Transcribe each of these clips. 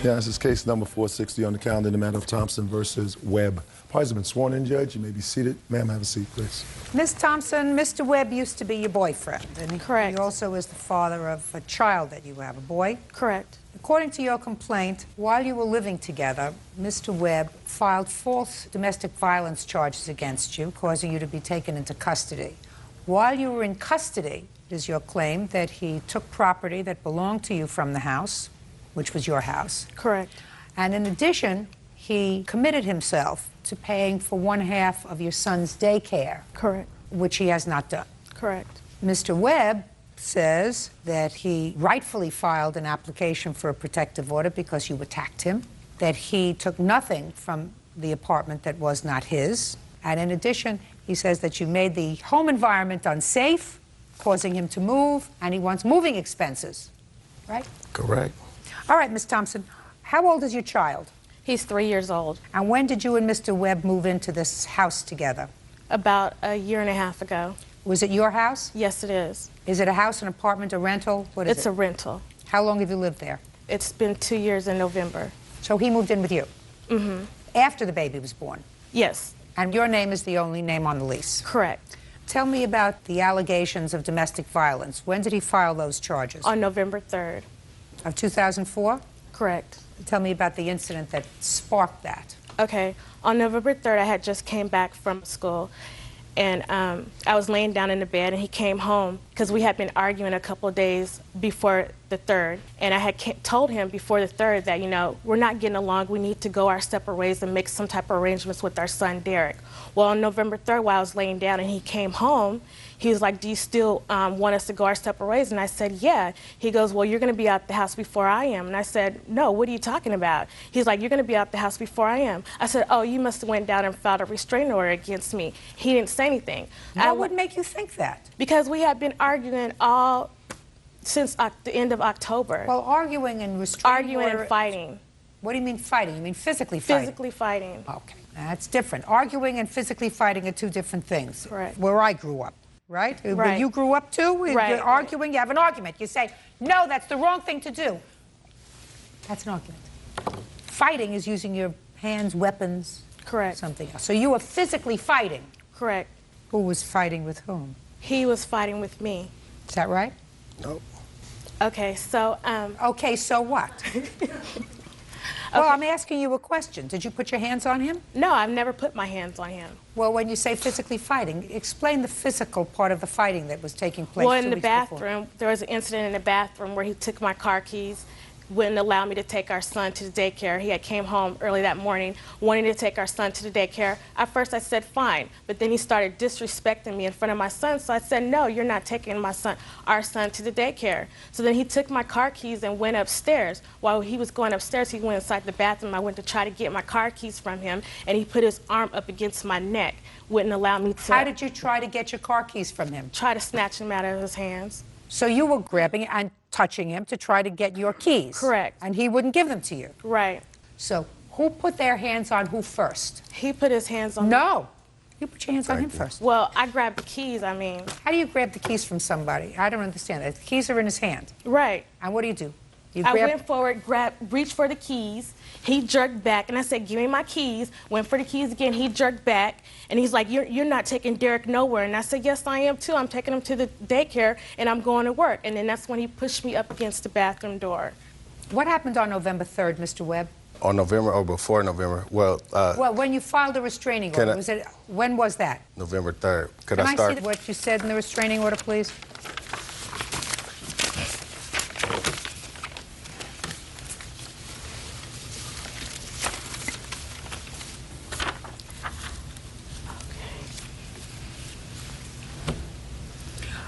Yeah, this is case number 460 on the calendar in the matter of Thompson versus Webb. Parties have been sworn in, Judge. You may be seated. Ma'am, have a seat, please. Ms. Thompson, Mr. Webb used to be your boyfriend. And Correct. He also is the father of a child that you have, a boy. Correct. According to your complaint, while you were living together, Mr. Webb filed false domestic violence charges against you, causing you to be taken into custody. While you were in custody, it is your claim that he took property that belonged to you from the house, which was your house. Correct. And in addition, he committed himself to paying for 1/2 of your son's daycare. Correct. Which he has not done. Correct. Mr. Webb says that he rightfully filed an application for a protective order because you attacked him, that he took nothing from the apartment that was not his, and in addition, he says that you made the home environment unsafe, causing him to move, and he wants moving expenses, right? Correct. All right, Ms. Thompson, how old is your child? He's 3 years old. And when did you and Mr. Webb move into this house together? About a year and a half ago. Was it your house? Yes, it is. Is it a house, an apartment, a rental? What is it? It's a rental. How long have you lived there? It's been 2 years in November. So he moved in with you? Mm-hmm. After the baby was born? Yes. And your name is the only name on the lease? Correct. Tell me about the allegations of domestic violence. When did he file those charges? On November 3rd. Of 2004? Correct. Tell me about the incident that sparked that. Okay. On November 3rd, I had just came back from school, and I was laying down in the bed, and he came home because we had been arguing a couple of days before the 3rd, and I had told him before the 3rd that, you know, we're not getting along, we need to go our separate ways and make some type of arrangements with our son, Derek. Well, on November 3rd, while I was laying down and he came home, he was like, do you still want us to go our separate ways? And I said, yeah. He goes, well, you're going to be out the house before I am. And I said, no, what are you talking about? He's like, you're going to be out the house before I am. I said, oh, you must have went down and filed a restraining order against me. He didn't say anything. What would make you think that? Because we had been arguing all since the end of October. Well, arguing and restraining Arguing order... and fighting. What do you mean fighting? You mean physically fighting? Physically fighting. Okay, that's different. Arguing and physically fighting are two different things. Correct. Where I grew up, right? Right. Where you grew up too? Right. You're arguing, you have an argument. You say, no, that's the wrong thing to do. That's an argument. Fighting is using your hands, weapons, Correct. something else. So you were physically fighting. Correct. Who was fighting with whom? He was fighting with me. Is that right? Nope. Okay, so... Okay, so what? Well, I'm asking you a question. Did you put your hands on him? No, I've never put my hands on him. Well, when you say physically fighting, explain the physical part of the fighting that was taking place. Well, 2 in the weeks before. bathroom, there was an incident in the bathroom where he took my car keys, wouldn't allow me to take our son to the daycare. He had came home early that morning, wanting to take our son to the daycare. At first, I said fine, but then he started disrespecting me in front of my son, so I said, no, you're not taking our son to the daycare. So then he took my car keys and went upstairs. While he was going upstairs, he went inside the bathroom. I went to try to get my car keys from him, and he put his arm up against my neck, wouldn't allow me to... How did you try to get your car keys from him? Try to snatch him out of his hands. So you were grabbing and touching him to try to get your keys. Correct. And he wouldn't give them to you. Right. So who put their hands on who first? He put his hands on No. You put your hands on him first. Well, I grabbed the keys, I mean. How do you grab the keys from somebody? I don't understand that. The keys are in his hand. Right. And what do? You I grab... went forward, reached for the keys. He jerked back, and I said, give me my keys. Went for the keys again. He jerked back, and he's like, you're not taking Derek nowhere. And I said, yes, I am, too. I'm taking him to the daycare, and I'm going to work. And then that's when he pushed me up against the bathroom door. What happened on November 3rd, Mr. Webb? On November or before November? Well, when you filed a restraining order, when was that? November 3rd. Can I see what you said in the restraining order, please?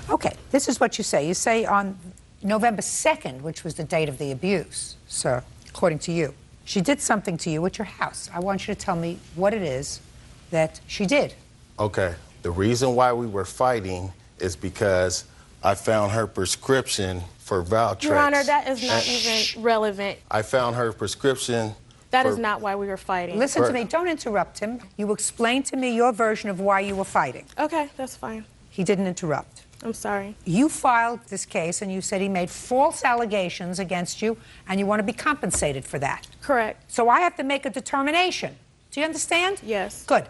Okay, this is what you say. You say on November 2nd, which was the date of the abuse, sir, according to you, she did something to you at your house. I want you to tell me what it is that she did. Okay. The reason why we were fighting is because I found her prescription for Valtrex. Your Honor, that is not even relevant. I found her prescription. That is not why we were fighting. Listen to me. Don't interrupt him. You explain to me your version of why you were fighting. Okay, that's fine. He didn't interrupt. I'm sorry. You filed this case and you said he made false allegations against you and you want to be compensated for that. Correct. So I have to make a determination. Do you understand? Yes. Good.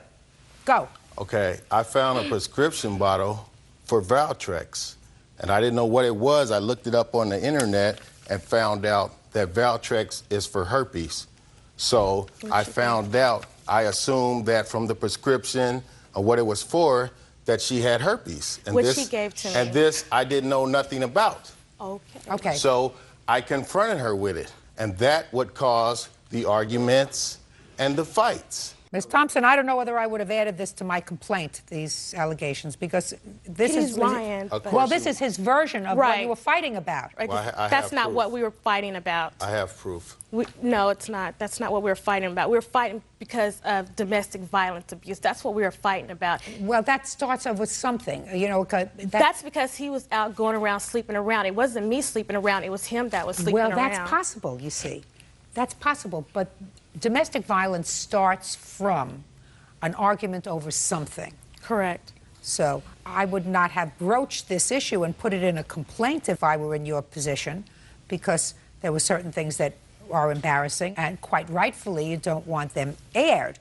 Go. Okay, I found a prescription bottle for Valtrex, and I didn't know what it was. I looked it up on the internet and found out that Valtrex is for herpes. So I found out, I assumed that from the prescription of what it was for, that she had herpes. And Which she gave to me. And this I didn't know nothing about. Okay. Okay. So I confronted her with it, and that would cause the arguments and the fights. Ms. Thompson, I don't know whether I would have added this to my complaint, these allegations, because this He's is lying. Of well, course this you- is his version of what Right. you were fighting about. Right, Well, I that's have not proof. what we were fighting about. I have proof. No, it's not. That's not what we were fighting about. We were fighting because of domestic violence abuse. That's what we were fighting about. Well, that starts off with something, you know. That's because he was out going around sleeping around. It wasn't me sleeping around. It was him that was sleeping around. Well, that's possible, you see. That's possible, but domestic violence starts from an argument over something. Correct. So I would not have broached this issue and put it in a complaint if I were in your position, because there were certain things that are embarrassing, and quite rightfully you don't want them aired.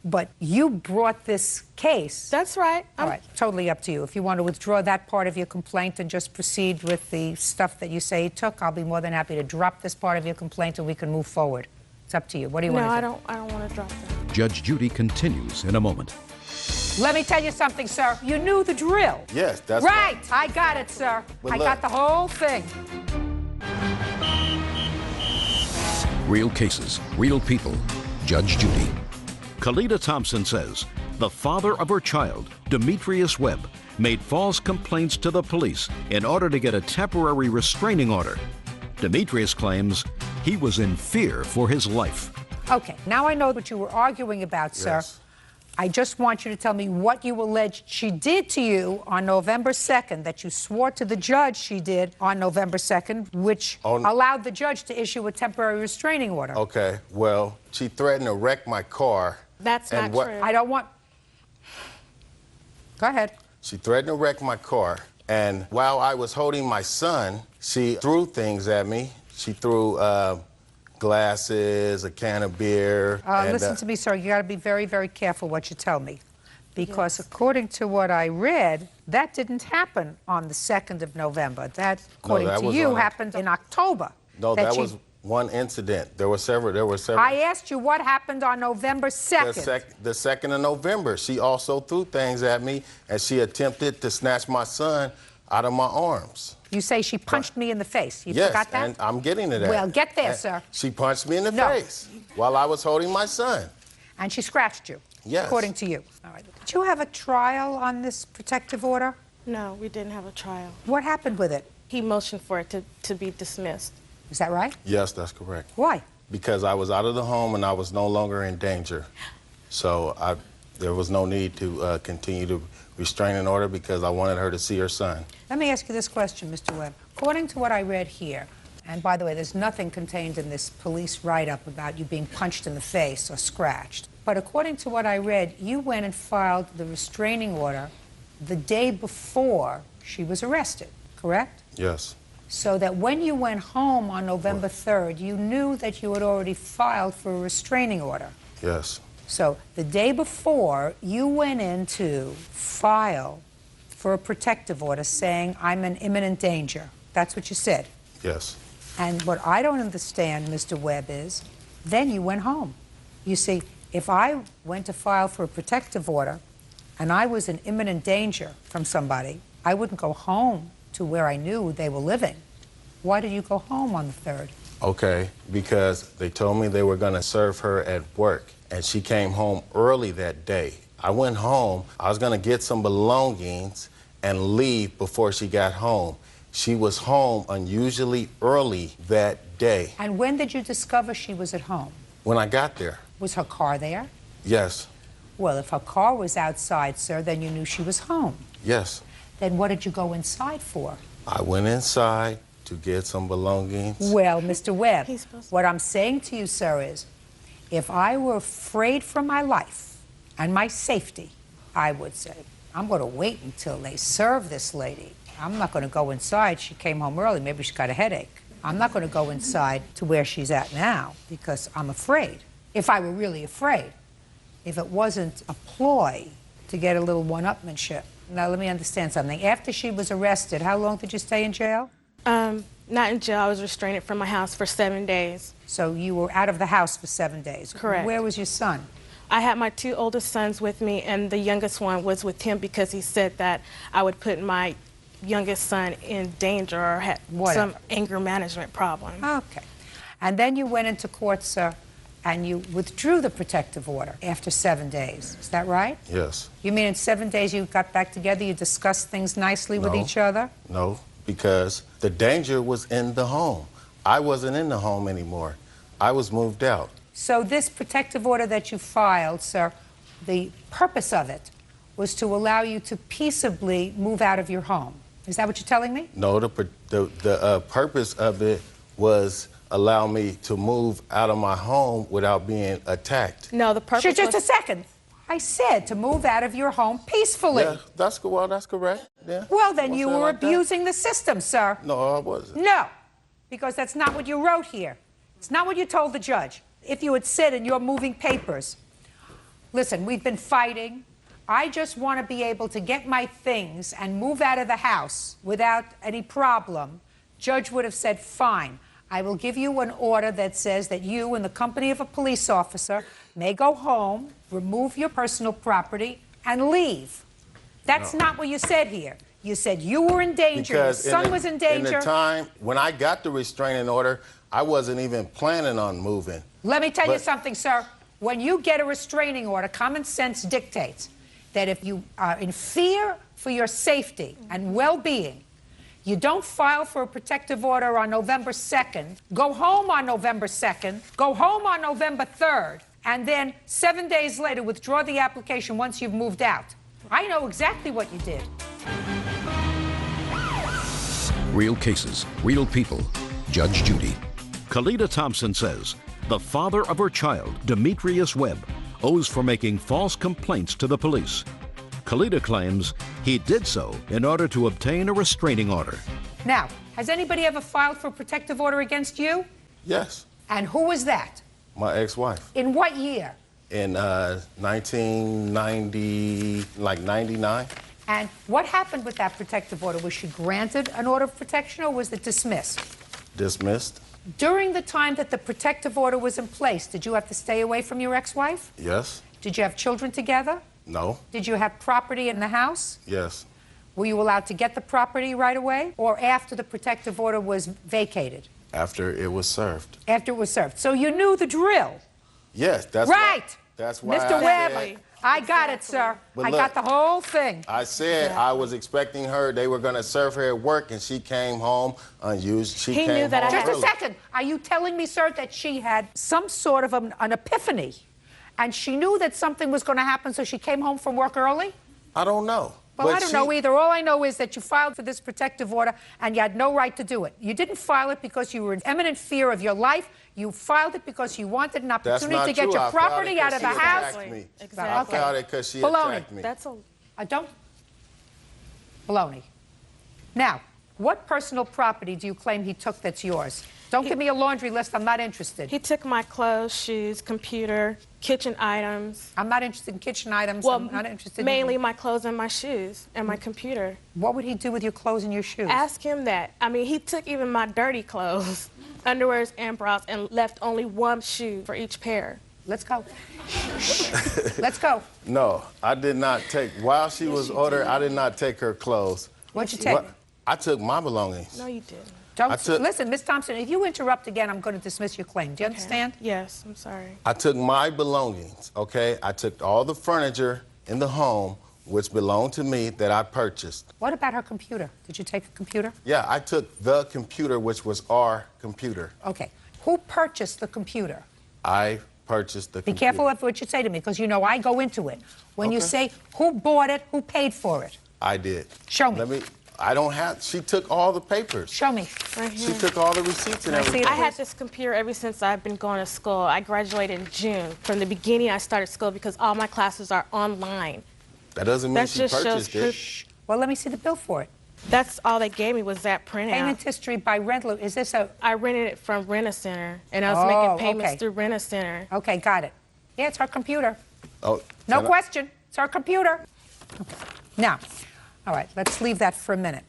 But you brought this case. That's right. All right, totally up to you. If you want to withdraw that part of your complaint and just proceed with the stuff that you say you took, I'll be more than happy to drop this part of your complaint and we can move forward. It's up to you. What do you want to do? No, I don't want to drop that. Judge Judy continues in a moment. Let me tell you something, sir. You knew the drill. Yes, that's right. I got it, sir. But I look. got the whole thing. Real cases, real people. Judge Judy. Kalita Thompson says the father of her child, Demetrius Webb, made false complaints to the police in order to get a temporary restraining order. Demetrius claims he was in fear for his life. Okay, now I know what you were arguing about, sir. Yes. I just want you to tell me what you alleged she did to you on November 2nd, that you swore to the judge she did on November 2nd, which allowed the judge to issue a temporary restraining order. Okay, well, she threatened to wreck my car. That's not true. I don't want... Go ahead. She threatened to wreck my car, and while I was holding my son, she threw things at me. She threw glasses, a can of beer. Listen to me, sir. You got to be very, very careful what you tell me. Because according to what I read, that didn't happen on the 2nd of November. That, according to you, happened in October. No, that was one incident. There were several. I asked you what happened on November 2nd. The 2nd of November, she also threw things at me, and she attempted to snatch my son out of my arms. You say she punched me in the face. You Yes, forgot that? and I'm getting to that. Well, get there, And sir. She punched me in the face while I was holding my son. And she scratched you? Yes. According to you. All right. Did you have a trial on this protective order? No, we didn't have a trial. What happened with it? He motioned for it to be dismissed. Is that right? Yes, that's correct. Why? Because I was out of the home and I was no longer in danger. So there was no need to continue to restrain an order because I wanted her to see her son. Let me ask you this question, Mr. Webb. According to what I read here, and by the way, there's nothing contained in this police write-up about you being punched in the face or scratched. But according to what I read, you went and filed the restraining order the day before she was arrested, correct? Yes. So that when you went home on November 3rd, you knew that you had already filed for a restraining order. Yes. So the day before, you went in to file for a protective order saying, I'm in imminent danger. That's what you said. Yes. And what I don't understand, Mr. Webb, is then you went home. You see, if I went to file for a protective order and I was in imminent danger from somebody, I wouldn't go home to where I knew they were living. Why did you go home on the 3rd? Okay, because they told me they were going to serve her at work, and she came home early that day. I went home. I was going to get some belongings and leave before she got home. She was home unusually early that day. And when did you discover she was at home? When I got there. Was her car there? Yes. Well, if her car was outside, sir, then you knew she was home. Yes. Then what did you go inside for? I went inside to get some belongings. Well, Mr. Webb, He's supposed to- what I'm saying to you, sir, is if I were afraid for my life and my safety, I would say, I'm going to wait until they serve this lady. I'm not going to go inside. She came home early. Maybe she got a headache. I'm not going to go inside to where she's at now because I'm afraid. If I were really afraid. If it wasn't a ploy to get a little one-upmanship. Now, let me understand something. After she was arrested, how long did you stay in jail? Not in jail. I was restrained from my house for 7 days. So you were out of the house for 7 days. Correct. Where was your son? I had my 2 oldest sons with me, and the youngest one was with him because he said that I would put my youngest son in danger or had some anger management problem. Okay. And then you went into court, sir, and you withdrew the protective order after 7 days. Is that right? Yes. You mean in 7 days you got back together, you discussed things nicely with each other? No, because the danger was in the home. I wasn't in the home anymore. I was moved out. So this protective order that you filed, sir, the purpose of it was to allow you to peaceably move out of your home. Is that what you're telling me? No, the purpose of it was allow me to move out of my home without being attacked. No, the purpose Just a second. I said to move out of your home peacefully. Yeah, that's correct. Yeah. Well, then you were abusing the system, sir. No, I wasn't. No, because that's not what you wrote here. It's not what you told the judge. If you had said in your moving papers, listen, we've been fighting. I just want to be able to get my things and move out of the house without any problem. Judge would have said, fine. I will give you an order that says that you, in the company of a police officer, may go home, remove your personal property, and leave. That's not what you said here. You said you were in danger, your son was in danger. In the time when I got the restraining order, I wasn't even planning on moving. Let me tell you something, sir. When you get a restraining order, common sense dictates that if you are in fear for your safety and well-being, you don't file for a protective order on November 2nd, go home on November 2nd, go home on November 3rd, and then 7 days later withdraw the application once you've moved out. I know exactly what you did. Real cases, real people. Judge Judy. Kalita Thompson says the father of her child, Demetrius Webb, owes for making false complaints to the police. Kalita claims he did so in order to obtain a restraining order. Now, has anybody ever filed for a protective order against you? Yes. And who was that? My ex-wife. In what year? In 1990, like 99. And what happened with that protective order? Was she granted an order of protection or was it dismissed? Dismissed. During the time that the protective order was in place, did you have to stay away from your ex-wife? Yes. Did you have children together? No. Did you have property in the house? Yes. Were you allowed to get the property right away or after the protective order was vacated? After it was served. After it was served. So you knew the drill. Yes, that's right. That's why Mr. Webb, I got it, sir. But I look, got the whole thing. I said I was expecting her. They were going to serve her at work, and she came home unused. She He came knew that home Just a early. second. Are you telling me, sir, that she had some sort of an epiphany and she knew that something was going to happen, so she came home from work early? I don't know. Well, But I don't know either. All I know is that you filed for this protective order and you had no right to do it. You didn't file it because you were in imminent fear of your life. You filed it because you wanted an That's opportunity not to get true. your I filed property it out of the 'cause she house. attacked me. Exactly. I filed it because she Baloney. attacked me. That's a Don't. Baloney. Now, what personal property do you claim he took that's yours? Don't give me a laundry list. I'm not interested. He took my clothes, shoes, computer, kitchen items. I'm not interested in kitchen items. Well, I'm not interested mainly in... my clothes and my shoes and my computer. What would he do with your clothes and your shoes? Ask him that. I mean, he took even my dirty clothes, underwears and bras, and left only one shoe for each pair. Let's go. Let's go. No, I did not take. While she was ordered, I did not take her clothes. What'd you take? I took my belongings. No, you didn't. Listen, Miss Thompson, if you interrupt again, I'm going to dismiss your claim. Do you understand? Yes, I'm sorry. I took my belongings, okay? I took all the furniture in the home, which belonged to me, that I purchased. What about her computer? Did you take a computer? Yeah, I took the computer, which was our computer. Okay. Who purchased the computer? I purchased the Be computer. careful of what you say to me, because you know I go into it. When you say who bought it, who paid for it? I did. Show me. I don't have, she took all the papers. Show me. Right here. She took all the receipts and Can I see everything. it? I had this computer ever since I've been going to school. I graduated in June. From the beginning, I started school because all my classes are online. That doesn't mean That she just shows purchased it. proof. Well, let me see the bill for it. That's all they gave me was that printout. Payment history by rental. Is this a... I rented it from Rent-A-Center, and I was making payments through Rent-A-Center. Okay, got it. Yeah, it's our computer. Oh, No question. It's our computer. Okay. Now, all right, let's leave that for a minute.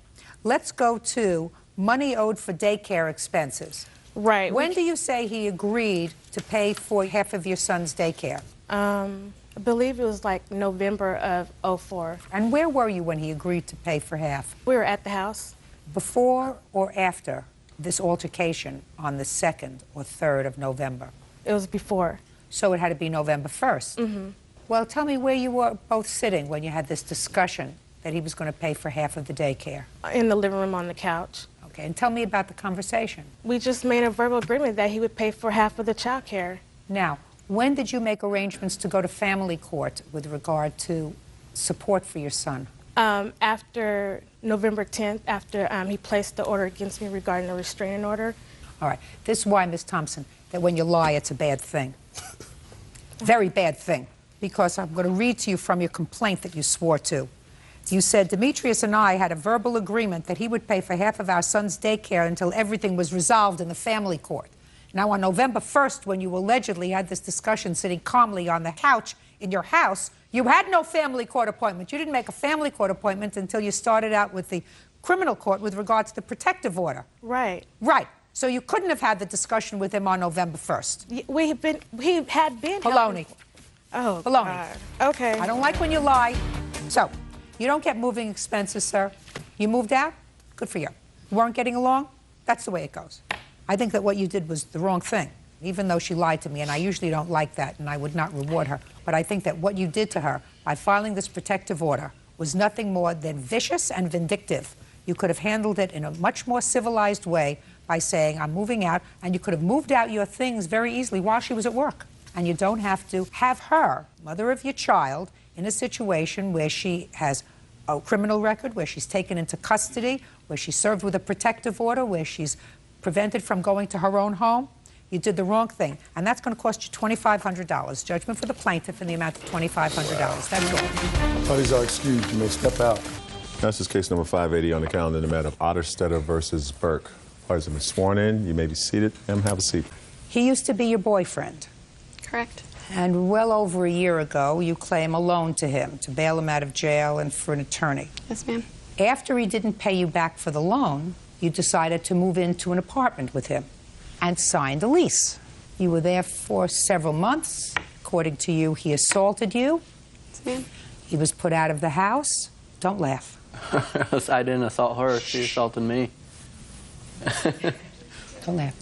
Let's go to money owed for daycare expenses. Right. When do you say he agreed to pay for half of your son's daycare? I believe it was like November of '04. And where were you when he agreed to pay for half? We were at the house. Before or after this altercation on the 2nd or 3rd of November? It was before. So it had to be November 1st. Mm-hmm. Well, tell me where you were both sitting when you had this discussion that he was going to pay for half of the daycare. In the living room on the couch. Okay, and tell me about the conversation. We just made a verbal agreement that he would pay for half of the child care. Now, when did you make arrangements to go to family court with regard to support for your son? After November 10th, after he placed the order against me regarding the restraining order. All right. This is why, Ms. Thompson, that when you lie, it's a bad thing. Very bad thing. Because I'm going to read to you from your complaint that you swore to. You said, Demetrius and I had a verbal agreement that he would pay for half of our son's daycare until everything was resolved in the family court. Now, on November 1st, when you allegedly had this discussion sitting calmly on the couch in your house, you had no family court appointment. You didn't make a family court appointment until you started out with the criminal court with regard to the protective order. Right. Right. So you couldn't have had the discussion with him on November 1st. He had been. Baloney. Oh, Baloney. God. Okay. I don't like when you lie. So, you don't get moving expenses, sir. You moved out? Good for you. You weren't getting along? That's the way it goes. I think that what you did was the wrong thing, even though she lied to me, and I usually don't like that, and I would not reward her. But I think that what you did to her by filing this protective order was nothing more than vicious and vindictive. You could have handled it in a much more civilized way by saying, I'm moving out, and you could have moved out your things very easily while she was at work. And you don't have to have her, mother of your child, in a situation where she has a criminal record, where she's taken into custody, where she's served with a protective order, where she's prevented from going to her own home. You did the wrong thing, and that's going to cost you $2,500. Judgment for the plaintiff in the amount of $2,500. That's all. Parties are excused. You may step out. This is case number 580 on the calendar in the matter of Otterstetter versus Burke. Parties have been sworn in. You may be seated. Ma'am, have a seat. He used to be your boyfriend. Correct. And well over a year ago, you claim a loan to him to bail him out of jail and for an attorney. Yes, ma'am. After he didn't pay you back for the loan, you decided to move into an apartment with him and signed a lease. You were there for several months. According to you, he assaulted you. Yes, ma'am. He was put out of the house. Don't laugh. I didn't assault her. She assaulted me. Don't laugh.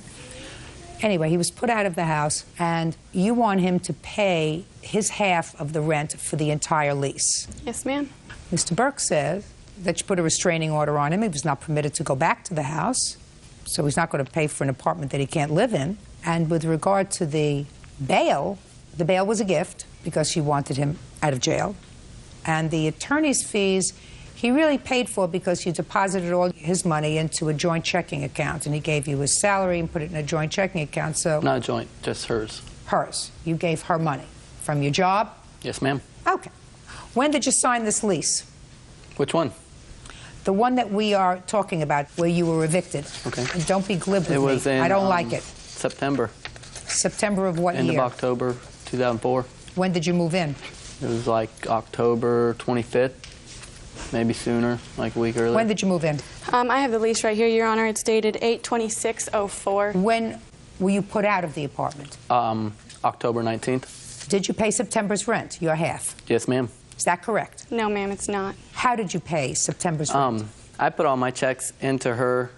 Anyway, he was put out of the house, and you want him to pay his half of the rent for the entire lease. Yes, ma'am. Mr. Burke says that you put a restraining order on him. He was not permitted to go back to the house, so he's not going to pay for an apartment that he can't live in. And with regard to the bail was a gift because she wanted him out of jail. And the attorney's fees, he really paid for because you deposited all his money into a joint checking account, and he gave you his salary and put it in a joint checking account, so... Not joint, just hers. Hers. You gave her money. From your job? Yes, ma'am. Okay. When did you sign this lease? Which one? The one that we are talking about, where you were evicted. Okay. And don't be glib with It was me. in, I don't like it. September. September of what End year? of October 2004. When did you move in? It was like October 25th, maybe sooner, like a week earlier. When did you move in? I have the lease right here, Your Honor. It's dated 8/26/04. When were you put out of the apartment? October 19th. Did you pay September's rent, your half? Yes, ma'am. Is that correct? No, ma'am, it's not. How did you pay September's rent? I put all my checks into her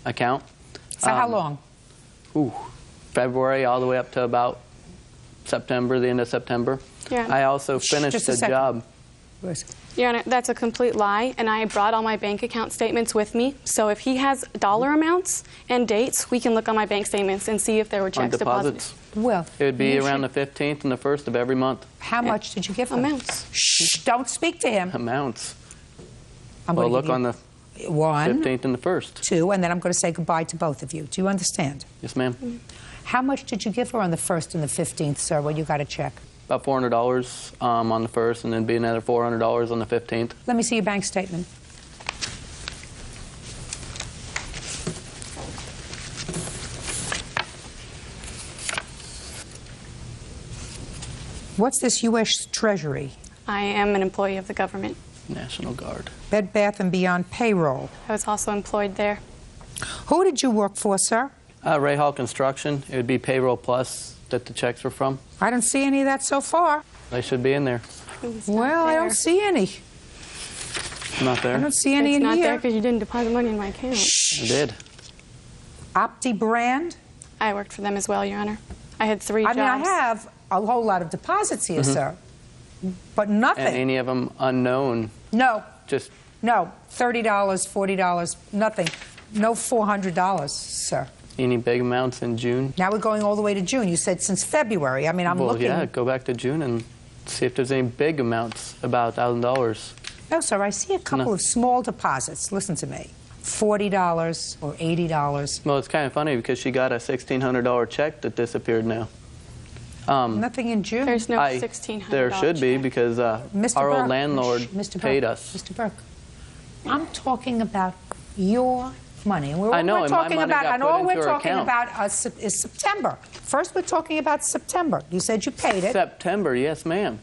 account. For how long? February all the way up to about September, the end of September. Yeah. I also finished just a the second. job. Your Honor, that's a complete lie, and I brought all my bank account statements with me. So if he has dollar amounts and dates, we can look on my bank statements and see if there were On checks deposited. deposits. Well, It would be you around should- the 15th and the 1st of every month. How much did you give him? Amounts. Shh, don't speak to him. Amounts. I'm Well, gonna look give you on the 1, 15th and the 1st. 2, and then I'm going to say goodbye to both of you. Do you understand? Yes, ma'am. How much did you give her on the 1st and the 15th, sir, when you got a check? About $400 on the 1st, and then be another $400 on the 15th. Let me see your bank statement. What's this U.S. Treasury? I am an employee of the government. National Guard. Bed Bath & Beyond payroll. I was also employed there. Who did you work for, sir? Ray Hall Construction. It would be Payroll Plus that the checks were from. I don't see any of that so far. They should be in there. Well, I don't see any. Not there. I don't see any It's in not here. there because you didn't deposit money in my account. I did. Opti Brand. I worked for them as well, Your Honor. I had 3 jobs. I mean, I have a whole lot of deposits here, sir, but nothing. And any of them unknown? No. Just No. $30, $40, nothing. No $400, sir. any big amounts in June? Now we're going all the way to June. You said since February. I mean, I'm looking. Well, yeah, go back to June and see if there's any big amounts, about $1,000. No, sir, I see a couple of small deposits. Listen to me. $40 or $80. Well, it's kind of funny because she got a $1,600 check that disappeared now. Nothing in June. There's no $1,600 There should be check. because Mr. our Burke, old landlord Mr. paid Burke, us. Mr. Burke, I'm talking about your money. And I know, we're and my talking money about, got and put all into we're her talking account. about is September. First, we're talking about September. You said you paid it. September, yes, ma'am.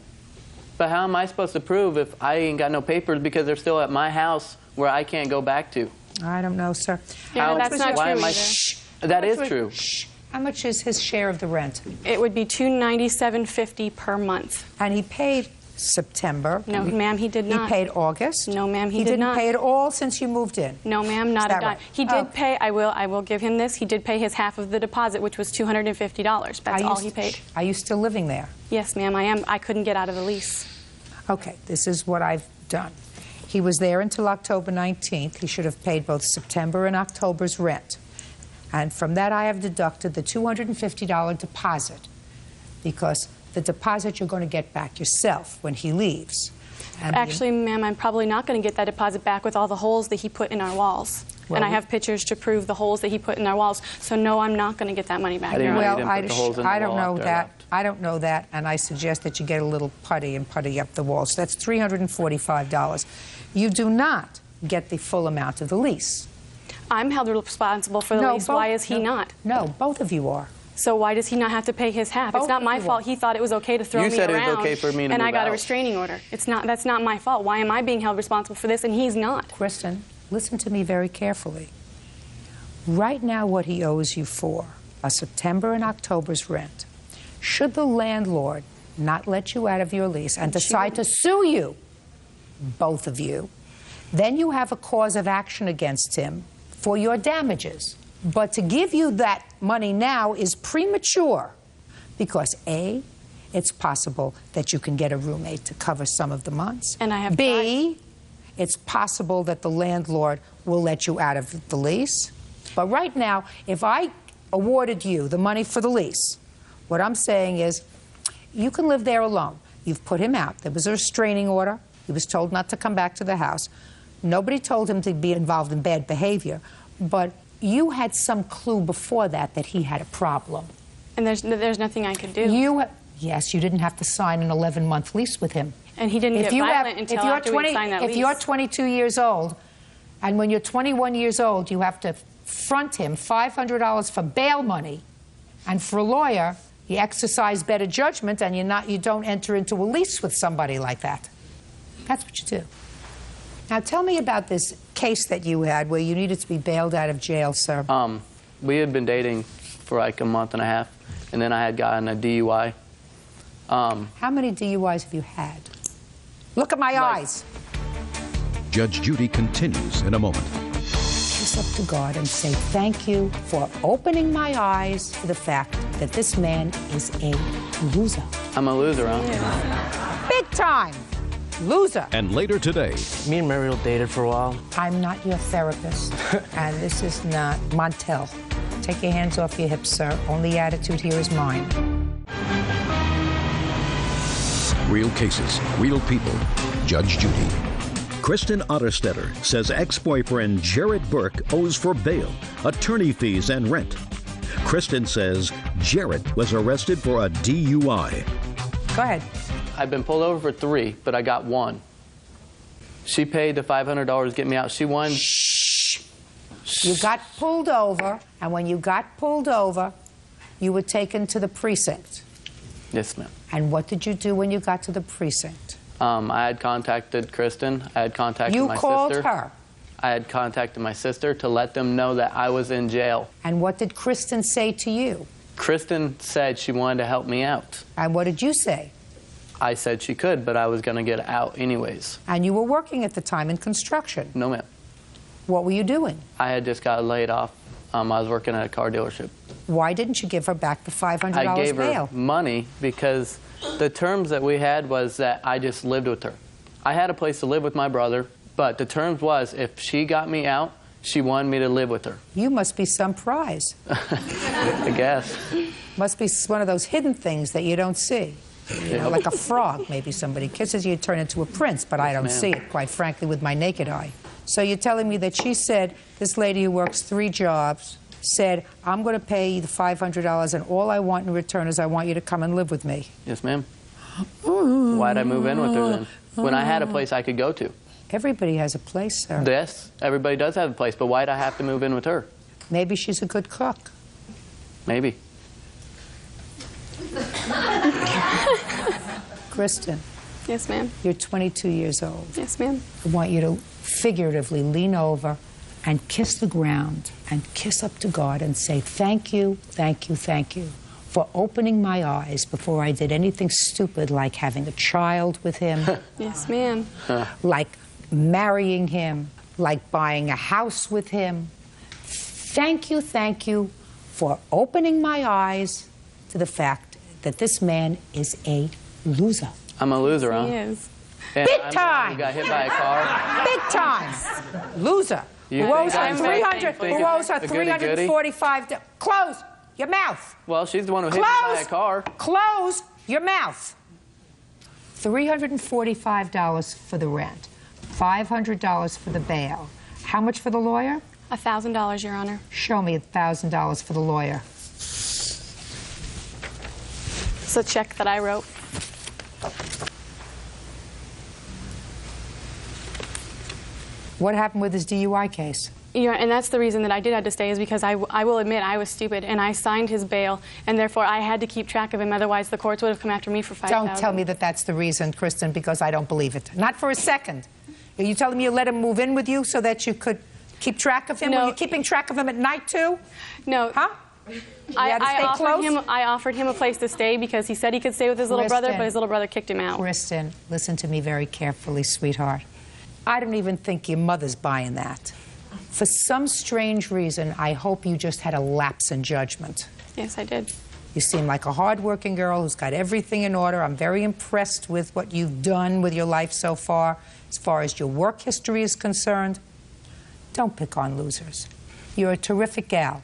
But how am I supposed to prove if I ain't got no papers because they're still at my house where I can't go back to? I don't know, sir. Yeah, that's not why true am I? either. Shh. That is How much true. Shh. How much is his share of the rent? It would be $297.50 per month. And he paid September. No, ma'am, he did not. He paid August. No, ma'am, he did didn't not. pay it all since you moved in. No, ma'am, not Is a that dime. right? He did pay. I will give him this. He did pay his half of the deposit, which was $250. That's all he paid. Are you still living there? Yes, ma'am, I am. I couldn't get out of the lease. Okay, this is what I've done. He was there until October 19th. He should have paid both September and October's rent. And from that, I have deducted the $250 deposit, because the deposit you're going to get back yourself when he leaves. And Actually, ma'am, I'm probably not going to get that deposit back with all the holes that he put in our walls. Well, and I have pictures to prove the holes that he put in our walls. So, no, I'm not going to get that money back. I didn't Your know Honor. you well, didn't put the holes in the I don't wall know after I that. left. I don't know that, and I suggest that you get a little putty and putty up the wall. So that's $345. You do not get the full amount of the lease. I'm held responsible for the lease. Why is he not? No, both of you are. So why does he not have to pay his half? Both It's not my of you fault. are. He thought it was okay to throw You me said it around. was okay for me to and I move got a out. restraining order. That's not my fault. Why am I being held responsible for this and he's not? Kristen, listen to me very carefully. Right now, what he owes you for are September and October's rent. Should the landlord not let you out of your lease and decide to sue you, both of you, then you have a cause of action against him for your damages. But to give you that money now is premature because, A, it's possible that you can get a roommate to cover some of the months. And I have B, it's possible that the landlord will let you out of the lease. But right now, if I awarded you the money for the lease, what I'm saying is you can live there alone. You've put him out. There was a restraining order. He was told not to come back to the house. Nobody told him to be involved in bad behavior. But you had some clue before that he had a problem. And there's nothing I could do. Yes, you didn't have to sign an 11-month lease with him. And he didn't get violent until after we signed that lease. If you're 22 years old, and when you're 21 years old, you have to front him $500 for bail money, and for a lawyer, you exercise better judgment, and you don't enter into a lease with somebody like that. That's what you do. Now, tell me about this case that you had where you needed to be bailed out of jail, sir. We had been dating for like a month and a half, and then I had gotten a DUI. How many DUIs have you had? Look at my eyes. Judge Judy continues in a moment. Kiss up to God and say thank you for opening my eyes to the fact that this man is a loser. I'm a loser, huh? Big time loser. And later today, Me and Mariel dated for a while. I'm not your therapist, and this is not Montel. Take your hands off your hips, sir. Only attitude here is mine. real cases, real people. Judge Judy. Kristen Otterstetter says ex-boyfriend Jarrett Burke owes for bail, attorney fees, and rent. Kristen says Jarrett was arrested for a DUI. Go ahead. I've been pulled over for 3, but I got 1. She paid the $500 to get me out. She won. You got pulled over, and when you got pulled over, you were taken to the precinct. Yes, ma'am. And what did you do when you got to the precinct? I had contacted Kristen. I had contacted my sister. You called her? I had contacted my sister to let them know that I was in jail. And what did Kristen say to you? Kristen said she wanted to help me out. And what did you say? I said she could, but I was going to get out anyways. And you were working at the time in construction? No, ma'am. What were you doing? I had just got laid off. I was working at a car dealership. Why didn't you give her back the $500 bail? I gave her money because the terms that we had was that I just lived with her. I had a place to live with my brother, but the terms was if she got me out, she wanted me to live with her. You must be some prize. I guess. Must be one of those hidden things that you don't see. You know, like a frog. Maybe somebody kisses you, you turn into a prince, but I don't see it, quite frankly, with my naked eye. So you're telling me that she said, this lady who works 3 jobs, said, I'm going to pay you the $500, and all I want in return is I want you to come and live with me. Yes, ma'am. Why'd I move in with her then? When I had a place I could go to. Everybody has a place, sir. Yes, everybody does have a place, but why'd I have to move in with her? Maybe she's a good cook. Maybe. Kristen. Yes, ma'am. You're 22 years old. Yes, ma'am. I want you to figuratively lean over and kiss the ground and kiss up to God and say, thank you, thank you, thank you for opening my eyes before I did anything stupid like having a child with him. Yes, ma'am. Like marrying him, like buying a house with him. Thank you for opening my eyes to the fact that this man is a loser. I'm a loser, huh? He is. And Big I'm the one time. who got hit by a car. Big time. Loser. You Who owes think her I'm 300? thinking Who owes her the goody-goody? $345? Close your mouth. Well, she's the one who hit me by a car. Close your mouth. $345 for the rent. $500 for the bail. How much for the lawyer? $1,000, Your Honor. Show me $1,000 for the lawyer. It's a check that I wrote. What happened with his DUI case? Yeah, and that's the reason that I did have to stay is because I will admit I was stupid and I signed his bail and therefore I had to keep track of him. Otherwise, the courts would have come after me for $5,000. Don't tell me that that's the reason, Kristen, because I don't believe it. Not for a second. Are you telling me you let him move in with you so that you could keep track of him? No. Were you keeping track of him at night too? No. Huh? I offered him a place to stay because he said he could stay with his little brother, but his little brother kicked him out. Kristen, listen to me very carefully, sweetheart. I don't even think your mother's buying that. For some strange reason, I hope you just had a lapse in judgment. Yes, I did. You seem like a hard-working girl who's got everything in order. I'm very impressed with what you've done with your life so far as your work history is concerned. Don't pick on losers. You're a terrific gal.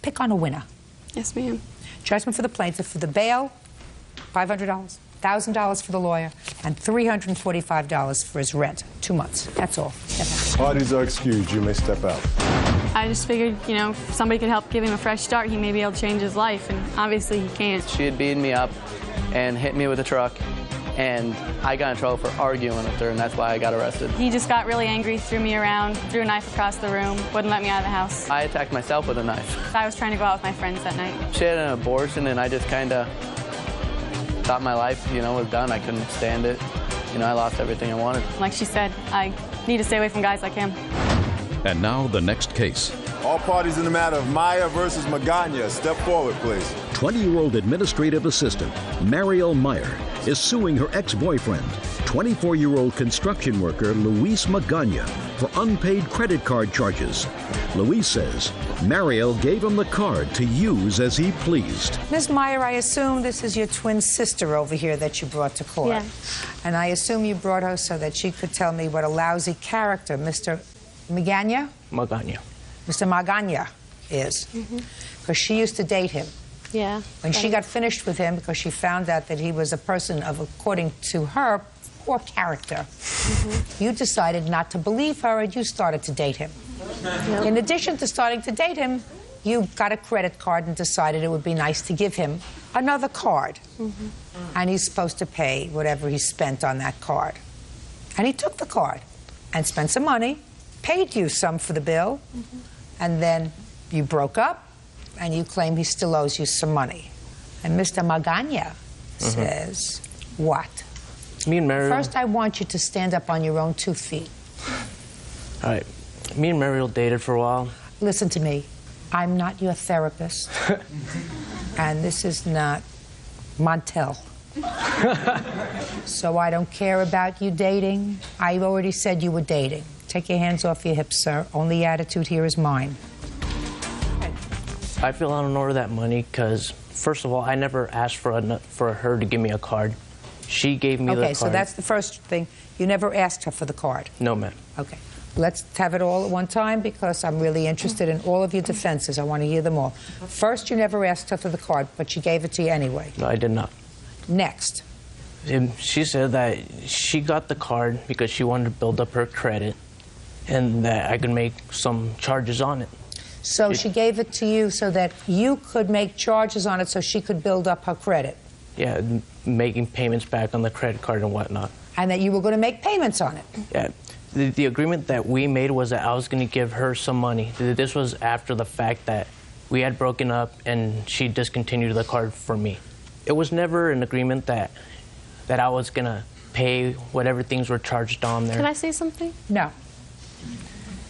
Pick on a winner. Yes, ma'am. Judgment for the plaintiff for the bail, $500, $1,000 for the lawyer, and $345 for his rent. 2 months. That's all. Parties are excused. You may step out. I just figured, you know, if somebody could help give him a fresh start, he may be able to change his life, and obviously he can't. She had beaten me up and hit me with a truck, and I got in trouble for arguing with her, and that's why I got arrested. He just got really angry, threw me around, threw a knife across the room, wouldn't let me out of the house. I attacked myself with a knife. I was trying to go out with my friends that night. She had an abortion, and I just kind of thought my life, you know, was done. I couldn't stand it. You know, I lost everything I wanted. Like she said, I need to stay away from guys like him. And now the next case. All parties in the matter of Maya versus Magana, step forward, please. 20-year-old administrative assistant Mariel Meyer is suing her ex-boyfriend, 24-year-old construction worker Luis Magana, for unpaid credit card charges. Luis says Mariel gave him the card to use as he pleased. Ms. Meyer, I assume this is your twin sister over here that you brought to court. Yeah. And I assume you brought her so that she could tell me what a lousy character Mr. Magana? Magana. Mr. Magana is. Because she used to date him. Yeah. When she got finished with him because she found out that he was a person of, according to her, poor character, you decided not to believe her and you started to date him. Yep. In addition to starting to date him, you got a credit card and decided it would be nice to give him another card. And he's supposed to pay whatever he spent on that card. And he took the card and spent some money, paid you some for the bill, and then you broke up and you claim he still owes you some money. And Mr. Magana says what? Me and Mariel. First, I want you to stand up on your own 2 feet. All right. Me and Mariel dated for a while. Listen to me. I'm not your therapist. And this is not Montel. So I don't care about you dating. I already said you were dating. Take your hands off your hips, sir. Only attitude here is mine. I feel I don't owe her that money because, first of all, I never asked for her to give me a card. She gave me the card. Okay, so that's the first thing. You never asked her for the card. No, ma'am. Okay. Let's have it all at one time because I'm really interested in all of your defenses. I want to hear them all. First, you never asked her for the card, but she gave it to you anyway. No, I did not. Next. She said that she got the card because she wanted to build up her credit and that I could make some charges on it. So she gave it to you so that you could make charges on it so she could build up her credit. Yeah, making payments back on the credit card and whatnot. And that you were going to make payments on it. Yeah. The agreement that we made was that I was going to give her some money. This was after the fact that we had broken up and she discontinued the card for me. It was never an agreement that I was going to pay whatever things were charged on there. Can I say something? No.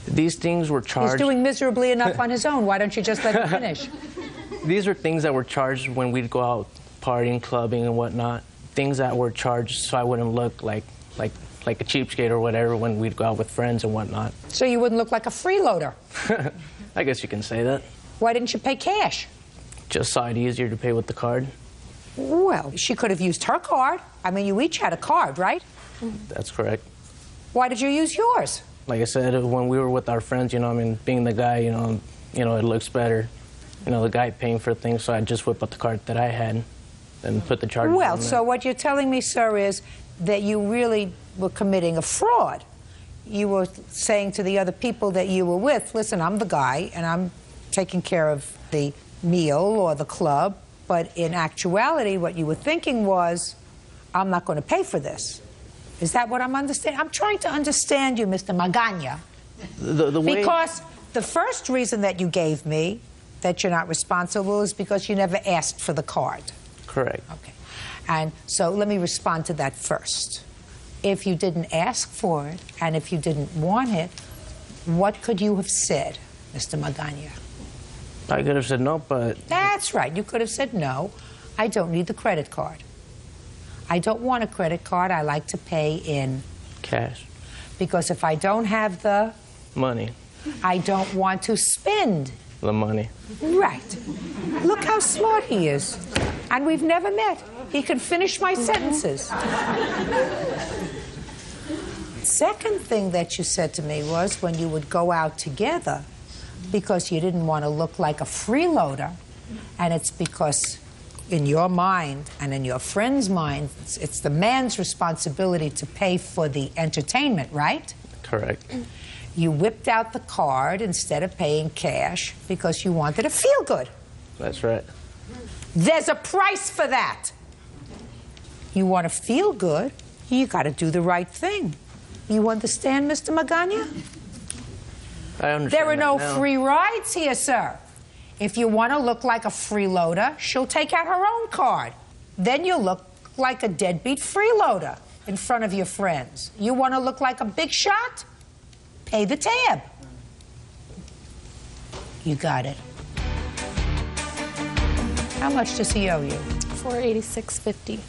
These things were charged. He's doing miserably enough on his own. Why don't you just let him finish? These are things that were charged when we'd go out partying, clubbing, and whatnot. Things that were charged so I wouldn't look like a cheapskate or whatever when we'd go out with friends and whatnot. So you wouldn't look like a freeloader. I guess you can say that. Why didn't you pay cash? Just saw it easier to pay with the card. Well, she could have used her card. I mean, you each had a card, right? That's correct. Why did you use yours? Like I said, when we were with our friends, you know, I mean, being the guy, you know, it looks better. You know, the guy paying for things, so I'd just whip out the card that I had and put the charges Well, on there. so what you're telling me, sir, is that you really were committing a fraud. You were saying to the other people that you were with, listen, I'm the guy, and I'm taking care of the meal or the club, but in actuality, what you were thinking was, I'm not going to pay for this. Is that what I'm understanding? I'm trying to understand you, Mr. Magana. The way... Because the first reason that you gave me that you're not responsible is because you never asked for the card. Correct. Okay. And so let me respond to that first. If you didn't ask for it, and if you didn't want it, what could you have said, Mr. Magana? I could have said no, but... That's right. You could have said no. I don't need the credit card. I don't want a credit card. I like to pay in... cash. Because if I don't have the... money. I don't want to spend... the money. Right. Look how smart he is. And we've never met. He can finish my sentences. Second thing that you said to me was when you would go out together because you didn't want to look like a freeloader, and it's because in your mind and in your friend's mind, it's the man's responsibility to pay for the entertainment, right? Correct. You whipped out the card instead of paying cash because you wanted to feel good. That's right. There's a price for that. You want to feel good, you got to do the right thing. You understand, Mr. Magana? I understand. There are no now. free rides here, sir. If you want to look like a freeloader, she'll take out her own card. Then you'll look like a deadbeat freeloader in front of your friends. You want to look like a big shot? Pay the tab. You got it. How much does he owe you? $486.50.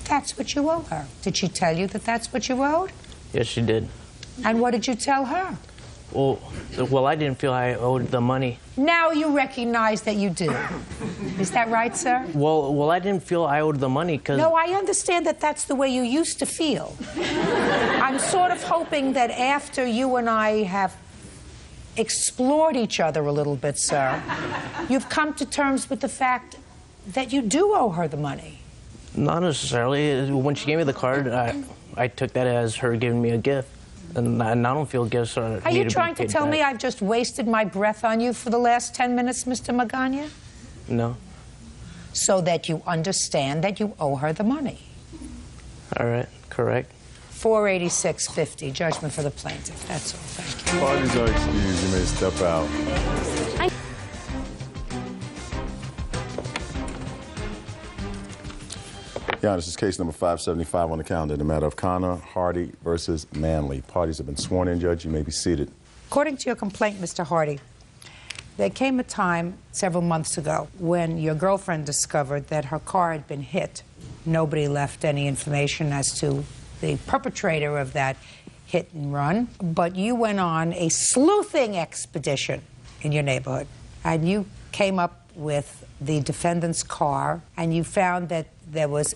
That's what you owe her. Did she tell you that that's what you owed? Yes, she did. And what did you tell her? Well, I didn't feel I owed the money. Now you recognize that you do. Is that right, sir? Well, I didn't feel I owed the money because... No, I understand that that's the way you used to feel. I'm sort of hoping that after you and I have explored each other a little bit, sir, you've come to terms with the fact that you do owe her the money. Not necessarily. When she gave me the card, I took that as her giving me a gift. And I don't feel gifts are... Are you trying to tell me I've just wasted my breath on you for the last 10 minutes, Mr. Magana? No. So that you understand that you owe her the money. All right, correct. $486.50, judgment for the plaintiff. That's all. Thank you. Parties are excused. You may step out. Your Honor, this is case number 575 on the calendar in the matter of Connor Hardy versus Manley. Parties have been sworn in. Judge, you may be seated. According to your complaint, Mr. Hardy, there came a time several months ago when your girlfriend discovered that her car had been hit. Nobody left any information as to the perpetrator of that hit and run, but you went on a sleuthing expedition in your neighborhood, and you came up with the defendant's car, and you found that there was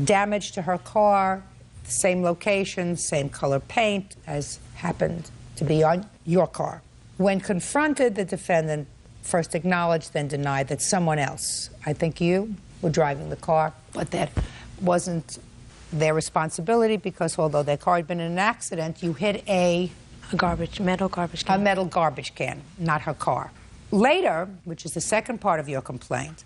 damage to her car, the same location, same color paint as happened to be on your car. When confronted, the defendant first acknowledged, then denied that someone else, I think you, were driving the car, but that wasn't their responsibility because although their car had been in an accident, you hit a metal garbage can. A metal garbage can, not her car. Later, which is the second part of your complaint,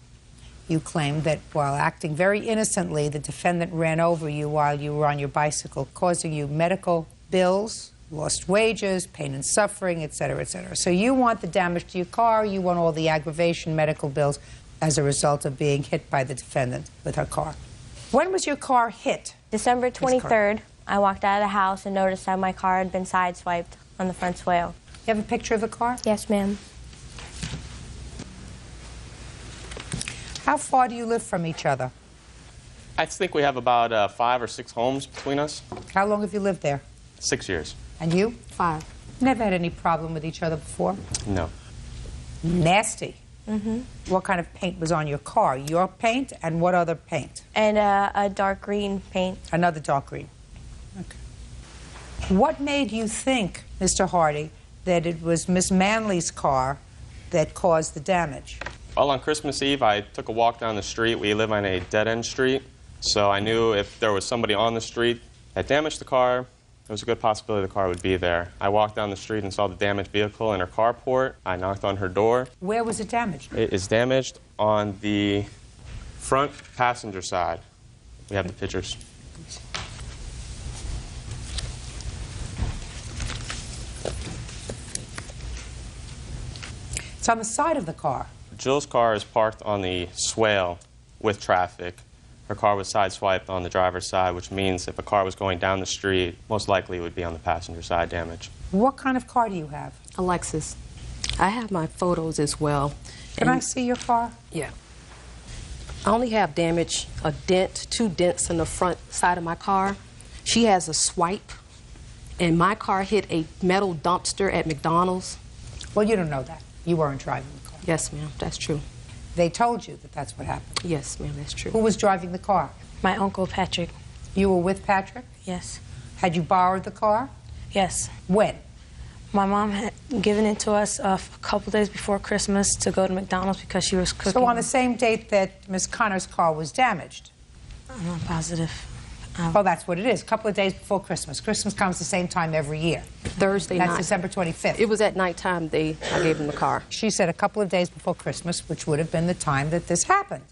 you claimed that while acting very innocently, the defendant ran over you while you were on your bicycle, causing you medical bills, lost wages, pain and suffering, et cetera, et cetera. So you want the damage to your car, you want all the aggravation medical bills as a result of being hit by the defendant with her car. When was your car hit? December 23rd, I walked out of the house and noticed that my car had been sideswiped on the front swale. You have a picture of the car? Yes, ma'am. How far do you live from each other? I think we have about 5 or 6 homes between us. How long have you lived there? 6 years. And you? 5. Never had any problem with each other before? No. Nasty. Mm-hmm. What kind of paint was on your car? Your paint and what other paint? And a dark green paint. Another dark green. Okay. What made you think, Mr. Hardy, that it was Miss Manley's car that caused the damage? Well, on Christmas Eve, I took a walk down the street. We live on a dead-end street, so I knew if there was somebody on the street that damaged the car, there was a good possibility the car would be there. I walked down the street and saw the damaged vehicle in her carport. I knocked on her door. Where was it damaged? It is damaged on the front passenger side. We have the pictures. It's on the side of the car. Jill's car is parked on the swale with traffic. Her car was sideswiped on the driver's side, which means if a car was going down the street, most likely it would be on the passenger side damage. What kind of car do you have? A Lexus. I have my photos as well. Can I see your car? Yeah. I only have damage, a dent, 2 dents in the front side of my car. She has a swipe, and my car hit a metal dumpster at McDonald's. Well, you don't know that. You weren't driving the car. Yes, ma'am, that's true. They told you that that's what happened. Yes, ma'am, that's true. Who was driving the car? My uncle Patrick. You were with Patrick? Yes. Had you borrowed the car? Yes. When? My mom had given it to us a couple days before Christmas to go to McDonald's because she was cooking. So on the same date that Miss Connor's car was damaged? I'm not positive. Well, that's what it is. A couple of days before Christmas. Christmas comes the same time every year. Thursday night. That's December 25th. It was at nighttime I gave him the car. She said a couple of days before Christmas, which would have been the time that this happened.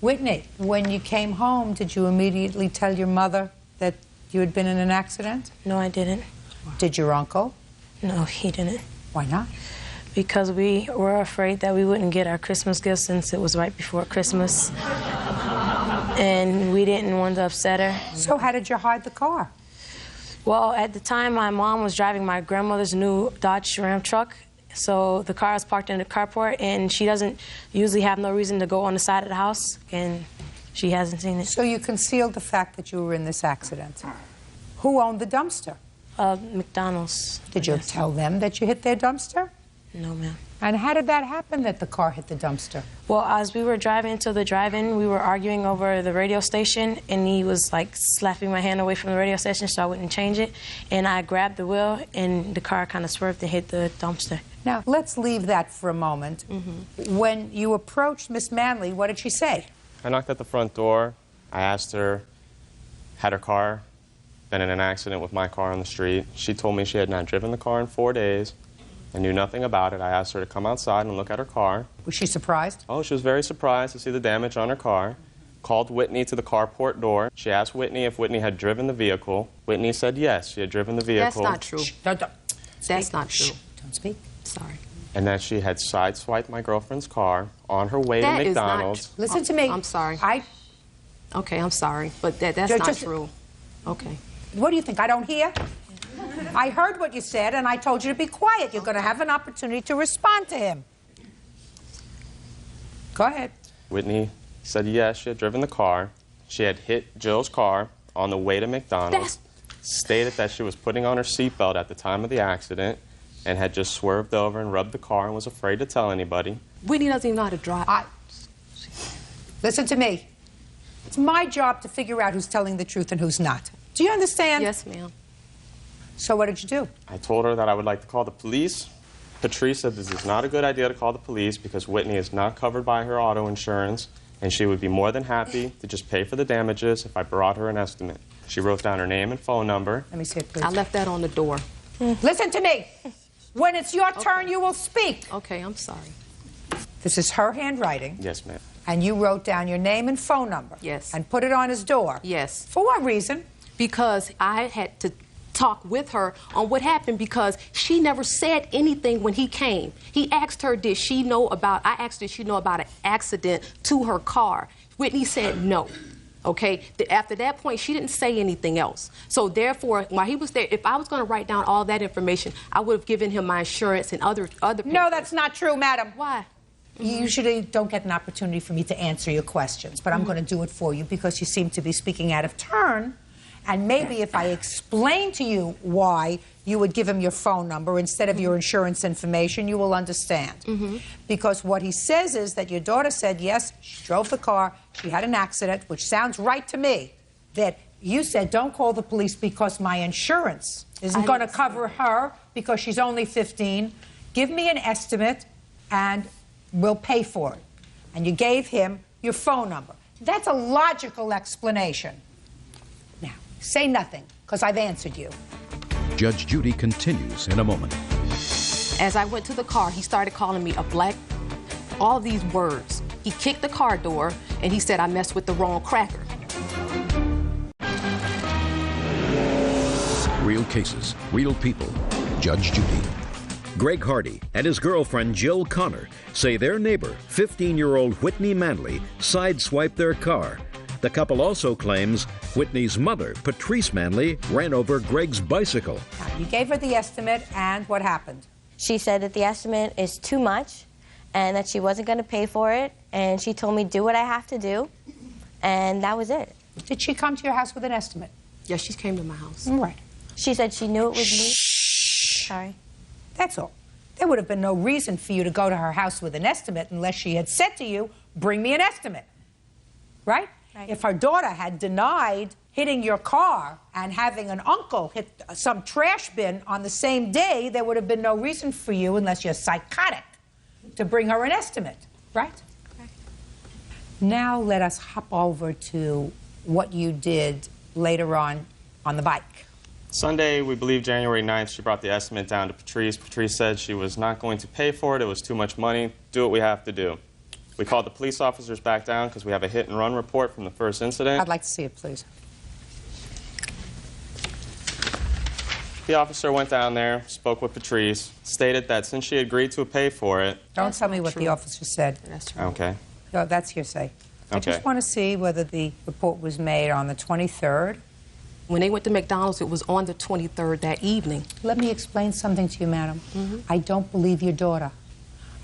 Whitney, when you came home, did you immediately tell your mother that you had been in an accident? No, I didn't. Did your uncle? No, he didn't. Why not? Because we were afraid that we wouldn't get our Christmas gift since it was right before Christmas. And we didn't want to upset her. So how did you hide the car? Well, at the time, my mom was driving my grandmother's new Dodge Ram truck. So the car was parked in the carport, and she doesn't usually have no reason to go on the side of the house, and she hasn't seen it. So you concealed the fact that you were in this accident. Who owned the dumpster? McDonald's. Did you tell them that you hit their dumpster? No, ma'am. And how did that happen that the car hit the dumpster? Well, as we were driving to the drive-in, we were arguing over the radio station, and he was like slapping my hand away from the radio station so I wouldn't change it. And I grabbed the wheel, and the car kind of swerved and hit the dumpster. Now, let's leave that for a moment. When you approached Miss Manley, what did she say? I knocked at the front door. I asked her, had her car been in an accident with my car on the street? She told me she had not driven the car in 4 days. I knew nothing about it. I asked her to come outside and look at her car. Was she surprised? Oh, she was very surprised to see the damage on her car. Called Whitney to the carport door. She asked Whitney if Whitney had driven the vehicle. Whitney said yes, she had driven the vehicle. That's not true. Don't That's not true. Don't speak. Sorry. And that she had sideswiped my girlfriend's car on her way That to is not McDonald's. Listen to me. I'm sorry. Okay, I'm sorry, but that's not true. Okay. What do you think? I don't hear? I heard what you said, and I told you to be quiet. You're going to have an opportunity to respond to him. Go ahead. Whitney said yes, she had driven the car. She had hit Jill's car on the way to McDonald's, stated that she was putting on her seatbelt at the time of the accident, and had just swerved over and rubbed the car and was afraid to tell anybody. Whitney doesn't even know how to drive. Listen to me. It's my job to figure out who's telling the truth and who's not. Do you understand? Yes, ma'am. So what did you do? I told her that I would like to call the police. Patrice said this is not a good idea to call the police because Whitney is not covered by her auto insurance, and she would be more than happy to just pay for the damages if I brought her an estimate. She wrote down her name and phone number. Let me see it, please. I left that on the door. Listen to me. When it's your turn, you will speak. Okay, I'm sorry. This is her handwriting. Yes, ma'am. And you wrote down your name and phone number. Yes. And put it on his door. Yes. For what reason? Because I had to talk with her on what happened because she never said anything when he came. He asked her, I asked her, did she know about an accident to her car? Whitney said no. Okay? After that point, she didn't say anything else. So therefore, while he was there, if I was going to write down all that information, I would have given him my insurance and other papers. No, that's not true, madam. Why? You usually don't get an opportunity for me to answer your questions, but I'm going to do it for you because you seem to be speaking out of turn. And maybe if I explain to you why you would give him your phone number instead of your insurance information, you will understand. Because what he says is that your daughter said, yes, she drove the car, she had an accident, which sounds right to me, that you said, don't call the police because my insurance isn't going to cover her because she's only 15. Give me an estimate and we'll pay for it. And you gave him your phone number. That's a logical explanation. Now, say nothing, because I've answered you. Judge Judy continues in a moment. As I went to the car, he started calling me a black, all these words. He kicked the car door, and he said I messed with the wrong cracker. Real cases, real people. Judge Judy. Greg Hardy and his girlfriend Jill Connor say their neighbor, 15-year-old Whitney Manley, sideswiped their car. The couple also claims Whitney's mother, Patrice Manley, ran over Greg's bicycle. You gave her the estimate, and what happened? She said that the estimate is too much and that she wasn't going to pay for it, and she told me do what I have to do, and that was it. Did she come to your house with an estimate? Yes, she came to my house. Right. She said she knew it was me. Sorry. That's all. There would have been no reason for you to go to her house with an estimate unless she had said to you, bring me an estimate. Right? Right. If her daughter had denied hitting your car and having an uncle hit some trash bin on the same day, there would have been no reason for you, unless you're psychotic, to bring her an estimate. Right? Right. Now let us hop over to what you did later on the bike. Sunday, we believe January 9th, she brought the estimate down to Patrice. Patrice said she was not going to pay for it. It was too much money. Do what we have to do. We called the police officers back down because we have a hit-and-run report from the first incident. I'd like to see it, please. The officer went down there, spoke with Patrice, stated that since she agreed to pay for it... Don't tell me what the officer said. That's true. Okay. No, that's hearsay. I Okay. just want to see whether the report was made on the 23rd. When they went to McDonald's, it was on the 23rd that evening. Let me explain something to you, madam. I don't believe your daughter.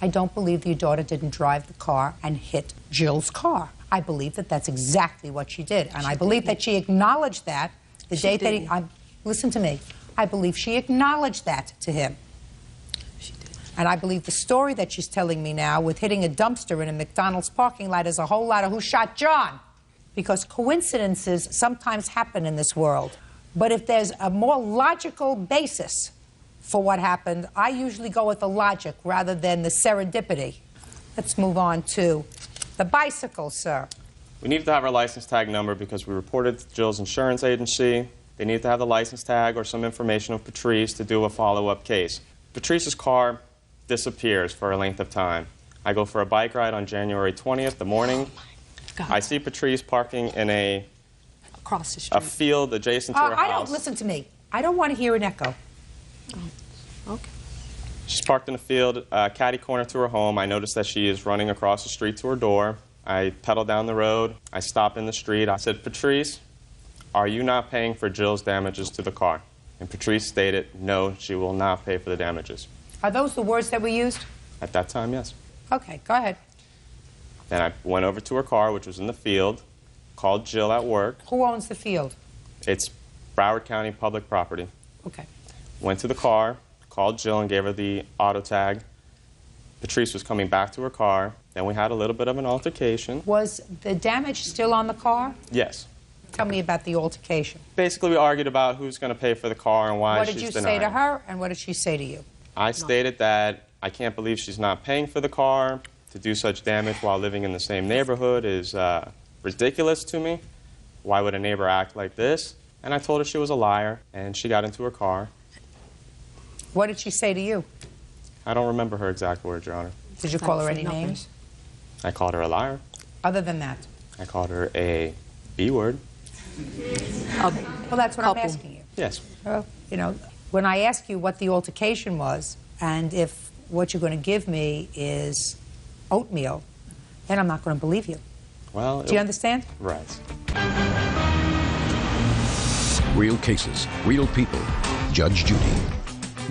I don't believe your daughter didn't drive the car and hit Jill's car. I believe that that's exactly what she did. And I believe that she acknowledged that the day that he... listen to me. I believe she acknowledged that to him. She did. And I believe the story that she's telling me now with hitting a dumpster in a McDonald's parking lot is a whole lot of who shot John. Because coincidences sometimes happen in this world. But if there's a more logical basis for what happened, I usually go with the logic rather than the serendipity. Let's move on to the bicycle, sir. We needed to have our license tag number because we reported to Jill's insurance agency. They needed to have the license tag or some information of Patrice to do a follow-up case. Patrice's car disappears for a length of time. I go for a bike ride on January 20th, the morning. God. I see Patrice parking in Across the street. a field adjacent to her house. Listen to me. I don't want to hear an echo. Okay. She's parked in a field, catty corner to her home. I notice that she is running across the street to her door. I pedaled down the road. I stopped in the street. I said, Patrice, are you not paying for Jill's damages to the car? And Patrice stated, no, she will not pay for the damages. Are those the words that were used? At that time, yes. Okay, go ahead. Then I went over to her car, which was in the field, called Jill at work. Who owns the field? It's Broward County public property. Okay. Went to the car, called Jill and gave her the auto tag. Patrice was coming back to her car. Then we had a little bit of an altercation. Was the damage still on the car? Yes. Tell me about the altercation. Basically, we argued about who's going to pay for the car and why What she's did you denying. say to her, and what did she say to you? I stated that I can't believe she's not paying for the car. To do such damage while living in the same neighborhood is ridiculous to me. Why would a neighbor act like this? And I told her she was a liar, and she got into her car. What did she say to you? I don't remember her exact words, Your Honor. Did you call her any names? I called her a liar. Other than that? I called her a B word. Well, that's what I'm asking you. Yes. Well, you know, when I ask you what the altercation was, and if what you're going to give me is oatmeal, then I'm not going to believe you. Well, do you understand? Right. Real cases, real people. Judge Judy.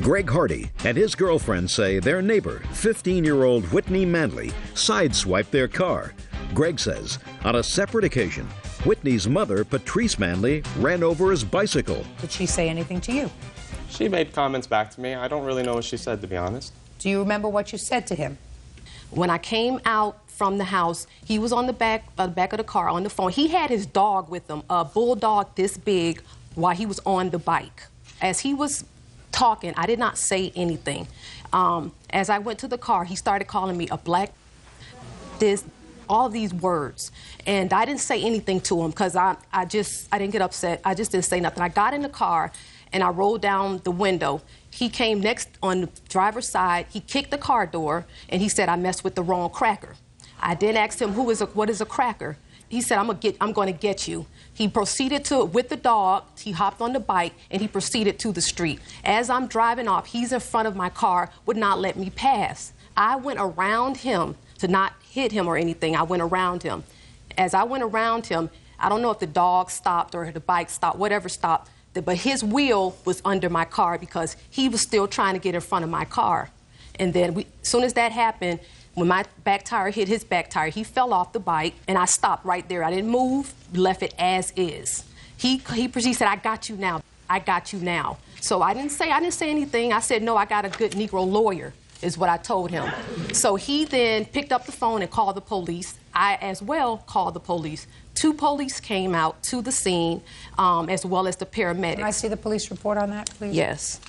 Greg Hardy and his girlfriend say their neighbor, 15-year-old Whitney Manley, sideswiped their car. Greg says on a separate occasion, Whitney's mother, Patrice Manley, ran over his bicycle. Did she say anything to you? She made comments back to me. I don't really know what she said, to be honest. Do you remember what you said to him? When I came out from the house, he was on the back of the car on the phone. He had his dog with him, a bulldog this big, while he was on the bike. As he was talking, I did not say anything. As I went to the car, he started calling me a black, all of these words. And I didn't say anything to him because I didn't get upset. I just didn't say nothing. I got in the car and I rolled down the window. He came next on the driver's side. He kicked the car door and he said, I messed with the wrong cracker. I then asked him, what is a cracker? He said, I'm going to get you. He proceeded with the dog, he hopped on the bike, and he proceeded to the street. As I'm driving off, he's in front of my car, would not let me pass. I went around him to not hit him or anything. I went around him. As I went around him, I don't know if the dog stopped or the bike stopped, whatever stopped, but his wheel was under my car because he was still trying to get in front of my car. And then as soon as that happened, when my back tire hit his back tire, he fell off the bike, and I stopped right there. I didn't move, left it as is. He said, I got you now. I got you now. So I didn't say anything. I said, no, I got a good Negro lawyer, is what I told him. So he then picked up the phone and called the police. I, as well, called the police. 2 police came out to the scene, as well as the paramedics. Can I see the police report on that, please? Yes.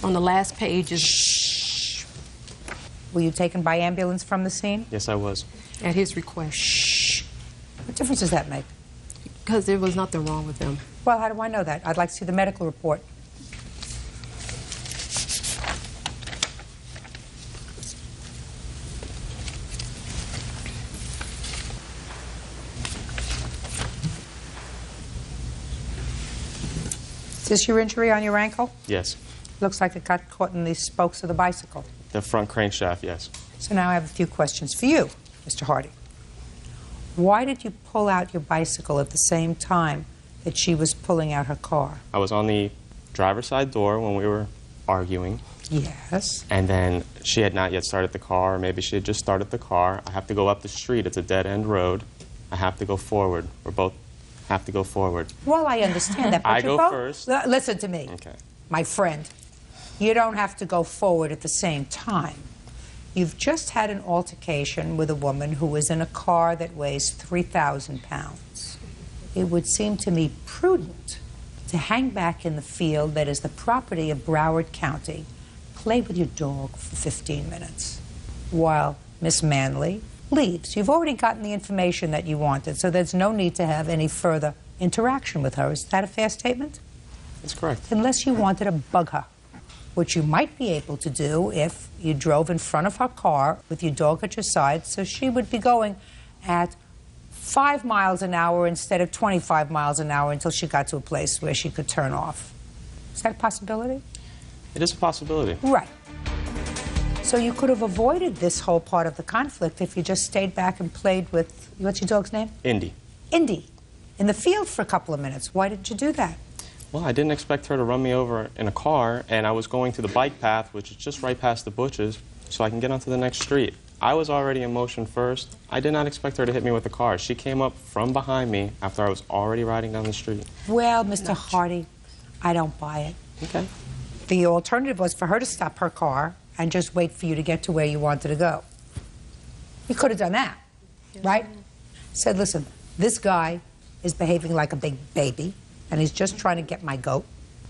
On the last page is... Shh. Were you taken by ambulance from the scene? Yes, I was. At his request. Shh. What difference does that make? Because there was nothing wrong with him. Well, how do I know that? I'd like to see the medical report. Is this your injury on your ankle? Yes. Looks like it got caught in the spokes of the bicycle. The front crankshaft, yes. So now I have a few questions for you, Mr. Hardy. Why did you pull out your bicycle at the same time that she was pulling out her car? I was on the driver's side door when we were arguing. Yes. And then she had not yet started the car, or maybe she had just started the car. I have to go up the street. It's a dead-end road. I have to go forward. We're both have to go forward. Well, I understand that, but I go first. Listen to me, okay, my friend. You don't have to go forward at the same time. You've just had an altercation with a woman who was in a car that weighs 3,000 pounds. It would seem to me prudent to hang back in the field that is the property of Broward County, play with your dog for 15 minutes, while Miss Manley leaves. You've already gotten the information that you wanted, so there's no need to have any further interaction with her. Is that a fair statement? that's correct. Unless you wanted to bug her, which you might be able to do if you drove in front of her car with your dog at your side, so she would be going at 5 miles an hour instead of 25 miles an hour until she got to a place where she could turn off. Is that a possibility? It is a possibility. Right. So you could have avoided this whole part of the conflict if you just stayed back and played with, what's your dog's name? Indy. Indy, in the field for a couple of minutes. Why did you do that? Well, I didn't expect her to run me over in a car, and I was going to the bike path, which is just right past the bushes, so I can get onto the next street. I was already in motion first. I did not expect her to hit me with the car. She came up from behind me after I was already riding down the street. Well, Mr. Hardy, I don't buy it. Okay. The alternative was for her to stop her car and just wait for you to get to where you wanted to go. You could have done that, right? Said, listen, this guy is behaving like a big baby, and he's just trying to get my goat,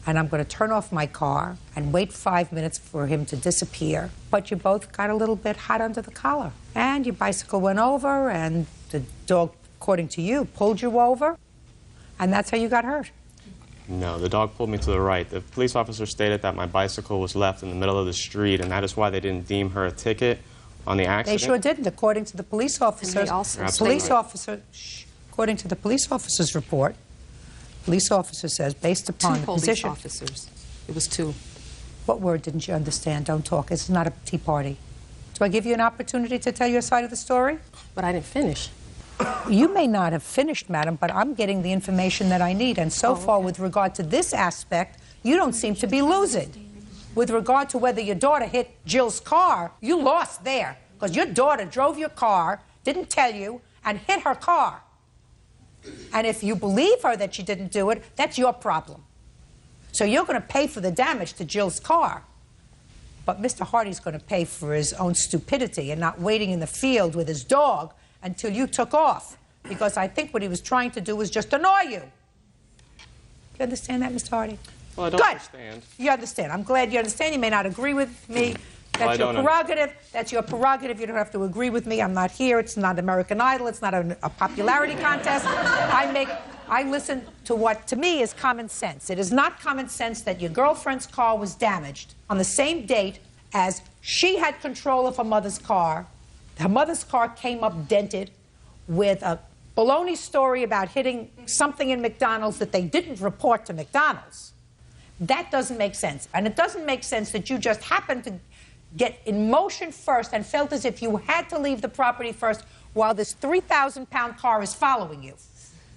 and I'm going to turn off my car and wait 5 minutes for him to disappear. But you both got a little bit hot under the collar, and your bicycle went over, and the dog, according to you, pulled you over, and that's how you got hurt. No, the dog pulled me to the right. The police officer stated that my bicycle was left in the middle of the street, and that is why they didn't deem her a ticket on the accident. They sure didn't, according to the police officers. According to the police officer's report, police officer says, based upon the position... Two police officers. It was two. What word didn't you understand? Don't talk. It's not a tea party. Do I give you an opportunity to tell your side of the story? But I didn't finish. You may not have finished, madam, but I'm getting the information that I need. And so far, with regard to this aspect, you don't seem to be losing. With regard to whether your daughter hit Jill's car, you lost there. Because your daughter drove your car, didn't tell you, and hit her car. And if you believe her that she didn't do it, that's your problem. So you're going to pay for the damage to Jill's car. But Mr. Hardy's going to pay for his own stupidity and not waiting in the field with his dog until you took off. Because I think what he was trying to do was just annoy you. You understand that, Mr. Hardy? Well, I don't understand. You understand. I'm glad you understand. You may not agree with me. That's your prerogative. That's your prerogative. You don't have to agree with me. I'm not here. It's not American Idol. It's not a popularity contest. I listen to what, to me, is common sense. It is not common sense that your girlfriend's car was damaged on the same date as she had control of her mother's car. Her mother's car came up dented with a baloney story about hitting something in McDonald's that they didn't report to McDonald's. That doesn't make sense. And it doesn't make sense that you just happened to get in motion first and felt as if you had to leave the property first while this 3,000-pound car is following you.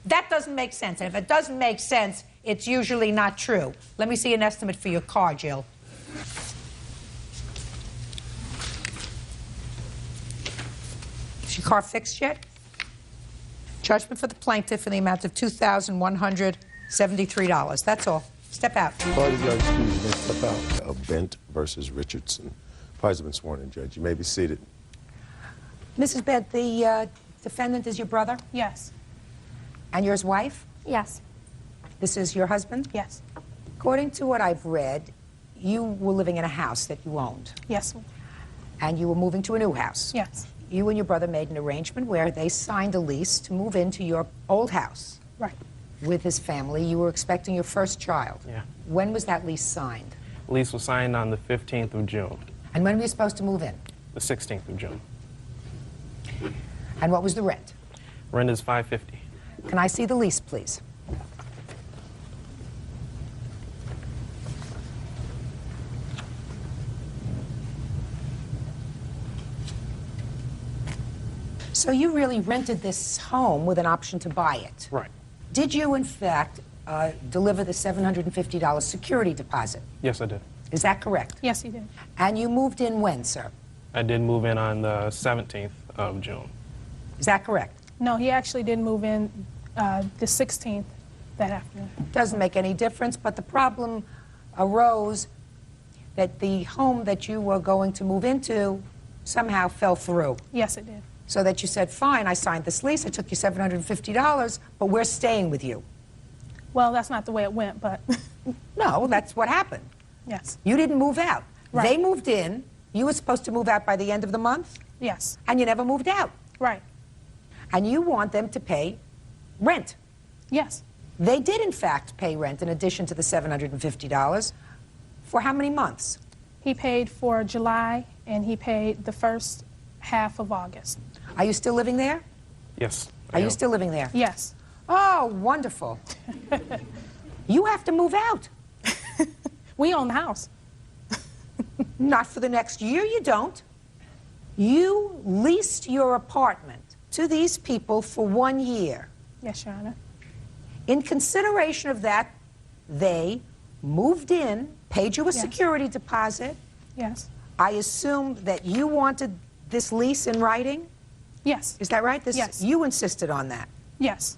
That doesn't make sense. And if it doesn't make sense, it's usually not true. Let me see an estimate for your car, Jill. Is your car fixed yet? Judgment for the plaintiff in the amount of $2,173. That's all. Step out. Parties are excused. Step out. Bent versus Richardson. Parties have been sworn in, Judge. You may be seated. Mrs. Bent, the defendant is your brother? Yes. And your wife? Yes. This is your husband? Yes. According to what I've read, you were living in a house that you owned. Yes. And you were moving to a new house. Yes. You and your brother made an arrangement where they signed a lease to move into your old house. Right. With his family. You were expecting your first child. Yeah. When was that lease signed? Lease was signed on the 15th of June. And when were you supposed to move in? The 16th of June. And what was the rent? Rent is $550. Can I see the lease, please? So you really rented this home with an option to buy it? Right. Did you, in fact, deliver the $750 security deposit? Yes, I did. Is that correct? Yes, you did. And you moved in when, sir? I did move in on the 17th of June. Is that correct? No, he actually did move in the 16th that afternoon. Doesn't make any difference, but the problem arose that the home that you were going to move into somehow fell through. Yes, it did. So that you said, fine, I signed this lease, I took you $750, but we're staying with you. Well, that's not the way it went, but... No, that's what happened. Yes. You didn't move out. Right. They moved in. You were supposed to move out by the end of the month. Yes. And you never moved out. Right. And you want them to pay rent. Yes. They did, in fact, pay rent in addition to the $750. For how many months? He paid for July, and he paid the first half of August. Are you still living there? Yes. Are you still living there? Yes. Oh, wonderful. You have to move out. We own the house. Not for the next year, you don't. You leased your apartment to these people for 1 year. Yes, Your Honor. In consideration of that, they moved in, paid you a security deposit. Yes. I assume that you wanted this lease in writing? Yes. Is that right? Yes. You insisted on that? Yes.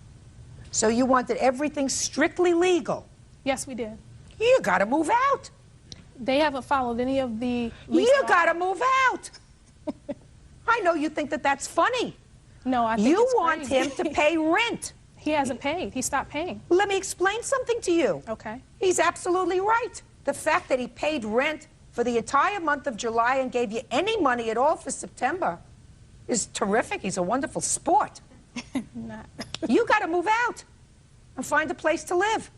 So you wanted everything strictly legal? Yes, we did. You gotta move out. They haven't followed any of the lease You law. gotta move out. I know you think that that's funny. No, I think you it's want crazy. him to pay rent. He hasn't paid. He stopped paying. Let me explain something to you. Okay. He's absolutely right. The fact that he paid rent for the entire month of July and gave you any money at all for September is terrific. He's a wonderful sport. Not. You got to move out and find a place to live.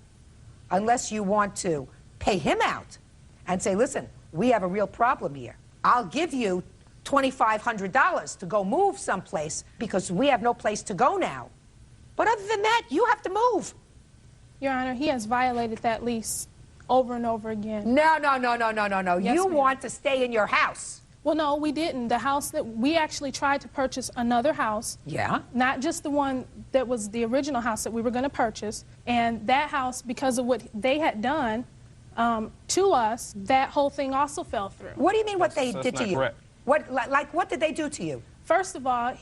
Unless you want to pay him out and say, listen, we have a real problem here. I'll give you $2,500 to go move someplace because we have no place to go now. But other than that, you have to move. Your Honor, he has violated that lease over and over again. No. Yes, You ma'am. want to stay in your house. Well, no, we didn't. The house that we actually tried to purchase another house. Yeah. Not just the one that was the original house that we were going to purchase. And that house, because of what they had done to us, that whole thing also fell through. What do you mean what they That's did to not you? correct. What did they do to you? First of all,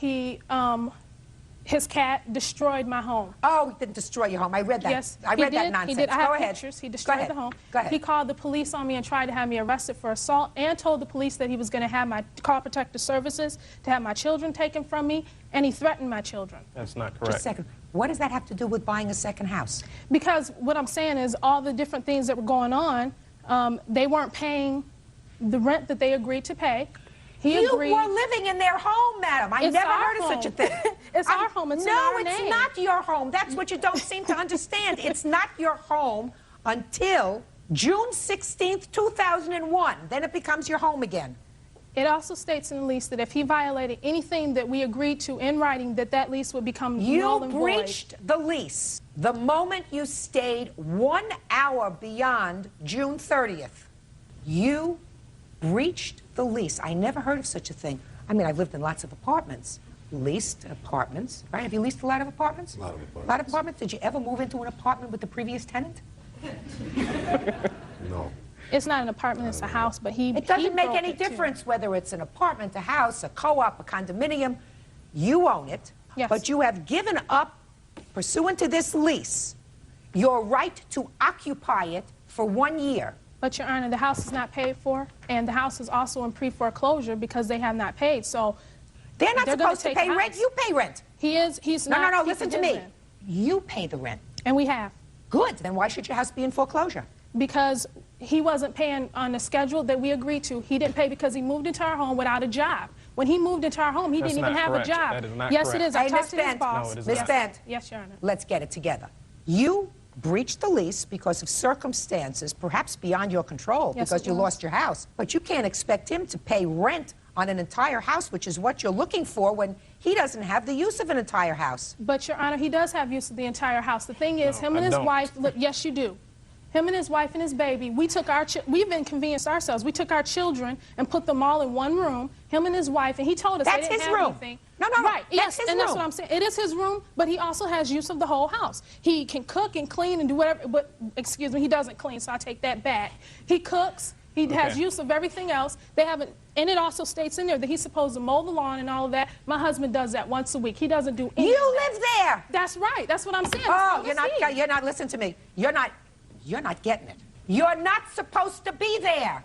his cat destroyed my home. Oh, he didn't destroy your home. I read that. Yes, I he read did. that nonsense. He did. I have Go ahead. pictures. He Go destroyed ahead. the home. Go ahead. He called the police on me and tried to have me arrested for assault and told the police that he was going to have my call protective services to have my children taken from me, and he threatened my children. That's not Just correct. a second. What does that have to do with buying a second house? Because what I'm saying is all the different things that were going on, they weren't paying the rent that they agreed to pay. You were living in their home, madam. I It's never our heard of such a thing. It's our home. It's in no, our it's name. not your home. That's what you don't seem to understand. It's not your home until June 16th, 2001. Then it becomes your home again. It also states in the lease that if he violated anything that we agreed to in writing, that lease would become null and You void. breached the lease the moment you stayed 1 hour beyond June 30th. You breached the lease. I never heard of such a thing. I mean, I've lived in lots of apartments. Leased apartments, right? Have you leased a lot of apartments? A lot of apartments. A lot of apartments? Did you ever move into an apartment with the previous tenant? No. It's not an apartment, it's a house, but he It doesn't he make broke any it, too. difference whether it's an apartment, a house, a co-op, a condominium. You own it, Yes. but you have given up, pursuant to this lease, your right to occupy it for 1 year. But, Your Honor, the house is not paid for, and the house is also in pre-foreclosure because they have not paid. So They're not gonna supposed to take pay the rent. house. You pay rent. He's No, not. no, keeping listen to his me. rent. You pay the rent. And we have. Good. Then why should your house be in foreclosure? Because he wasn't paying on the schedule that we agreed to. He didn't pay because he moved into our home without a job. When he moved into our home, he That's didn't even not have correct. a job. That is not yes, correct. it is. I Hey, talked Miss to his Bent. boss. No, it is Miss not. Bent. Yes, Your Honor. Let's get it together. You breached the lease because of circumstances perhaps beyond your control, Yes, because it you was. lost your house. But you can't expect him to pay rent on an entire house, which is what you're looking for when he doesn't have the use of an entire house. But, Your Honor, he does have use of the entire house. The thing is, No, him and I his don't. wife, look, yes, you do. Him and his wife and his baby, we've inconvenienced ourselves. We took our children and put them all in one room, him and his wife, and he told us That's they didn't his have room. anything. No, no, no. Right, That's yes, his and that's room. what I'm saying. It is his room, but he also has use of the whole house. He can cook and clean and do whatever, but, excuse me, he doesn't clean, so I take that back. He cooks. He has Okay. use of everything else. They haven't, and it also states in there that he's supposed to mow the lawn and all of that. My husband does that once a week. He doesn't do any You of that. live there. That's right. That's what I'm saying. Oh, That's you're not, listen to me. You're not getting it. You're not supposed to be there.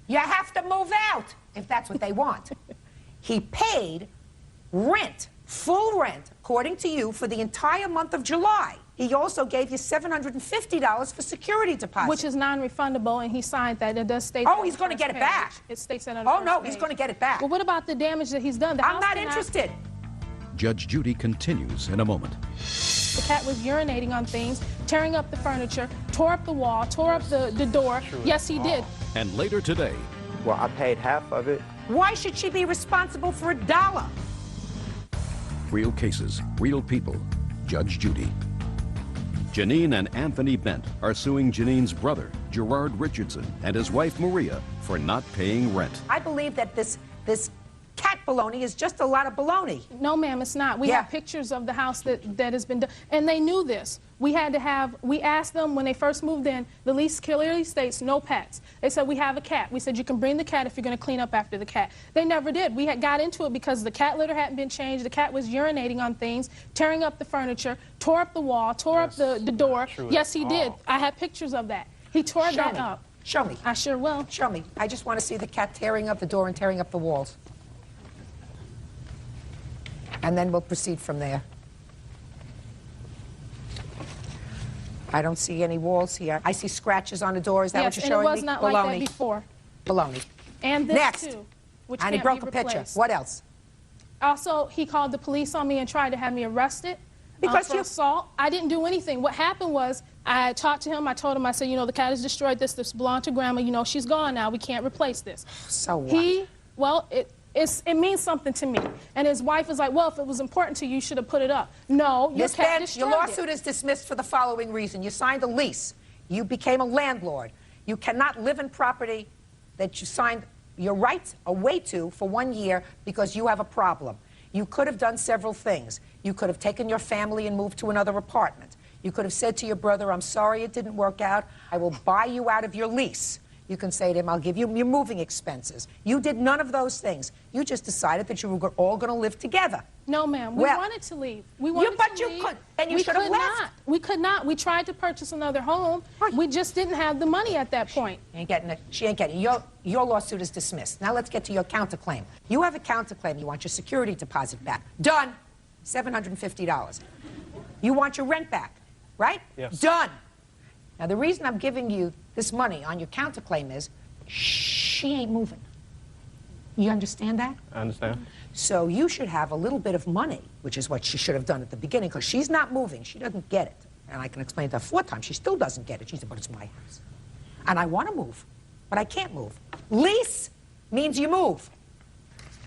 You have to move out, if that's what they want. He paid rent, full rent, according to you, for the entire month of July. He also gave you $750 for security deposit. Which is non-refundable, and he signed that. It does state Oh, that he's on going to the get first it back. page. It states that on the Oh, first no, page. he's going to get it back. Well, what about the damage that he's done? The I'm house not cannot- interested. Judge Judy continues in a moment. The cat was urinating on things, tearing up the furniture, tore up the wall, tore up the door. Yes, he did. And later today, Well, I paid half of it. Why should she be responsible for $1? real cases, real people. Judge Judy. Janine and Anthony Bent are suing Janine's brother, Gerard Richardson and his wife Maria for not paying rent. I believe that this cat baloney is just a lot of baloney. No, ma'am, it's not. We have pictures of the house that has been done, and they knew this. We asked them when they first moved in, the lease clearly states no pets. They said, we have a cat. We said, you can bring the cat if you're going to clean up after the cat. They never did. We had got into it because the cat litter hadn't been changed. The cat was urinating on things, tearing up the furniture, tore up the wall, tore up the door. Yes, he did. I have pictures of that. He tore that up. Show me. I sure will. Show me. I just want to see the cat tearing up the door and tearing up the walls. And then we'll proceed from there. I don't see any walls here. I see scratches on the door. Is that what you're showing me? Yes, and it was not like that before. Baloney. And this Next. too, which And can't he broke be a picture. replaced. What else? Also, he called the police on me and tried to have me arrested Because for assault. I didn't do anything. What happened was I talked to him. I told him, I said, you know, the cat has destroyed this. This belonged to Grandma. You know, she's gone now. We can't replace this. So what? It means something to me. And his wife was like, well, if it was important to you, you should have put it up. No, your cat destroyed your lawsuit is dismissed for the following reason. You signed a lease. You became a landlord. You cannot live in property that you signed your rights away to for 1 year because you have a problem. You could have done several things. You could have taken your family and moved to another apartment. You could have said to your brother, I'm sorry it didn't work out. I will buy you out of your lease. You can say to him, I'll give you your moving expenses. You did none of those things. You just decided that you were all going to live together. No, ma'am. We wanted to leave. We wanted to leave. And you should have left. We could not. We tried to purchase another home. We just didn't have the money at that point. She ain't getting it. She ain't getting it. Your lawsuit is dismissed. Now let's get to your counterclaim. You have a counterclaim. You want your security deposit back. Done. $750. You want your rent back, right? Yes. Done. Now, the reason I'm giving you this money on your counterclaim is she ain't moving. You understand that? I understand. So you should have a little bit of money, which is what she should have done at the beginning, because she's not moving. She doesn't get it. And I can explain to her 4 times. She still doesn't get it. She said, but it's my house. And I want to move, but I can't move. Lease means you move.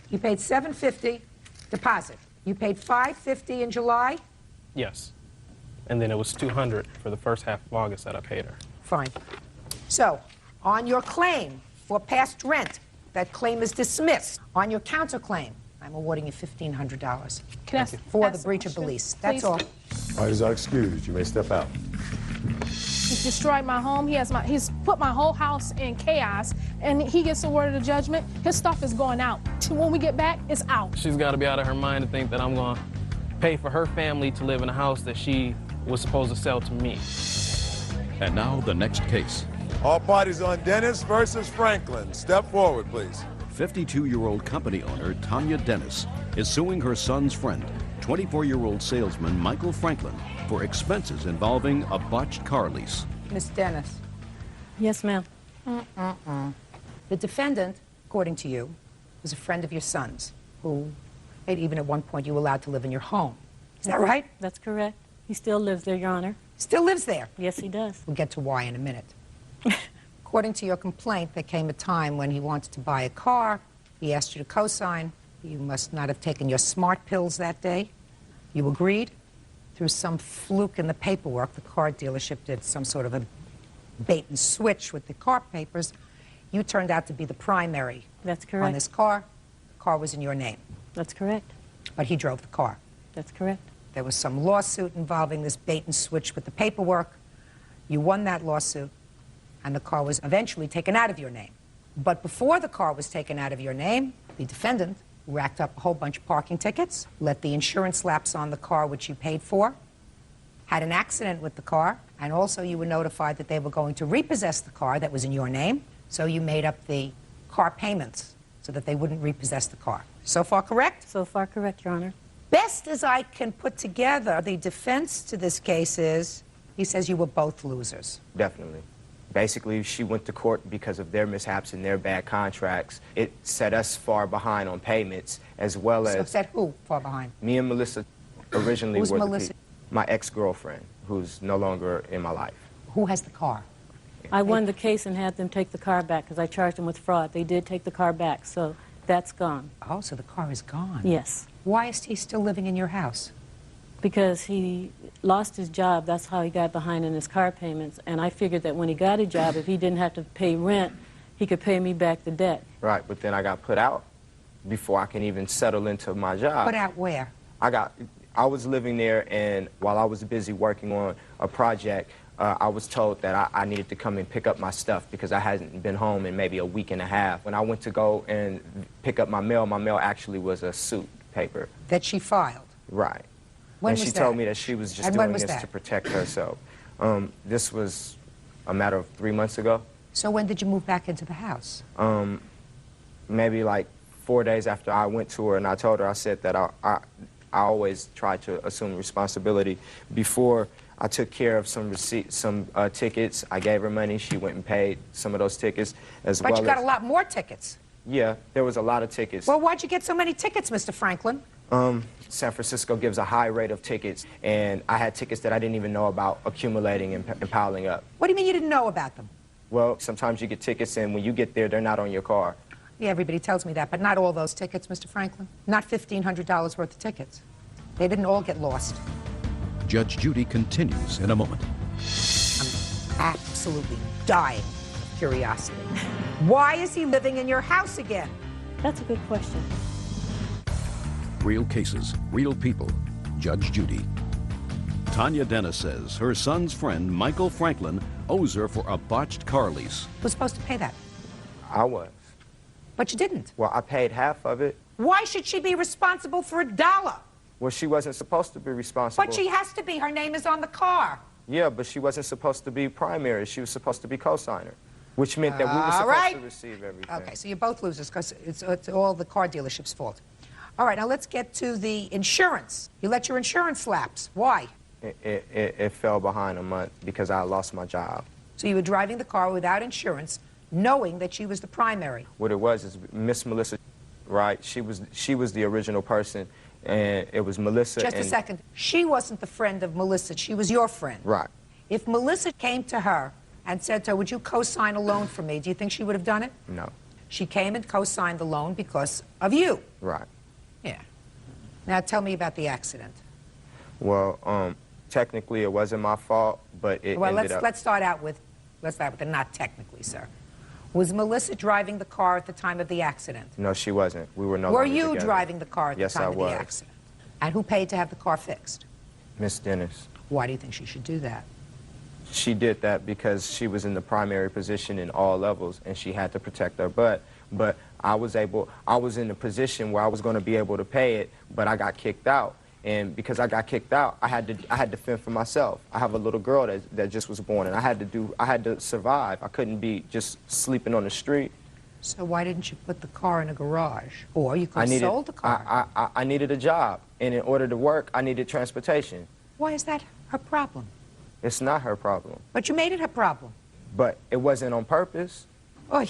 You paid $750 deposit. You paid $550 in July? Yes. And then it was $200 for the first half of August that I paid her. Fine. So, on your claim for past rent, that claim is dismissed. On your counterclaim, I'm awarding you $1,500 for the breach of the lease. That's all. Parties are excused. You may step out. He's destroyed my home. He's put my whole house in chaos, and he gets awarded a judgment. His stuff is going out. When we get back, it's out. She's got to be out of her mind to think that I'm going to pay for her family to live in a house that she was supposed to sell to me. And now the next case. All parties on Dennis versus Franklin. Step forward, please. 52-year-old company owner Tanya Dennis is suing her son's friend, 24-year-old salesman Michael Franklin, for expenses involving a botched car lease. Miss Dennis. Yes, ma'am. The defendant, according to you, was a friend of your son's, who even at one point you were allowed to live in your home. Is that right? That's correct. He still lives there, Your Honor. Still lives there? Yes, he does. We'll get to why in a minute. According to your complaint, there came a time when he wanted to buy a car. He asked you to co-sign. You must not have taken your smart pills that day. You agreed. Through some fluke in the paperwork, the car dealership did some sort of a bait and switch with the car papers. You turned out to be the primary. That's correct. On this car. The car was in your name. That's correct. But he drove the car. That's correct. There was some lawsuit involving this bait and switch with the paperwork. You won that lawsuit, and the car was eventually taken out of your name. But before the car was taken out of your name, the defendant racked up a whole bunch of parking tickets, let the insurance lapse on the car, which you paid for, had an accident with the car, and also you were notified that they were going to repossess the car that was in your name, so you made up the car payments so that they wouldn't repossess the car. So far correct? So far correct, Your Honor. Best as I can put together, the defense to this case is, he says you were both losers. Definitely. Basically, she went to court because of their mishaps and their bad contracts. It set us far behind on payments, as well as... So set who far behind? Me and Melissa originally Who's were Melissa? my ex-girlfriend, who's no longer in my life. Who has the car? I won the case and had them take the car back because I charged them with fraud. They did take the car back, so that's gone. Oh, so the car is gone. Yes. Why is he still living in your house? Because he lost his job, that's how he got behind in his car payments. And I figured that when he got a job, if he didn't have to pay rent, he could pay me back the debt. Right, but then I got put out before I can even settle into my job. Put out where? I was living there, and while I was busy working on a project, I was told that I needed to come and pick up my stuff because I hadn't been home in maybe a week and a half. When I went to go and pick up my mail actually was a suit paper. That she filed? Right. When and was she that? told me that she was just And doing when was this that? to protect herself. This was a matter of 3 months ago. So when did you move back into the house? Maybe like 4 days after I went to her, and I told her, I said that I always try to assume responsibility. Before I took care of some tickets, I gave her money. She went and paid some of those tickets as well. But you got a lot more tickets. Yeah, there was a lot of tickets. Well, why'd you get so many tickets, Mr. Franklin? San Francisco gives a high rate of tickets, and I had tickets that I didn't even know about accumulating and piling up. What do you mean you didn't know about them? Well, sometimes you get tickets, and when you get there, they're not on your car. Yeah, everybody tells me that, but not all those tickets, Mr. Franklin. Not $1,500 worth of tickets. They didn't all get lost. Judge Judy continues in a moment. I'm absolutely dying of curiosity. Why is he living in your house again? That's a good question. Real cases, real people. Judge Judy. Tanya Dennis says her son's friend, Michael Franklin, owes her for a botched car lease. Who's supposed to pay that? I was. But you didn't. Well, I paid half of it. Why should she be responsible for $1? Well, she wasn't supposed to be responsible. But she has to be. Her name is on the car. Yeah, but she wasn't supposed to be primary. She was supposed to be co-signer, which meant that we were supposed to receive everything. Okay, so you're both losers because it's all the car dealership's fault. All right, now let's get to the insurance. You let your insurance lapse. Why? It fell behind a month because I lost my job. So you were driving the car without insurance, knowing that she was the primary. What it was is Miss Melissa, right? She was the original person, and it was Melissa. Just a second. She wasn't the friend of Melissa. She was your friend. Right. If Melissa came to her and said to her, would you co-sign a loan for me, do you think she would have done it? No. She came and co-signed the loan because of you. Right. Yeah. Now tell me about the accident. Well, technically it wasn't my fault, but it ended up... let's start out with the not technically, sir. Was Melissa driving the car at the time of the accident? No, she wasn't. We were no Were longer you together. driving the car at the time of the accident? And who paid to have the car fixed? Miss Dennis. Why do you think she should do that? She did that because she was in the primary position in all levels, and she had to protect her butt. But I was in a position where I was going to be able to pay it, but I got kicked out. And because I got kicked out, I had to fend for myself. I have a little girl that just was born, and I had to survive. I couldn't be just sleeping on the street. So why didn't you put the car in a garage? Or you could have sold the car. I needed a job, and in order to work, I needed transportation. Why is that her problem? It's not her problem. But you made it her problem. But it wasn't on purpose. Oy.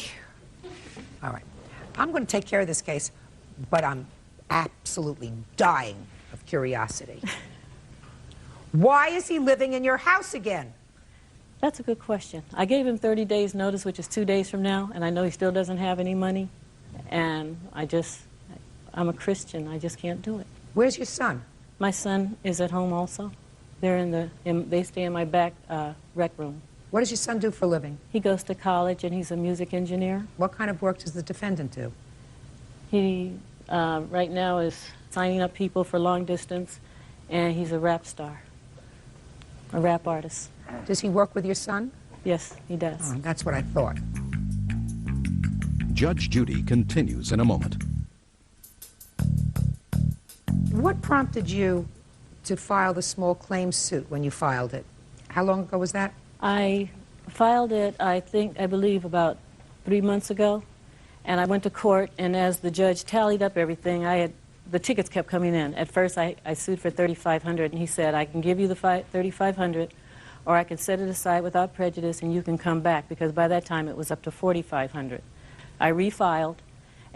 All right. I'm going to take care of this case, but I'm absolutely dying of curiosity. Why is he living in your house again? That's a good question. I gave him 30 days notice, which is 2 days from now, and I know he still doesn't have any money. And I'm a Christian. I just can't do it. Where's your son? My son is at home also. They stay in my back rec room. What does your son do for a living? He goes to college, and he's a music engineer. What kind of work does the defendant do? He right now is signing up people for long distance, and he's a rap star, a rap artist. Does he work with your son? Yes, he does. Oh, that's what I thought. Judge Judy continues in a moment. What prompted you to file the small claims suit when you filed it? How long ago was that? I filed it, I believe, about 3 months ago, and I went to court, and as the judge tallied up everything, the tickets kept coming in. At first, I sued for $3,500, and he said, I can give you the $3,500, or I can set it aside without prejudice, and you can come back, because by that time, it was up to $4,500. I refiled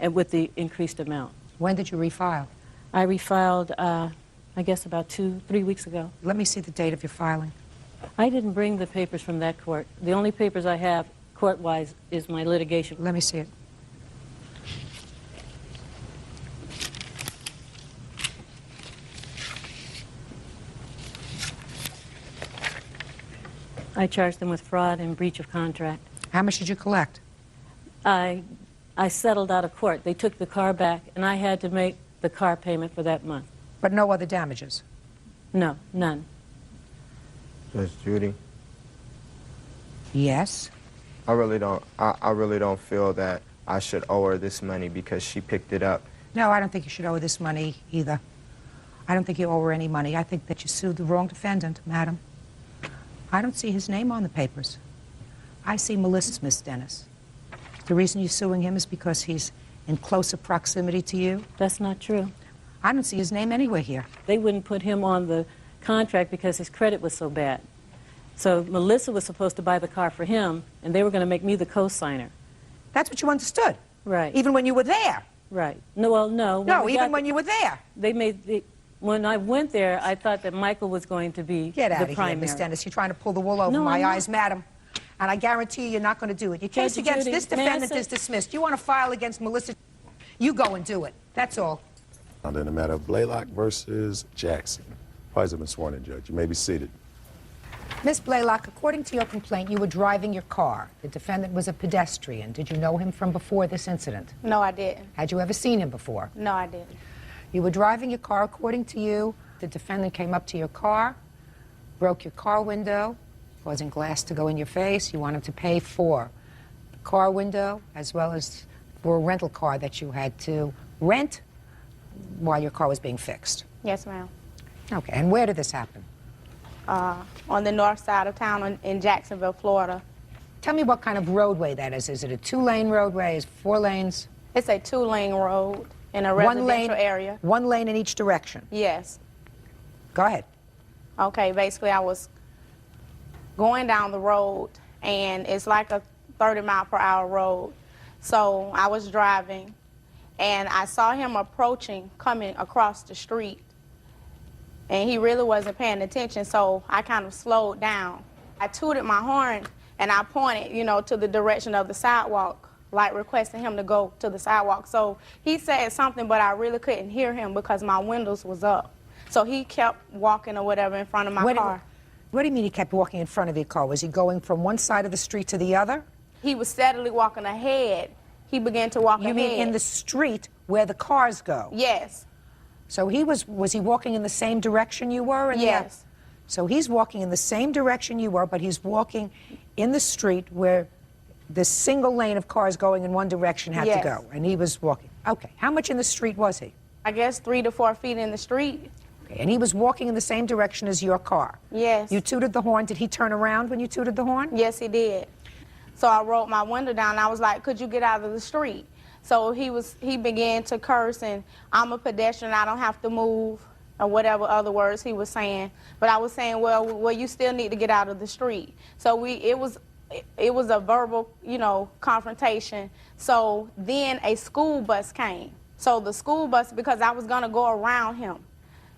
with the increased amount. When did you refile? I refiled, I guess, about 2-3 weeks ago. Let me see the date of your filing. I didn't bring the papers from that court. The only papers I have, court-wise, is my litigation. Let me see it. I charged them with fraud and breach of contract. How much did you collect? I settled out of court. They took the car back, and I had to make the car payment for that month. But no other damages? No, none. Judge Judy? Yes? I really don't feel that I should owe her this money because she picked it up. No, I don't think you should owe her this money either. I don't think you owe her any money. I think that you sued the wrong defendant, madam. I don't see his name on the papers. I see Melissa's, Miss Dennis. The reason you're suing him is because he's in closer proximity to you? That's not true. I don't see his name anywhere here. They wouldn't put him on the contract because his credit was so bad. So Melissa was supposed to buy the car for him, and they were going to make me the co-signer. That's what you understood? Right. Even when you were there? Right. No, well, no. No, even when you were there? They made when I went there, I thought that Michael was going to be Get out the of primary. here, Miss Dennis. You're trying to pull the wool over No, my I'm not. eyes, madam. And I guarantee you you're not going to do it. Your case Judge against Judy, this may I defendant say- is dismissed. You want to file against Melissa? You go and do it. That's all. On the matter of Blaylock versus Jackson. Parties have been sworn in, Judge. You may be seated. Miss Blaylock, according to your complaint, you were driving your car. The defendant was a pedestrian. Did you know him from before this incident? No, I didn't. Had you ever seen him before? No, I didn't. You were driving your car. According to you, the defendant came up to your car, broke your car window, causing glass to go in your face. You want him to pay for the car window as well as for a rental car that you had to rent while your car was being fixed. Yes, ma'am. Okay, and where did this happen? On the north side of town in Jacksonville, Florida. Tell me what kind of roadway that is. Is it a 2-lane roadway? Is it 4 lanes? It's a 2-lane road in a residential area. 1 lane in each direction? Yes. Go ahead. Okay, basically I was going down the road, and it's like a 30-mile-per-hour road. So I was driving, and I saw him approaching, coming across the street. And he really wasn't paying attention, so I kind of slowed down. I tooted my horn, and I pointed, you know, to the direction of the sidewalk, like requesting him to go to the sidewalk. So he said something, but I really couldn't hear him because my windows was up. So he kept walking or whatever in front of my car. What do you mean he kept walking in front of your car? Was he going from one side of the street to the other? He was steadily walking ahead. He began to walk ahead. You mean in the street where the cars go? Yes. So he was he walking in the same direction you were? Yes. So he's walking in the same direction you were, but he's walking in the street where the single lane of cars going in one direction had to go, and he was walking. Okay, how much in the street was he? I guess 3 to 4 feet in the street. Okay, and he was walking in the same direction as your car? Yes. You tooted the horn. Did he turn around when you tooted the horn? Yes, he did. So I rolled my window down. I was like, could you get out of the street? So he began to curse, and I'm a pedestrian, I don't have to move, or whatever other words he was saying. But I was saying, well, you still need to get out of the street. So it was a verbal, you know, confrontation. So then a school bus came. So the school bus, because I was gonna go around him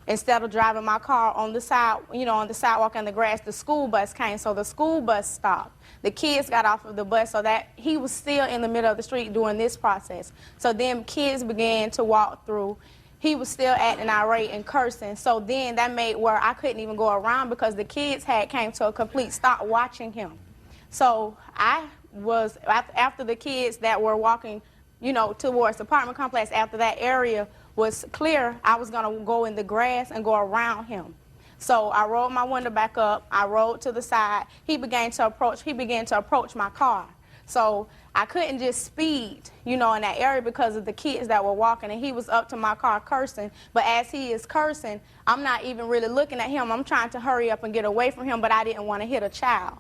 instead of driving my car on the side, you know, on the sidewalk and the grass, the school bus came. So the school bus stopped. The kids got off of the bus, so that he was still in the middle of the street doing this process. So then kids began to walk through. He was still acting irate and cursing. So then that made where I couldn't even go around because the kids had came to a complete stop watching him. So I was, after the kids that were walking, you know, towards the apartment complex, after that area was clear, I was gonna go in the grass and go around him. So I rolled my window back up, I rolled to the side. He began to approach my car. So I couldn't just speed, you know, in that area because of the kids that were walking, and he was up to my car cursing. But as he is cursing, I'm not even really looking at him. I'm trying to hurry up and get away from him, but I didn't want to hit a child.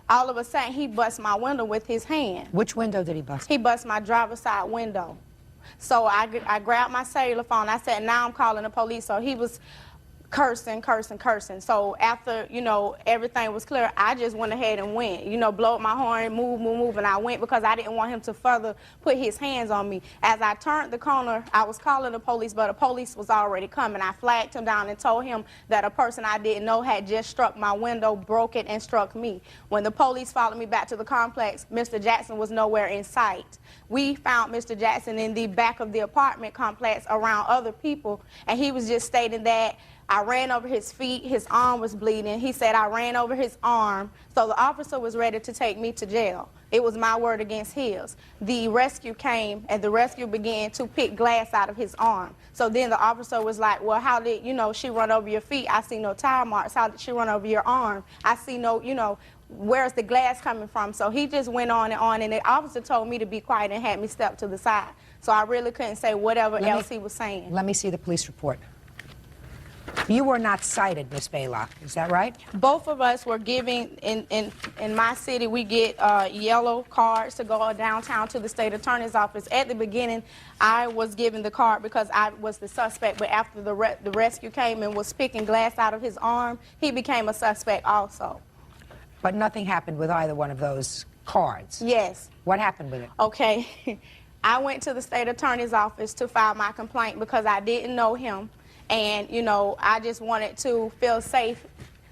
All of a sudden, he bust my window with his hand. Which window did he bust? He bust my driver's side window. So I grabbed my cellular phone. I said, now I'm calling the police. So he was cursing. So after, you know, everything was clear, I just went ahead and went, you know, blowed my horn, move, and I went because I didn't want him to further put his hands on me. As I turned the corner, I was calling the police, but the police was already coming. I flagged him down and told him that a person I didn't know had just struck my window, broke it, and struck me. When the police followed me back to the complex, Mr. Jackson was nowhere in sight. We found Mr. Jackson in the back of the apartment complex around other people, and he was just stating that I ran over his feet. His arm was bleeding. He said I ran over his arm. So the officer was ready to take me to jail. It was my word against his. The rescue came, and the rescue began to pick glass out of his arm. So then the officer was like, well, how did, she run over your feet? I see no tire marks. How did she run over your arm? I see no, where's the glass coming from? So he just went on, and the officer told me to be quiet and had me step to the side. So I really couldn't say whatever else he was saying. Let me see the police report. You were not cited, Miss Baylock, is that right? Both of us were giving, in my city, we get yellow cards to go downtown to the state attorney's office. At the beginning, I was given the card because I was the suspect, but after the rescue came and was picking glass out of his arm, he became a suspect also. But nothing happened with either one of those cards? Yes. What happened with it? Okay. I went to the state attorney's office to file my complaint because I didn't know him. And, I just wanted to feel safe.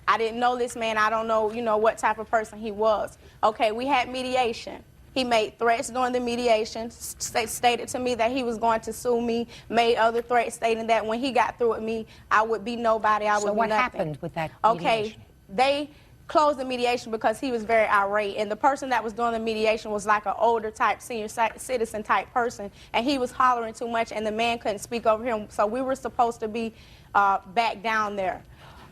I didn't know this man. I don't know, what type of person he was. Okay, we had mediation. He made threats during the mediation, stated to me that he was going to sue me, made other threats stating that when he got through with me, I would be nobody, I would be nothing. So what happened with that mediation? Okay, they closed the mediation because he was very irate, and the person that was doing the mediation was like an older type senior citizen type person, and he was hollering too much, and the man couldn't speak over him, so we were supposed to be back down there.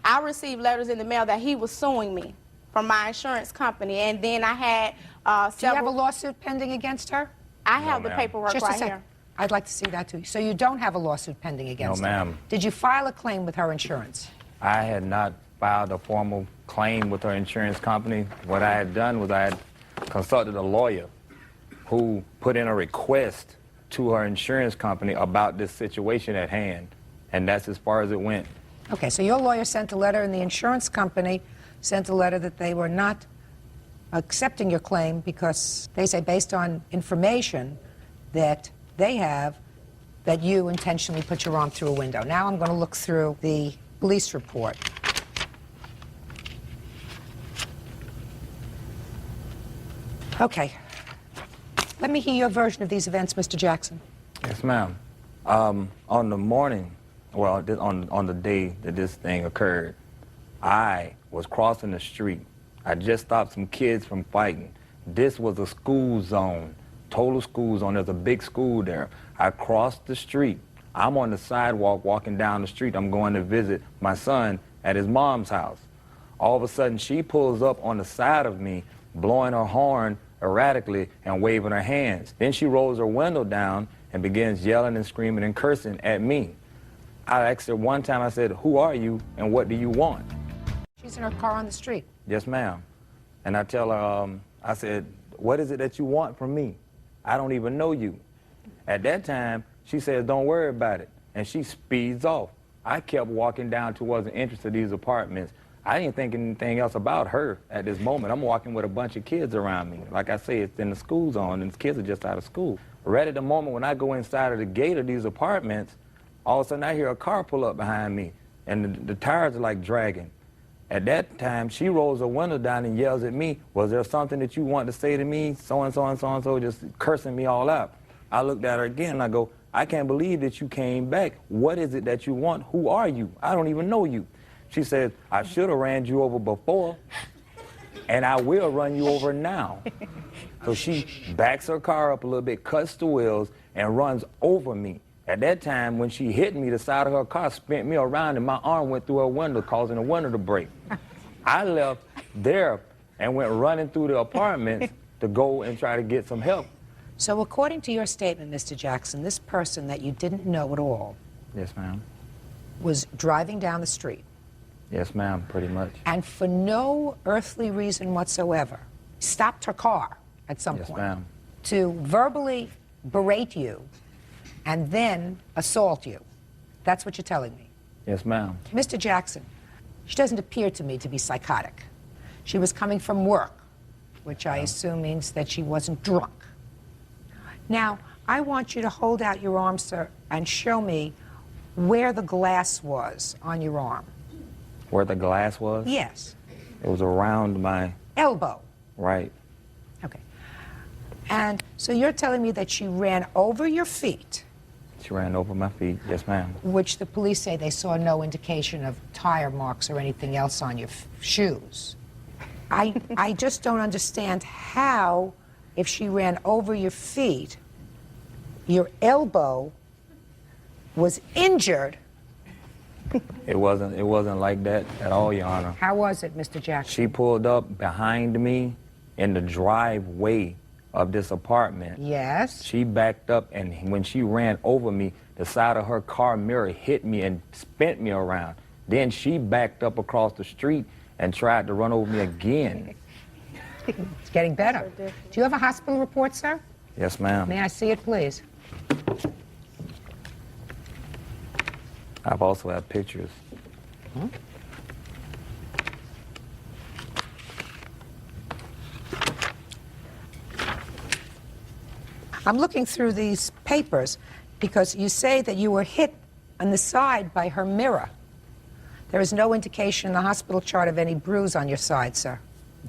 I received letters in the mail that he was suing me from my insurance company, and then I had several... Do you have a lawsuit pending against her? I have the paperwork Just right a second. here. I'd like to see that too. So you don't have a lawsuit pending against her? No, ma'am. Did you file a claim with her insurance? I had not filed a formal claim with her insurance company. What I had done was I had consulted a lawyer who put in a request to her insurance company about this situation at hand, and that's as far as it went. Okay, so your lawyer sent a letter, and the insurance company sent a letter that they were not accepting your claim because they say, based on information that they have, that you intentionally put your arm through a window. Now I'm going to look through the police report. Okay. Let me hear your version of these events, Mr. Jackson. Yes, ma'am. On the morning, well, on the day that this thing occurred, I was crossing the street. I just stopped some kids from fighting. This was a school zone, total school zone. There's a big school there. I crossed the street. I'm on the sidewalk walking down the street. I'm going to visit my son at his mom's house. All of a sudden, she pulls up on the side of me, blowing her horn erratically and waving her hands. Then she rolls her window down and begins yelling and screaming and cursing at me. I asked her one time, I said, "Who are you and what do you want?" She's in her car on the street. "Yes, ma'am." And I tell her, I said, "What is it that you want from me? I don't even know you." At that time, she says, "Don't worry about it." And she speeds off. I kept walking down towards the entrance of these apartments. I didn't think anything else about her at this moment. I'm walking with a bunch of kids around me. Like I say, it's in the school zone, and the kids are just out of school. Right at the moment when I go inside of the gate of these apartments, all of a sudden I hear a car pull up behind me, and the tires are like dragging. At that time, she rolls her window down and yells at me, "Was there something that you want to say to me? So-and-so and so-and-so," just cursing me all out. I looked at her again, and I go, "I can't believe that you came back. What is it that you want? Who are you? I don't even know you." She says, "I should have ran you over before, and I will run you over now." So she backs her car up a little bit, cuts the wheels, and runs over me. At that time, when she hit me, the side of her car spent me around, and my arm went through her window, causing the window to break. I left there and went running through the apartments to go and try to get some help. So according to your statement, Mr. Jackson, this person that you didn't know at all Yes, ma'am. was driving down the street. Yes, ma'am, pretty much. And for no earthly reason whatsoever, stopped her car at some Yes, point ma'am. to verbally berate you and then assault you. That's what you're telling me. Yes, ma'am. Mr. Jackson, she doesn't appear to me to be psychotic. She was coming from work, which I assume means that she wasn't drunk. Now, I want you to hold out your arm, sir, and show me where the glass was on your arm. Where the glass was? Yes. It was around my elbow. Right. Okay. And so you're telling me that she ran over your feet. She ran over my feet, yes, ma'am. Which the police say they saw no indication of tire marks or anything else on your shoes. I just don't understand how, if she ran over your feet, your elbow was injured. It wasn't like that at all, Your Honor. How was it, Mr. Jackson? She pulled up behind me in the driveway of this apartment. Yes. She backed up, and when she ran over me, the side of her car mirror hit me and spent me around. Then she backed up across the street and tried to run over me again. It's getting better. Do you have a hospital report, sir? Yes, ma'am. May I see it, please? I've also had pictures. Hmm? I'm looking through these papers because you say that you were hit on the side by her mirror. There is no indication in the hospital chart of any bruise on your side, sir.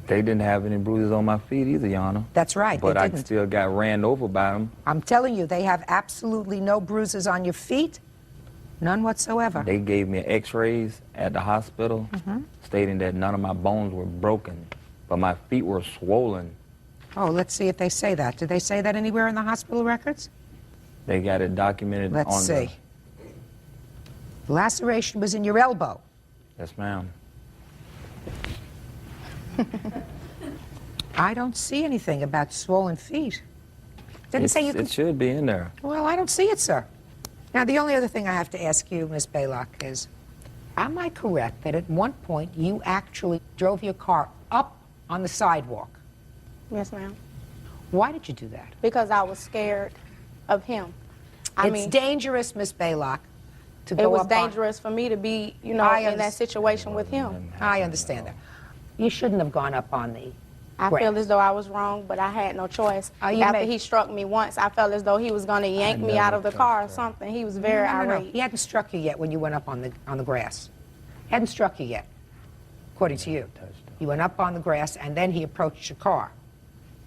They didn't have any bruises on my feet either, Your Honor. That's right, But they I didn't. still got ran over by them. I'm telling you, they have absolutely no bruises on your feet, none whatsoever. They gave me x-rays at the hospital stating that none of my bones were broken, but my feet were swollen. Oh, let's see if they say that. Did they say that anywhere in the hospital records? They got it documented Let's on see. The laceration was in your elbow. Yes, ma'am. I don't see anything about swollen feet. Didn't say you could. It should be in there. Well, I don't see it, sir. Now, the only other thing I have to ask you, Miss Baylock, is, am I correct that at one point you actually drove your car up on the sidewalk? Yes, ma'am. Why did you do that? Because I was scared of him. It's dangerous, Miss Baylock, to go It was up dangerous for me to be, you know, in that situation with him. I understand that. You shouldn't have gone up on the I ground. feel as though I was wrong, but I had no choice. you After may- he struck me once, I felt as though he was going to yank me out of the car or something. He was very No. irate. He hadn't struck you yet when you went up on the grass. Hadn't struck you yet, according to you. You went up on the grass, and then he approached your car.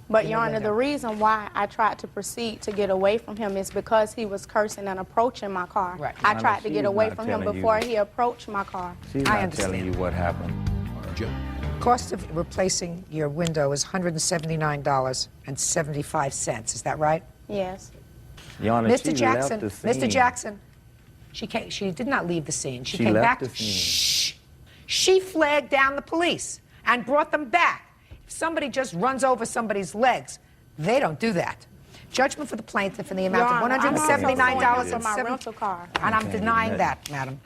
But, Your Honor, the reason why I tried to proceed to get away from him is because he was cursing and approaching my car. Right. I Your tried Honor, to get she's away not from him telling before you. he approached my car. She's not telling you what happened. Cost of replacing your window is $179.75. Is that right? Yes. Your Honor, Mr. she Jackson, left the scene. Mr. Jackson, she did not leave the scene. She came left back. the scene. Shh. She flagged down the police and brought them back. If somebody just runs over somebody's legs, they don't do that. Judgment for the plaintiff in the amount Your of Honor, I'm also $179 for my rental car. and I'm denying that, madam.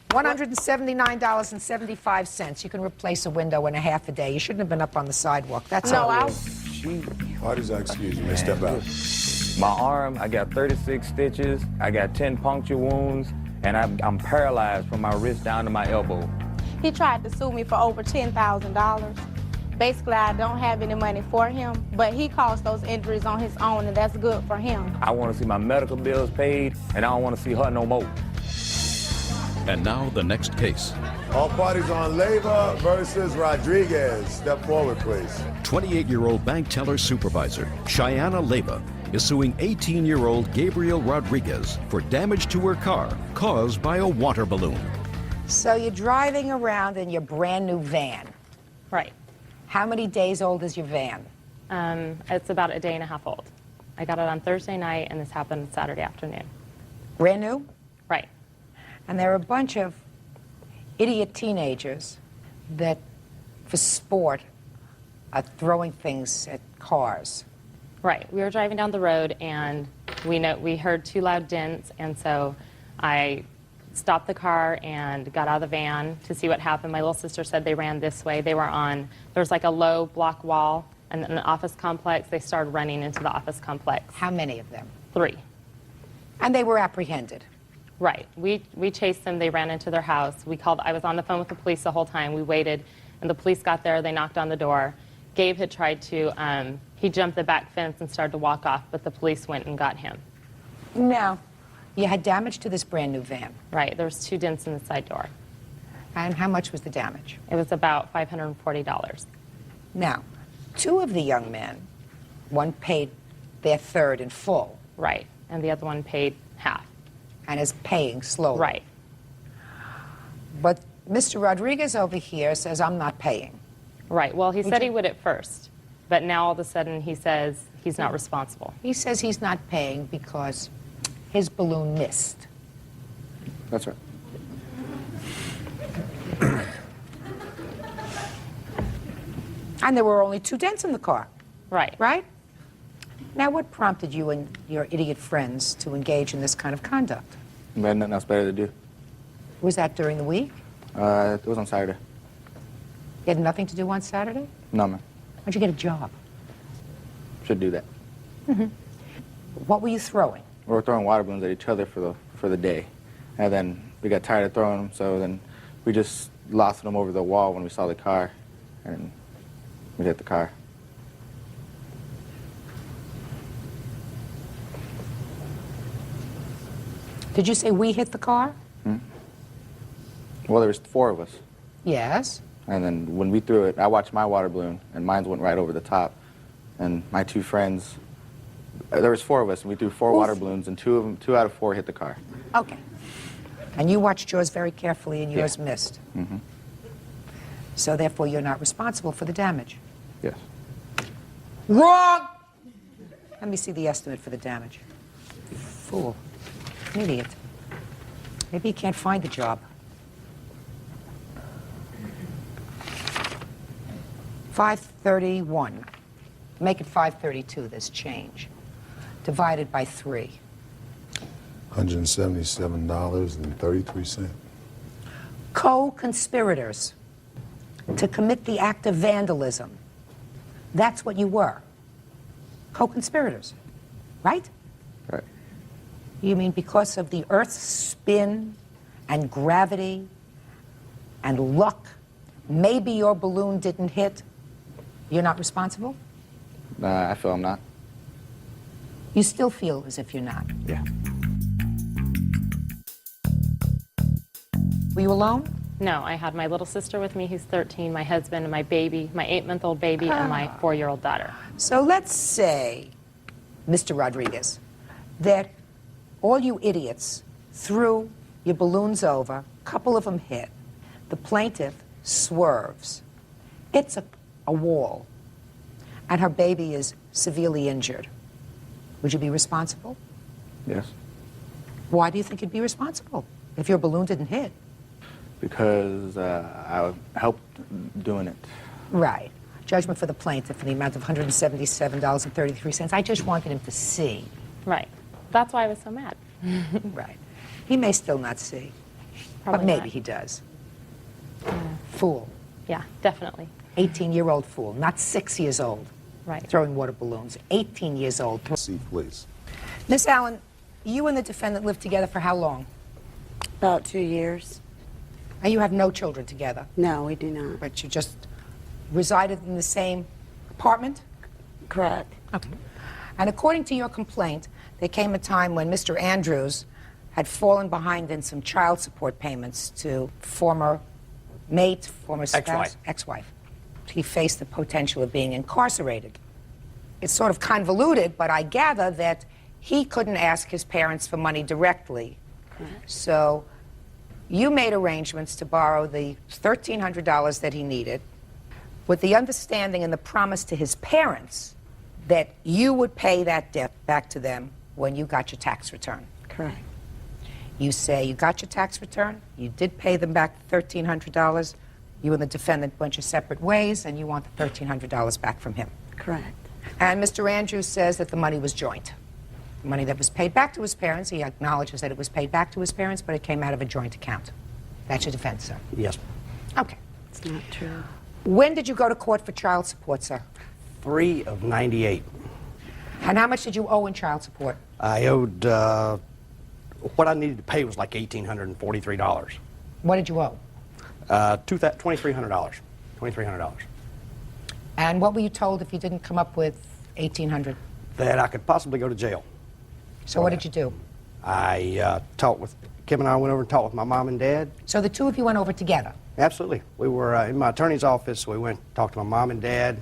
$179.75. You can replace a window in a half a day. You shouldn't have been up on the sidewalk. That's all. Parties are excused. You may step out. My arm, I got 36 stitches, I got 10 puncture wounds, and I'm paralyzed from my wrist down to my elbow. He tried to sue me for over $10,000. Basically, I don't have any money for him, but he caused those injuries on his own, and that's good for him. I want to see my medical bills paid, and I don't want to see her no more. And now the next case. All parties on Leyva versus Rodriguez. Step forward, please. 28-year-old bank teller supervisor Cheyenne Leyva is suing 18-year-old Gabriel Rodriguez for damage to her car caused by a water balloon. So you're driving around in your brand new van. Right. How many days old is your van? It's about a day and a half old. I got it on Thursday night, and this happened Saturday afternoon. Brand new? Right. And there are a bunch of idiot teenagers that, for sport, are throwing things at cars. Right. We were driving down the road, and we heard two loud dents, and so I stopped the car and got out of the van to see what happened. My little sister said they ran this way. There was like a low block wall and an office complex. They started running into the office complex. How many of them? 3. And they were apprehended. Right. We chased them. They ran into their house. I was on the phone with the police the whole time. We waited, and the police got there. They knocked on the door. Gabe had tried to, he jumped the back fence and started to walk off, but the police went and got him. Now, you had damage to this brand new van. Right. There was 2 dents in the side door. And how much was the damage? It was about $540. Now, 2 of the young men, one paid their third in full. Right. And the other one paid half. And is paying slowly. Right. But Mr. Rodriguez over here says, I'm not paying. Right. Well, he said he would at first, but now all of a sudden he says he's not responsible. He says he's not paying because his balloon missed. That's right. And there were only 2 dents in the car. Right. Right? Now, what prompted you and your idiot friends to engage in this kind of conduct? We had nothing else better to do. Was that during the week? It was on Saturday. You had nothing to do on Saturday? No, man. How'd you get a job? Should do that. What were you throwing? We were throwing water balloons at each other for the day. And then we got tired of throwing them, so then we just lost them over the wall when we saw the car. And we hit the car. Did you say we hit the car? Well, there was 4 of us. Yes. And then when we threw it, I watched my water balloon, and mine went right over the top. And my 2 friends, there was 4 of us, and we threw 4 water balloons, and 2 out of 4 hit the car. Okay. And you watched yours very carefully, and yours missed. Mm-hmm. So therefore, you're not responsible for the damage. Yes. Wrong! Let me see the estimate for the damage. Fool. An idiot. Maybe he can't find a job. 531. Make it 532, this change. Divided by 3. $177.33. Co-conspirators to commit the act of vandalism. That's what you were. Co-conspirators. Right? Right. You mean because of the Earth's spin and gravity and luck, maybe your balloon didn't hit? You're not responsible? I feel I'm not. You still feel as if you're not? Yeah. Were you alone? No, I had my little sister with me who's 13, my husband, and my baby, my 8-month-old baby, and my 4-year-old daughter. So let's say, Mr. Rodriguez, that all you idiots threw your balloons over, a couple of them hit. The plaintiff swerves, hits a wall, and her baby is severely injured. Would you be responsible? Yes. Why do you think you'd be responsible if your balloon didn't hit? Because I helped doing it. Right. Judgment for the plaintiff in the amount of $177.33. I just wanted him to see. Right. That's why I was so mad. Right. He may still not see, Probably but maybe not. he does. Fool. Yeah, definitely. 18-year-old fool, not 6 years old. Right. Throwing water balloons. 18 years old. See, please. Miss Allen, you and the defendant lived together for how long? About 2 years. And you have no children together? No, we do not. But you just resided in the same apartment? Correct. Okay. And according to your complaint, there came a time when Mr. Andrews had fallen behind in some child support payments to former mate, former spouse? Ex-wife. Ex-wife. He faced the potential of being incarcerated. It's sort of convoluted, but I gather that he couldn't ask his parents for money directly. Correct. So you made arrangements to borrow the $1,300 that he needed with the understanding and the promise to his parents that you would pay that debt back to them when you got your tax return. Correct. You say you got your tax return, you did pay them back the $1,300, you and the defendant went your separate ways, and you want the $1,300 back from him. Correct. And Mr. Andrews says that the money was joint. The money that was paid back to his parents, he acknowledges that it was paid back to his parents, but it came out of a joint account. That's your defense, sir? Yes. Okay. It's not true. When did you go to court for child support, sir? 3 of 98. And how much did you owe in child support? I owed, what I needed to pay was like $1,843. What did you owe? $2,300. $2,300. And what were you told if you didn't come up with $1,800? That I could possibly go to jail. So what did you do? I talked with, Kim and I went over and talked with my mom and dad. So the two of you went over together? Absolutely. We were in my attorney's office. We went and talked to my mom and dad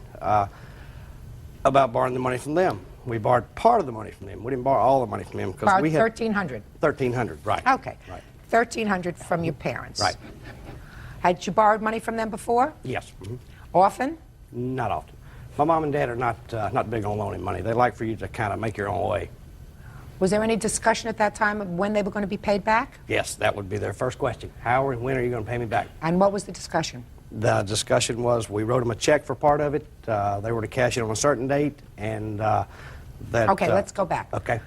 about borrowing the money from them. We borrowed part of the money from them. We didn't borrow all the money from them because Borrowed we had $1,300. $1,300, right? Okay. Right. $1,300 from your parents. Right. Had you borrowed money from them before? Yes. Often? Not often. My mom and dad are not big on loaning money. They like for you to kind of make your own way. Was there any discussion at that time of when they were going to be paid back? Yes, that would be their first question. How and when are you going to pay me back? And what was the discussion? The discussion was we wrote them a check for part of it. They were to cash it on a certain date, and that... Okay, let's go back. Okay.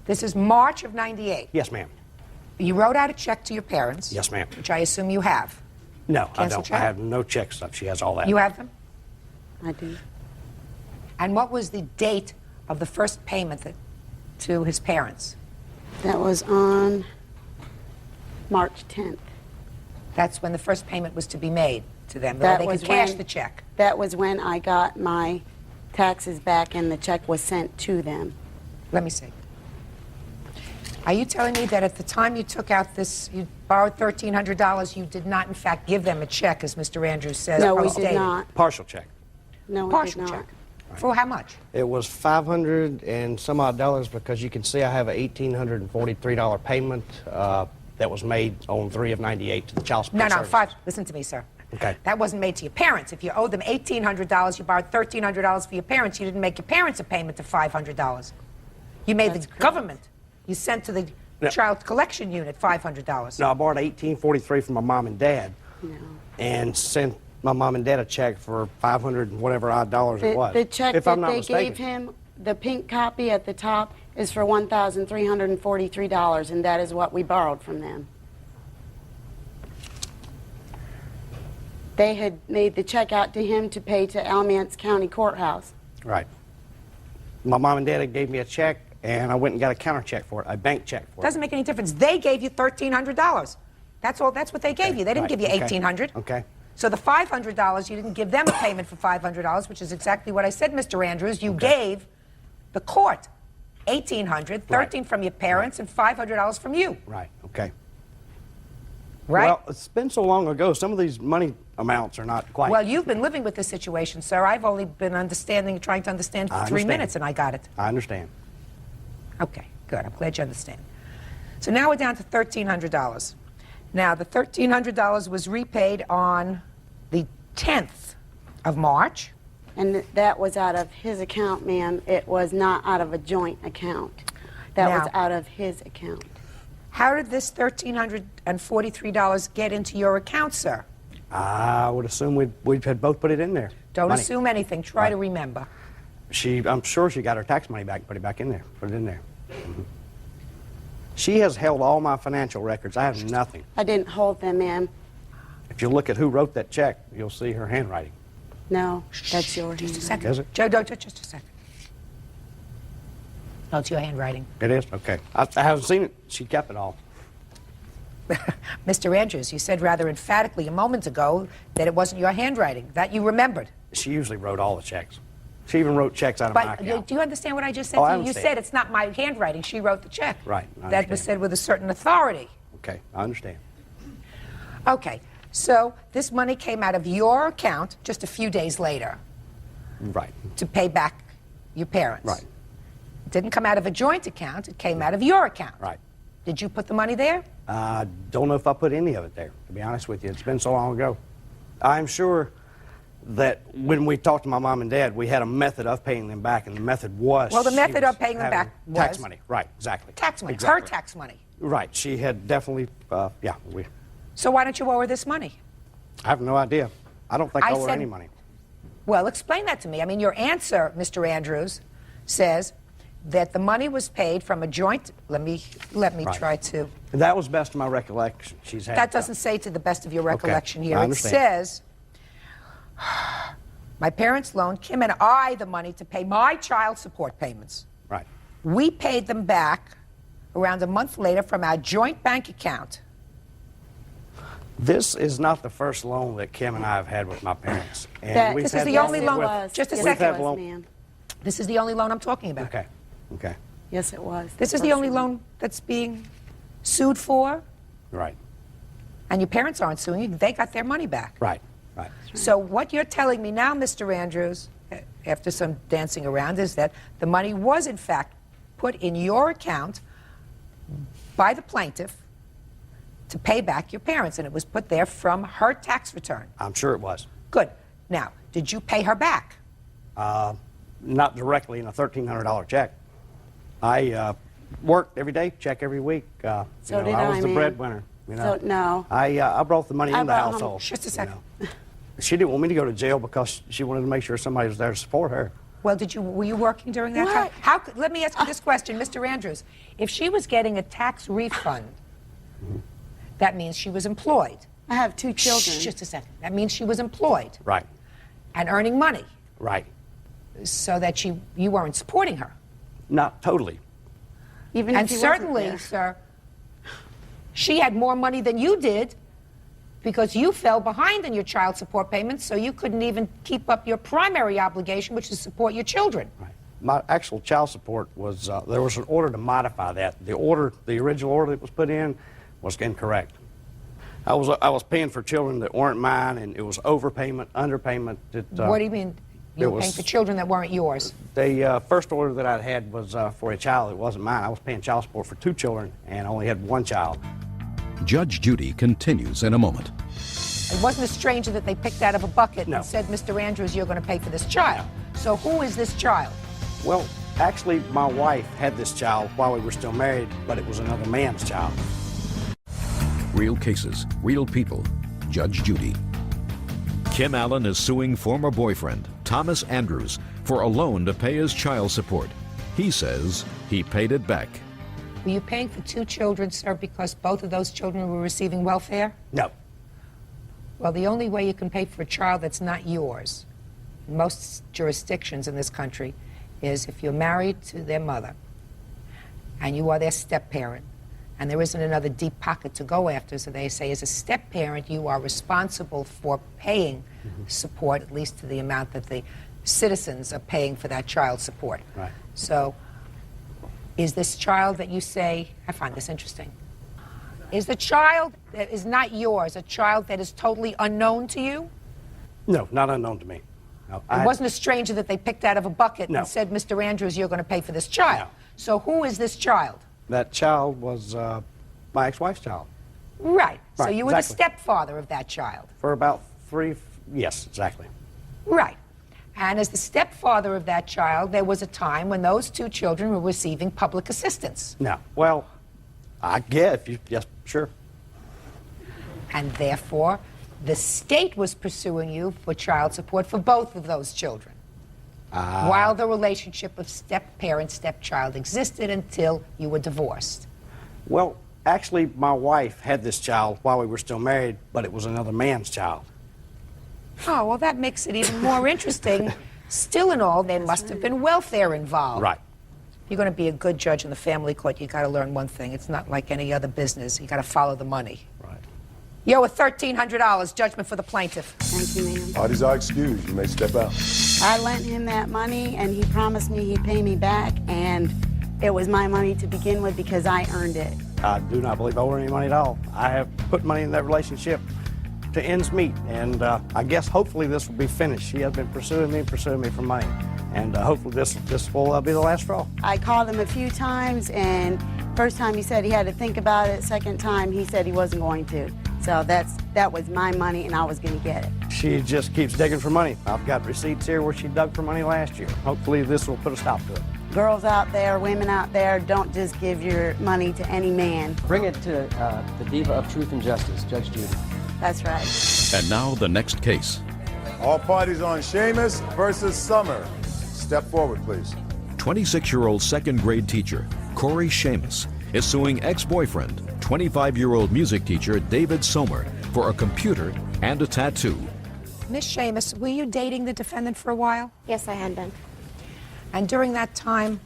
This is March of '98. Yes, ma'am. You wrote out a check to your parents. Yes, ma'am. Which I assume you have. No, I Cancel don't. check? I have no check stuff. She has all that. You have them? I do. And what was the date of the first payment to his parents? That was on March 10th. That's when the first payment was to be made to them. They could cash the check. That was when I got my taxes back and the check was sent to them. Let me see. Are you telling me that at the time you took out this, you borrowed $1,300, you did not in fact give them a check, as Mr. Andrews says? No, we stated? did not. Partial check. No, we Partial did not. check. For how much? It was $500 and some odd dollars because you can see I have a $1,843 payment that was made on 3 of 98 to the child support services. Listen to me, sir. Okay. That wasn't made to your parents. If you owed them $1,800, you borrowed $1,300 for your parents, you didn't make your parents a payment of $500. You made the government. You sent to the child collection unit $500. No, I borrowed $1,843 from my mom and dad and sent my mom and dad a check for $500 and whatever odd dollars it was. The check if that I'm not they mistaken. gave him, the pink copy at the top, is for $1,343, and that is what we borrowed from them. They had made the check out to him to pay to Alamance County Courthouse. Right. My mom and dad had gave me a check, and I went and got a counter check for it, a bank check for it. Doesn't make any difference. They gave you $1,300. That's all. That's what they gave you. They didn't give you $1,800. Okay. So the $500, you didn't give them a payment for $500, which is exactly what I said, Mr. Andrews. You gave the court $1,800, $1,300 from your parents, and $500 from you. Right. Okay. Right? Well, it's been so long ago. Some of these money amounts are not quite. Well, you've been living with this situation, sir. I've only been trying to understand for 3 minutes, and I got it. I understand. Okay, good. I'm glad you understand. So now we're down to $1,300. Now, the $1,300 was repaid on the 10th of March. And that was out of his account, ma'am. It was not out of a joint account. That was out of his account. How did this $1,343 get into your account, sir? I would assume we had both put it in there. Don't Money. assume anything. Try to remember. I'm sure she got her tax money back, put it back in there, put it in there. She has held all my financial records. I have nothing. I didn't hold them, ma'am. If you look at who wrote that check, you'll see her handwriting. No, that's your Just a handwriting. second. Is it? Joe, just a second. No, it's your handwriting. It is? Okay. I haven't seen it. She kept it all. Mr. Andrews, you said rather emphatically a moment ago that it wasn't your handwriting, that you remembered. She usually wrote all the checks. She even wrote checks out of my But account. do you understand what I just said Oh, I to you? You understand. said it's not my handwriting. She wrote the check. Right. I That was understand. said with a certain authority. Okay, I understand. Okay, so this money came out of your account just a few days later Right. to pay back your parents. Right. It didn't come out of a joint account. It came out of your account. Right. Did you put the money there? I don't know if I put any of it there, to be honest with you. It's been so long ago. I'm sure that when we talked to my mom and dad, we had a method of paying them back, and the method was... Well, the she method was of paying them having back was... tax money. Right, exactly. Tax money. Exactly. Her tax money. Right. She had definitely, yeah. So why don't you owe her this money? I have no idea. I don't think I owe her any money. Well, explain that to me. I mean, your answer, Mr. Andrews, says that the money was paid from a joint... Let me Right. try to... That was best of my recollection. She's had... That doesn't say to the best of your recollection Okay, here. I It understand. says, my parents loaned Kim and I the money to pay my child support payments. Right. We paid them back around a month later from our joint bank account. This is not the first loan that Kim and I have had with my parents. And That- we've This is had the only loans loan. with- Just a we've second. had loan- ma'am. This is the only loan I'm talking about. Okay. Okay. Yes, it was. This is the only loan that's being sued for, Right. and your parents aren't suing you. They got their money back. Right. Right. So what you're telling me now, Mr. Andrews, after some dancing around, is that the money was, in fact, put in your account by the plaintiff to pay back your parents, and it was put there from her tax return. I'm sure it was. Good. Now, did you pay her back? Not directly in a $1,300 check. I worked every day, check every week. So you know, did I was the man. breadwinner. You know. So, no. I brought the money in the brought home- household. Just a second. You know. She didn't want me to go to jail because she wanted to make sure somebody was there to support her. Well, were you working during that time? Let me ask you this question, Mr. Andrews. If she was getting a tax refund, that means she was employed. I have 2 children. Shh, just a second. That means she was employed. Right. And earning money. Right. So that you weren't supporting her. Not totally. Even and if he wasn't certainly, there. sir, she had more money than you did because you fell behind in your child support payments, so you couldn't even keep up your primary obligation, which is to support your children. Right. My actual child support was, there was an order to modify that. The original order that was put in was incorrect. I was paying for children that weren't mine, and it was overpayment, underpayment. What do you mean? You were paying for children that weren't yours? The first order that I had was for a child that wasn't mine. I was paying child support for 2 children and only had 1 child. Judge Judy continues in a moment. It wasn't a stranger that they picked out of a bucket No. and said, Mr. Andrews, you're going to pay for this child. So who is this child? Well, actually, my wife had this child while we were still married, but it was another man's child. Real cases, real people. Judge Judy. Kim Allen is suing former boyfriend, Thomas Andrews, for a loan to pay his child support. He says he paid it back. Were you paying for 2 children, sir, because both of those children were receiving welfare? No. Well, the only way you can pay for a child that's not yours, in most jurisdictions in this country, is if you're married to their mother and you are their step-parent, and there isn't another deep pocket to go after, so they say as a step-parent you are responsible for paying support, at least to the amount that the citizens are paying for that child support. Right. So is this child that you say, I find this interesting, is the child that is not yours a child that is totally unknown to you? No, not unknown to me. No, It wasn't a stranger that they picked out of a bucket No. and said, Mr. Andrews, you're going to pay for this child. So who is this child? That child was my ex-wife's child. Right. So Right, you were exactly. the stepfather of that child. For about 3, yes, exactly. Right. And as the stepfather of that child, there was a time when those 2 children were receiving public assistance. No, well, I guess, yes, sure. And therefore, the state was pursuing you for child support for both of those children. While the relationship of step-parent, stepchild existed until you were divorced. Well, actually, my wife had this child while we were still married, but it was another man's child. Oh, well, that makes it even more interesting. Still in all, there must have been welfare involved. Right. If you're going to be a good judge in the family court, you got to learn one thing. It's not like any other business. You got to follow the money. Right. You owe $1,300, judgment for the plaintiff. Thank you, ma'am. Parties are excused. You may step out. I lent him that money, and he promised me he'd pay me back, and it was my money to begin with because I earned it. I do not believe I owe her any money at all. I have put money in that relationship to ends meet, and I guess hopefully this will be finished. She has been pursuing me for money, and hopefully this will be the last straw. I called him a few times, and first time he said he had to think about it. Second time he said he wasn't going to. So that was my money, and I was going to get it. She just keeps digging for money. I've got receipts here where she dug for money last year. Hopefully this will put a stop to it. Girls out there, women out there, don't just give your money to any man. Bring it to the diva of truth and justice, Judge Judy. That's right. And now the next case. All parties on Sheamus versus Summer. Step forward, please. 26-year-old second-grade teacher Corey Sheamus is suing ex-boyfriend, 25-year-old music teacher David Sommer, for a computer and a tattoo. Miss Sheamus, were you dating the defendant for a while? Yes, I had been. And during that time,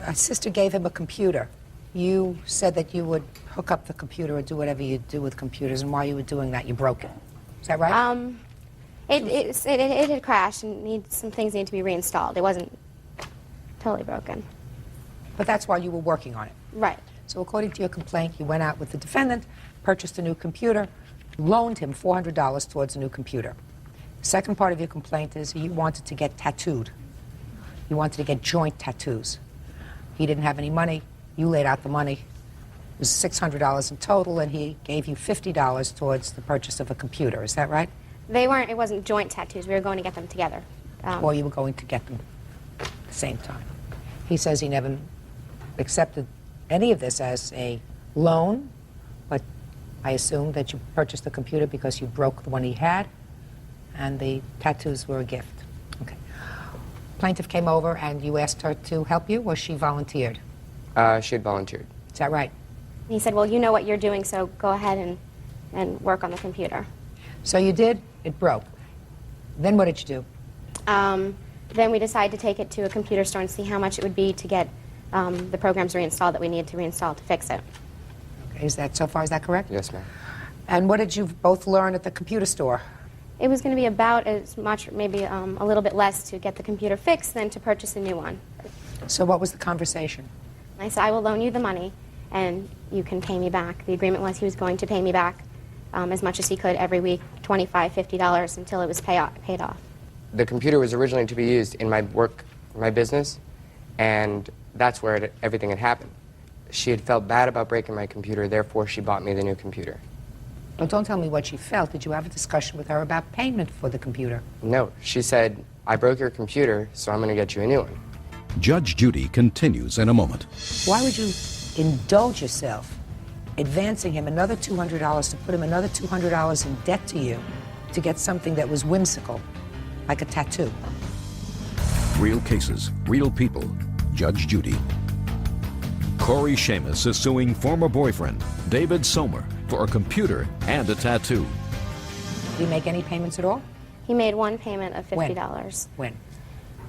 a sister gave him a computer. You said that you would hook up the computer or do whatever you do with computers, and while you were doing that, you broke it. Is that right? It had crashed and some things need to be reinstalled. It wasn't totally broken. But that's while you were working on it. Right. So according to your complaint, you went out with the defendant, purchased a new computer, loaned him $400 towards a new computer. The second part of your complaint is you wanted to get tattooed. You wanted to get joint tattoos. He didn't have any money. You laid out the money. It was $600 in total, and he gave you $50 towards the purchase of a computer. Is that right? They weren't, it wasn't joint tattoos. We were going to get them together. Or you were going to get them at the same time. He says he never accepted any of this as a loan, but I assume that you purchased the computer because you broke the one he had, and the tattoos were a gift. Okay. Plaintiff came over and you asked her to help you, or she volunteered? She had volunteered. Is that right? He said, well, you know what you're doing, so go ahead and work on the computer. So you did, it broke. Then what did you do? Then we decided to take it to a computer store and see how much it would be to get the programs reinstalled that we needed to reinstall to fix it. Okay, is that, so far, is that correct? Yes, ma'am. And what did you both learn at the computer store? It was going to be about as much, maybe a little bit less to get the computer fixed than to purchase a new one. So what was the conversation? I said, I will loan you the money and you can pay me back. The agreement was he was going to pay me back as much as he could every week, $25, $50 until it was paid off. The computer was originally to be used in my work, my business, and that's where everything had happened. She had felt bad about breaking my computer, therefore she bought me the new computer. Well, don't tell me what she felt. Did you have a discussion with her about payment for the computer? No, she said, I broke your computer, so I'm going to get you a new one. Judge Judy continues in a moment. Why would you indulge yourself advancing him another $200 to put him another $200 in debt to you to get something that was whimsical, like a tattoo? Real cases, real people. Judge Judy. Corey Seamus is suing former boyfriend David Somer for a computer and a tattoo. Did he make any payments at all? He made one payment of $50. When?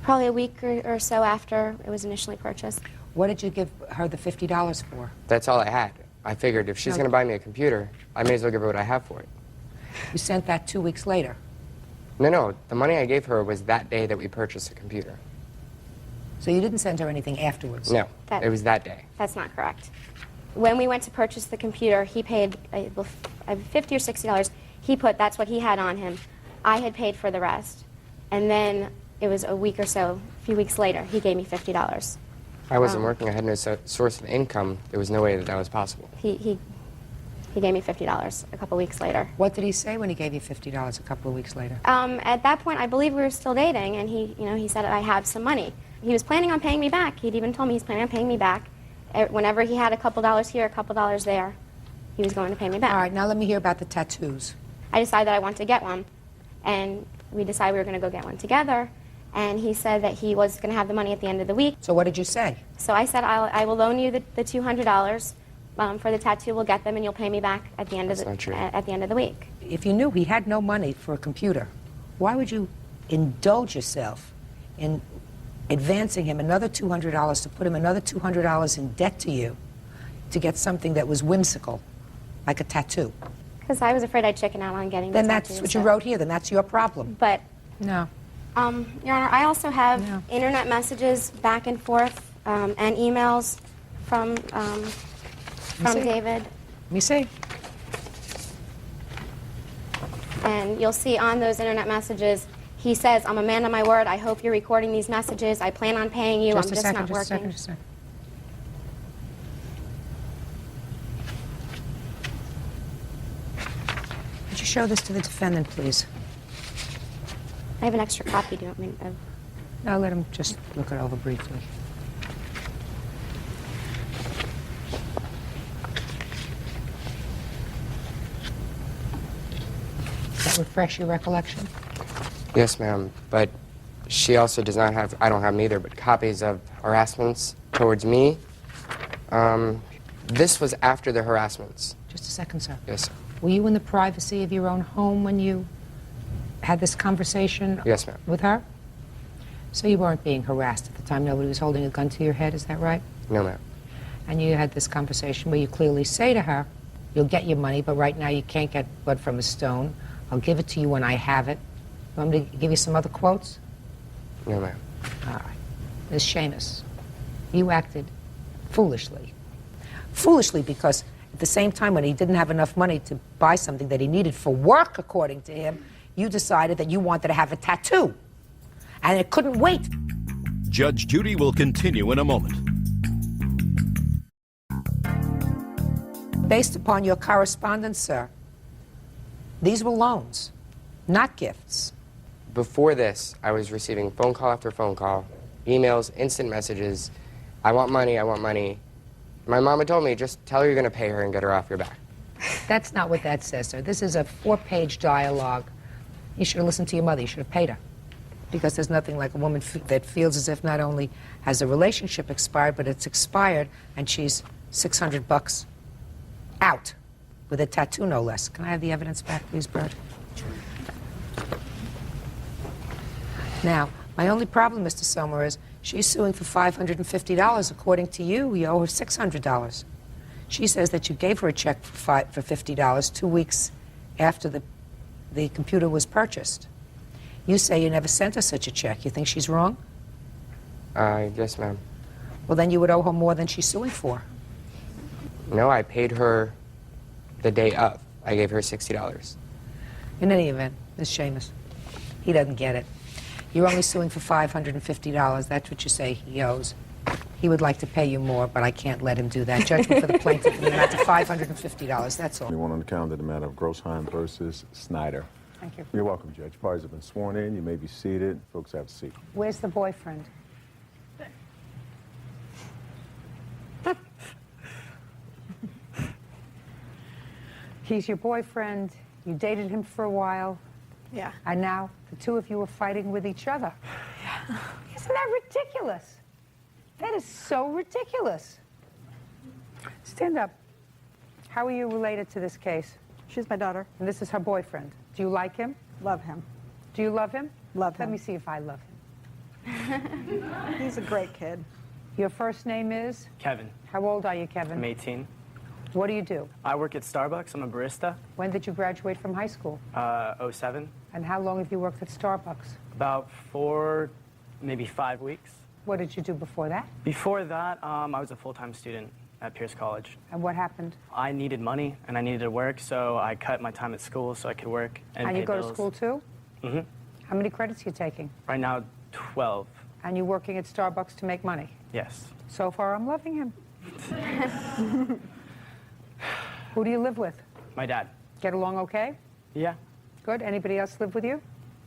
Probably a week or so after it was initially purchased. What did you give her the $50 for? That's all I had. I figured if she's going to buy me a computer, I may as well give her what I have for it. You sent that 2 weeks later? No, the money I gave her was that day that we purchased the computer. So you didn't send her anything afterwards? No, it was that day. That's not correct. When we went to purchase the computer, he paid $50 or $60. He put, that's what he had on him. I had paid for the rest. And then it was a week or so, a few weeks later, he gave me $50. I wasn't working. I had no source of income. There was no way that that was possible. He gave me $50 a couple weeks later. What did he say when he gave you $50 a couple of weeks later? At that point, I believe we were still dating, and he said, I have some money. He was planning on paying me back. He'd even told me he's planning on paying me back. Whenever he had a couple dollars here, a couple dollars there, he was going to pay me back. All right, now let me hear about the tattoos. I decided that I wanted to get one, and we decided we were going to go get one together, and he said that he was going to have the money at the end of the week. So what did you say? So I said, I will loan you the $200 for the tattoo. We'll get them, and you'll pay me back at the end of at the end of the week. If you knew he had no money for a computer, why would you indulge yourself in advancing him another $200 to put him another $200 in debt to you to get something that was whimsical, like a tattoo? Because I was afraid I'd chicken out on getting the Then tattoo. that's what you wrote here. Then that's your problem. But no. Your Honor, I also have internet messages back and forth and emails from David. Let me see. And you'll see on those internet messages, he says, I'm a man of my word. I hope you're recording these messages. I plan on paying you. I'm just not working. Just a second. Could you show this to the defendant, please? I have an extra copy. Do you want me to? No, let him just look it over briefly. Does that refresh your recollection? Yes, ma'am, but she also does not have, I don't have them either, but copies of harassments towards me. This was after the harassments. Just a second, sir. Yes, sir. Were you in the privacy of your own home when you had this conversation Yes, ma'am. with her? So you weren't being harassed at the time? Nobody was holding a gun to your head, is that right? No, ma'am. And you had this conversation where you clearly say to her, you'll get your money, but right now you can't get blood from a stone. I'll give it to you when I have it. You want me to give you some other quotes? No, ma'am. All right. Ms. Seamus, you acted foolishly. Foolishly because at the same time when he didn't have enough money to buy something that he needed for work, according to him, you decided that you wanted to have a tattoo. And it couldn't wait. Judge Judy will continue in a moment. Based upon your correspondence, sir, these were loans, not gifts. Before this, I was receiving phone call after phone call, emails, instant messages. I want money, I want money. My mom had told me, just tell her you're going to pay her and get her off your back. That's not what that says, sir. This is a 4-page dialogue. You should have listened to your mother. You should have paid her. Because there's nothing like a woman that feels as if not only has the relationship expired, but it's expired, and she's $600 out with a tattoo, no less. Can I have the evidence back, please, Bird? Now, my only problem, Mr. Sommer, is she's suing for $550. According to you, you owe her $600. She says that you gave her a check for $50 2 weeks after the computer was purchased. You say you never sent her such a check. You think she's wrong? Yes, ma'am. Well, then you would owe her more than she's suing for. No, I paid her the day of. I gave her $60. In any event, Ms. Seamus, he doesn't get it. You're only suing for $550. That's what you say he owes. He would like to pay you more, but I can't let him do that. Judgment for the plaintiff in the amount of $550. That's all. Anyone on the calendar, the matter of Grossheim versus Snyder. Thank you. You're welcome, Judge. Parties have been sworn in. You may be seated. Folks have a seat. Where's the boyfriend? He's your boyfriend. You dated him for a while. Yeah. And now the two of you are fighting with each other. Yeah. Isn't that ridiculous? That is so ridiculous. Stand up. How are you related to this case? She's my daughter. And this is her boyfriend. Do you like him? Love him. Do you love him? Love him. Let me see if I love him. He's a great kid. Your first name is? Kevin. How old are you, Kevin? I'm 18. What do you do? I work at Starbucks. I'm a barista. When did you graduate from high school? 07. And how long have you worked at Starbucks? About 4, maybe 5 weeks. What did you do before that? Before that, I was a full-time student at Pierce College. And what happened? I needed money and I needed to work, so I cut my time at school so I could work and pay you go bills. to school too? Mm-hmm. How many credits are you taking? Right now, 12. And you're working at Starbucks to make money? Yes. So far, I'm loving him. Who do you live with? My dad. Get along okay? Yeah. Good. Anybody else live with you?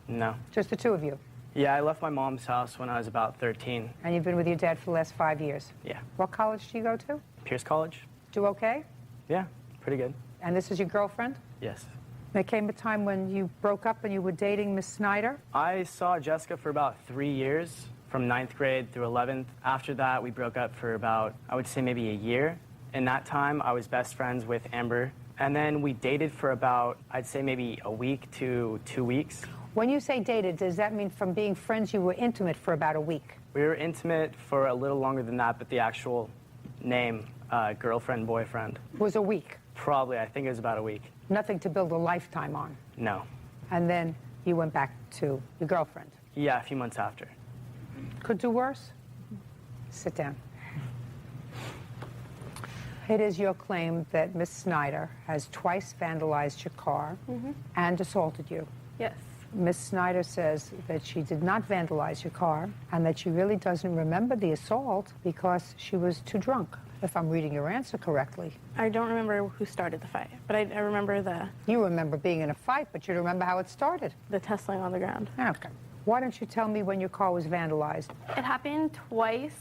No. Just the two of you? Yeah, I left my mom's house when I was about 13. And you've been with your dad for the last 5 years? Yeah. What college do you go to? Pierce College. Do okay? Yeah, pretty good. And this is your girlfriend? Yes. There came a time when you broke up and you were dating Miss Snyder? I saw Jessica for about 3 years, from 9th grade through 11th. After that, we broke up for about, I would say maybe a year. In that time, I was best friends with Amber. And then we dated for about, I'd say maybe a week to 2 weeks. When you say dated, does that mean from being friends you were intimate for about a week? We were intimate for a little longer than that, but the actual name, girlfriend, boyfriend. Was a week? Probably, I think it was about a week. Nothing to build a lifetime on? No. And then you went back to your girlfriend? Yeah, a few months after. Could do worse? Sit down. It is your claim that Miss Snyder has twice vandalized your car and assaulted you. Yes. Miss Snyder says that she did not vandalize your car and that she really doesn't remember the assault because she was too drunk, if I'm reading your answer correctly. I don't remember who started the fight, but I remember the... You remember being in a fight, but you don't remember how it started. The tussling on the ground. Okay. Why don't you tell me when your car was vandalized? It happened twice.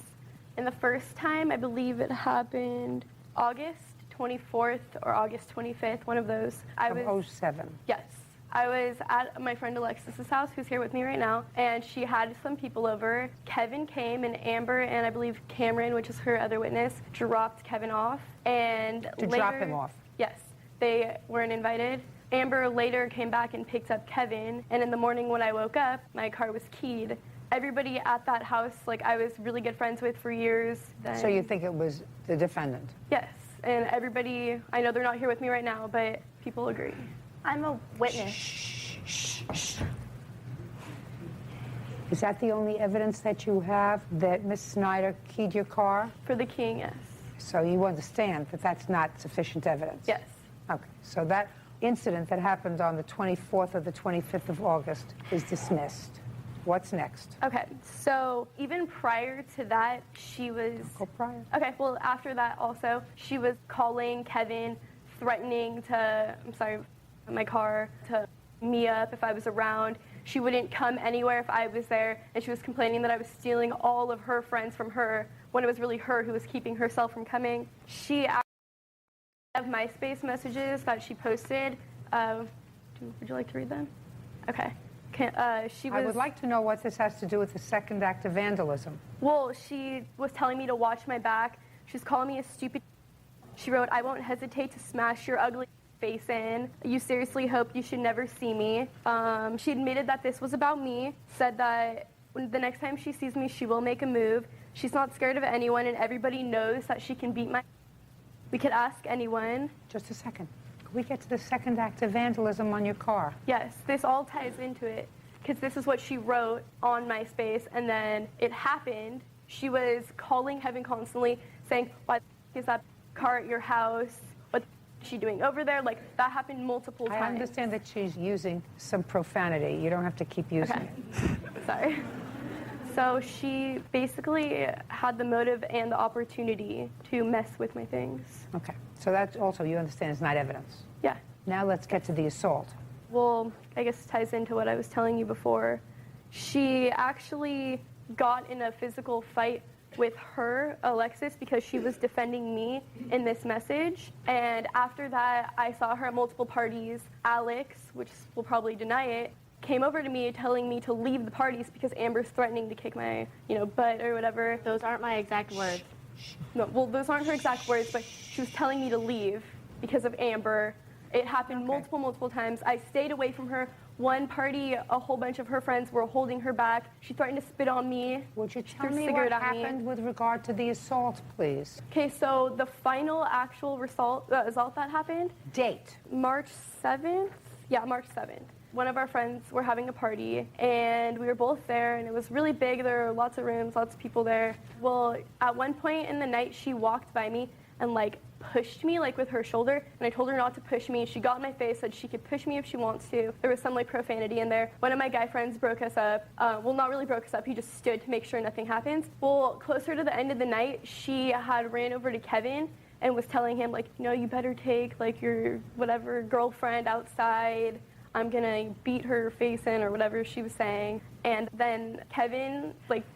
And the first time, I believe it happened August 24th or August 25th, one of those. Of 07? Yes. I was at my friend Alexis's house, who's here with me right now, and she had some people over. Kevin came, and Amber and I believe Cameron, which is her other witness, dropped Kevin off. And to later, drop him off? Yes. They weren't invited. Amber later came back and picked up Kevin, and in the morning when I woke up, my car was keyed. Everybody at that house, like, I was really good friends with for years. Then, so you think it was the defendant? Yes. And everybody, I know they're not here with me right now, but people agree. I'm a witness. Shh. Is that the only evidence that you have that Miss Snyder keyed your car? For the keying, yes. So you understand that that's not sufficient evidence? Yes. Okay, so that incident that happened on the 24th or the 25th of August is dismissed. What's next? Okay, so even prior to that, she was... Go prior. Okay, well, after that also, she was calling Kevin, threatening to, I'm sorry, my car, to me up if I was around. She wouldn't come anywhere if I was there, and she was complaining that I was stealing all of her friends from her when it was really her who was keeping herself from coming. She actually have MySpace messages that she posted. Would you like to read them? Okay. I would like to know what this has to do with the second act of vandalism. Well, she was telling me to watch my back. She was calling me a stupid. She wrote, "I won't hesitate to smash your ugly face in. You seriously hope you should never see me." She admitted that this was about me, said that the next time she sees me, she will make a move. She's not scared of anyone, and everybody knows that she can beat my... We could ask anyone. Just a second. Can we get to the second act of vandalism on your car? Yes, this all ties into it, because this is what she wrote on MySpace, and then it happened. She was calling Kevin constantly, saying, "Why is that car at your house? What is she doing over there?" Like, that happened multiple times. I understand that she's using some profanity. You don't have to keep using it. Sorry. So she basically had the motive and the opportunity to mess with my things. Okay. So that also, you understand, is not evidence. Yeah. Now let's get to the assault. Well, I guess it ties into what I was telling you before. She actually got in a physical fight with her, Alexis, because she was defending me in this message. And after that, I saw her at multiple parties. Alex, which will probably deny it, came over to me telling me to leave the parties because Amber's threatening to kick my, butt or whatever. Those aren't my exact words. No, well, those aren't her exact words, but she was telling me to leave because of Amber. It happened multiple times. I stayed away from her. One party, a whole bunch of her friends were holding her back. She threatened to spit on me. Would you tell me what happened with regard to the assault, please? Okay, so the final actual assault that happened. Date? March 7th? Yeah, March 7th. One of our friends were having a party, and we were both there, and it was really big. There were lots of rooms, lots of people there. Well, at one point in the night, she walked by me and, pushed me, with her shoulder, and I told her not to push me. She got in my face, said she could push me if she wants to. There was some, profanity in there. One of my guy friends broke us up. Well, not really broke us up. He just stood to make sure nothing happens. Well, closer to the end of the night, she had ran over to Kevin and was telling him, you better take, your whatever girlfriend outside. I'm gonna beat her face in, or whatever she was saying. And then Kevin,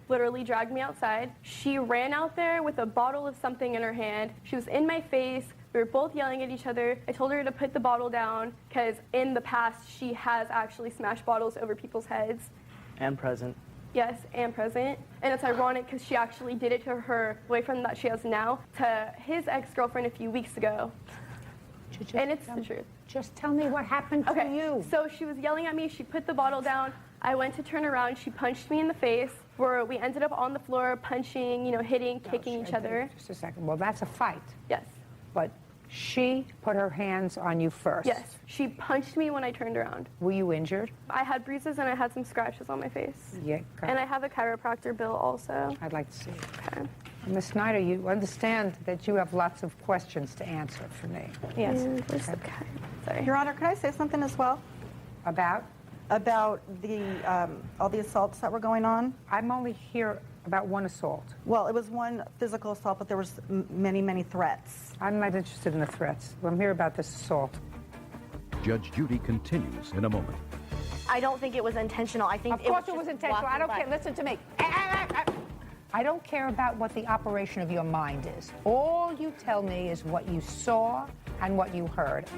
literally dragged me outside. She ran out there with a bottle of something in her hand. She was in my face. We were both yelling at each other. I told her to put the bottle down, because in the past, she has actually smashed bottles over people's heads. And present. Yes, and present. And it's ironic, because she actually did it to her boyfriend that she has now, to his ex-girlfriend a few weeks ago. And it's the truth. Just tell me what happened to you. So she was yelling at me. She put the bottle down. I went to turn around. She punched me in the face. Where we ended up on the floor, punching, hitting, kicking each other. Just a second. Well, that's a fight. Yes. But she put her hands on you first. Yes. She punched me when I turned around. Were you injured? I had bruises and I had some scratches on my face. Yeah. And I have a chiropractor bill also. I'd like to see it. Okay. Ms. Snyder, you understand that you have lots of questions to answer for me. Yes. Okay. Sorry. Your Honor, could I say something as well? About? About the all the assaults that were going on? I'm only here about one assault. Well, it was one physical assault, but there was many threats. I'm not interested in the threats. I'm here about this assault. Judge Judy continues in a moment. I don't think it was intentional. I think of course it was intentional. I don't care. Listen to me. I don't care about what the operation of your mind is. All you tell me is what you saw and what you heard.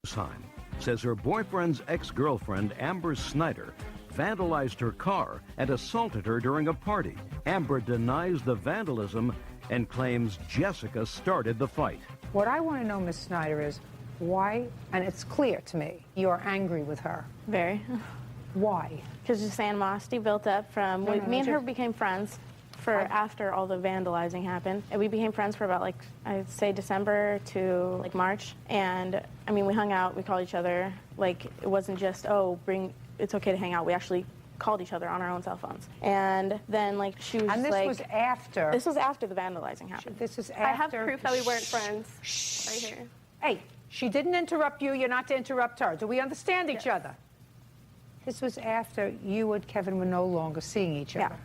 Sign says her boyfriend's ex-girlfriend, Amber Snyder, vandalized her car and assaulted her during a party. Amber denies the vandalism and claims Jessica started the fight. What I want to know, Ms. Snyder, is why, and it's clear to me, you're angry with her. Very. Why? Because just animosity built up from, me and her became friends after all the vandalizing happened. And we became friends for about I'd say December to March. And we hung out, we called each other. It wasn't just, it's okay to hang out. We actually called each other on our own cell phones. And then she was and this was after? This was after the vandalizing happened. This is after? I have proof that we weren't friends. Right here. Hey, She didn't interrupt you. You're not to interrupt her. Do we understand each other? This was after you and Kevin were no longer seeing each other.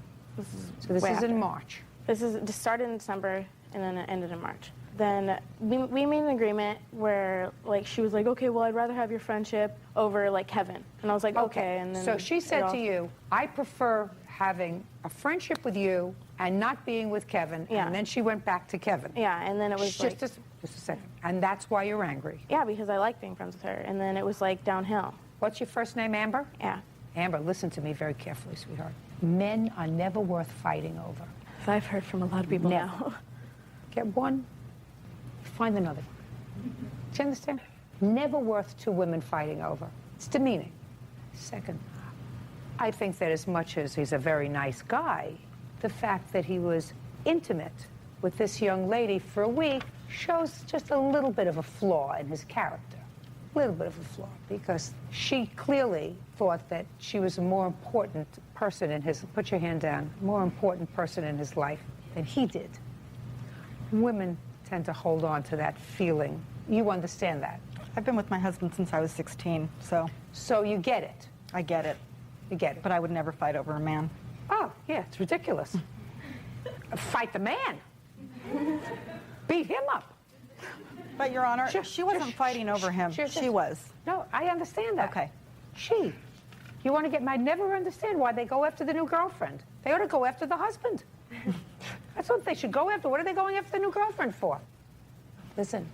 So this is in March. This started in December and then it ended in March. Then we made an agreement where like she was like, okay, well I'd rather have your friendship over like Kevin, and I was like, okay. And then so she said to you, I prefer having a friendship with you and not being with Kevin. Yeah. And then she went back to Kevin. Yeah, and then it was just a second. And that's why you're angry. Yeah, because I like being friends with her, and then it was like downhill. What's your first name, Amber? Yeah. Amber, listen to me very carefully, sweetheart. Men are never worth fighting over. So I've heard from a lot of people now. Get one, find another. Do you understand? Never worth two women fighting over. It's demeaning. Second, I think that as much as he's a very nice guy, the fact that he was intimate with this young lady for a week shows just a little bit of a flaw in his character. A little bit of a flaw, because she clearly thought that she was a more important person in his, put your hand down, more important person in his life than he did. Women tend to hold on to that feeling. You understand that? I've been with my husband since I was 16, so. So you get it? I get it. You get it? But I would never fight over a man. Oh, yeah, it's ridiculous. Fight the man. Beat him up. But, Your Honor, she wasn't fighting over him. She was. No, I understand that. Okay. She. You want to get mad? Never understand why they go after the new girlfriend. They ought to go after the husband. That's what they should go after. What are they going after the new girlfriend for? Listen,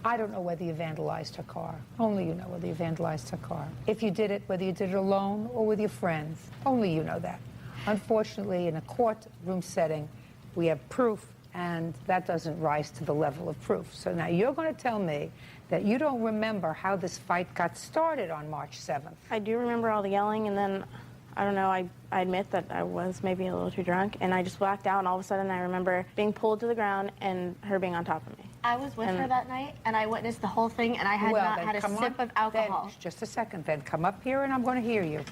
I don't know whether you vandalized her car. Only you know whether you vandalized her car. If you did it, whether you did it alone or with your friends, only you know that. Unfortunately, in a courtroom setting, we have proof, and that doesn't rise to the level of proof. So now you're going to tell me that you don't remember how this fight got started on March 7th. I do remember all the yelling, and then, I don't know, I admit that I was maybe a little too drunk, and I just blacked out, and all of a sudden I remember being pulled to the ground and her being on top of me. I was with her that night, and I witnessed the whole thing, and I had not had a sip of alcohol. Then, just a second, then come up here and I'm going to hear you.